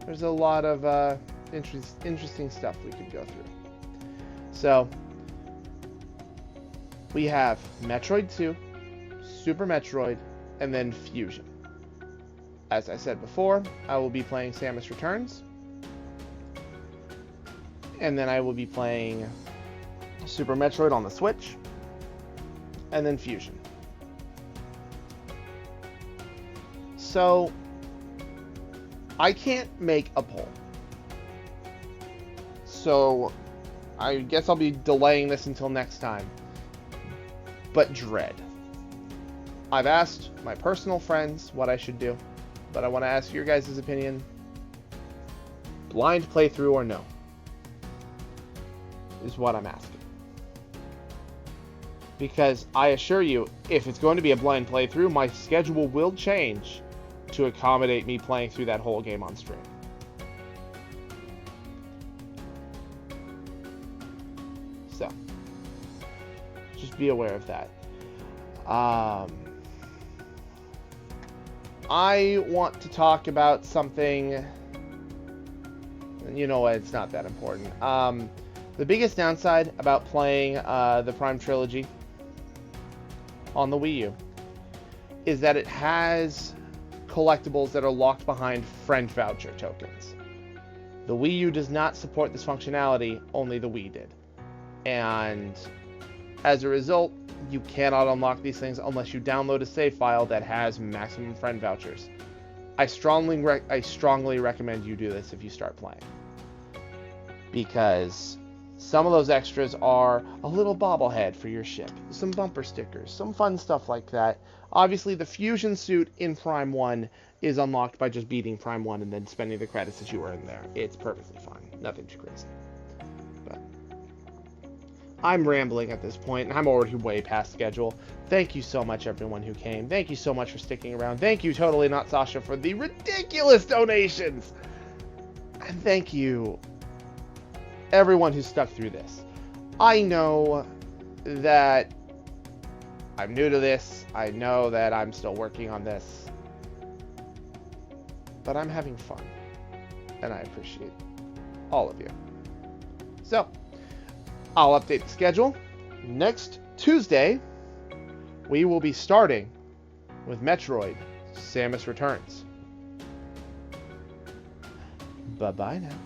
There's a lot of interesting stuff we could go through. So, we have Metroid 2, Super Metroid, and then Fusion. As I said before, I will be playing Samus Returns. And then I will be playing Super Metroid on the Switch. And then Fusion. So, I can't make a poll. So, I guess I'll be delaying this until next time. But Dread. I've asked my personal friends what I should do, but I want to ask your guys' opinion. Blind playthrough or no? Is what I'm asking. Because I assure you, if it's going to be a blind playthrough, my schedule will change to accommodate me playing through that whole game on stream. So, just be aware of that. I want to talk about something. You know what? It's not that important. The biggest downside about playing the Prime Trilogy on the Wii U is that it has collectibles that are locked behind friend voucher tokens. The Wii U does not support this functionality, only the Wii did. And as a result, you cannot unlock these things unless you download a save file that has maximum friend vouchers. I strongly recommend you do this if you start playing. Because some of those extras are a little bobblehead for your ship, some bumper stickers, some fun stuff like that. Obviously, the fusion suit in Prime 1 is unlocked by just beating Prime 1 and then spending the credits that you earn there. It's perfectly fine. Nothing too crazy. But I'm rambling at this point, and I'm already way past schedule. Thank you so much, everyone who came. Thank you so much for sticking around. Thank you, Totally Not Sasha, for the ridiculous donations. And thank you, everyone who stuck through this. I know that I'm new to this. I know that I'm still working on this. But I'm having fun. And I appreciate all of you. So, I'll update the schedule. Next Tuesday, we will be starting with Metroid: Samus Returns. Bye-bye now.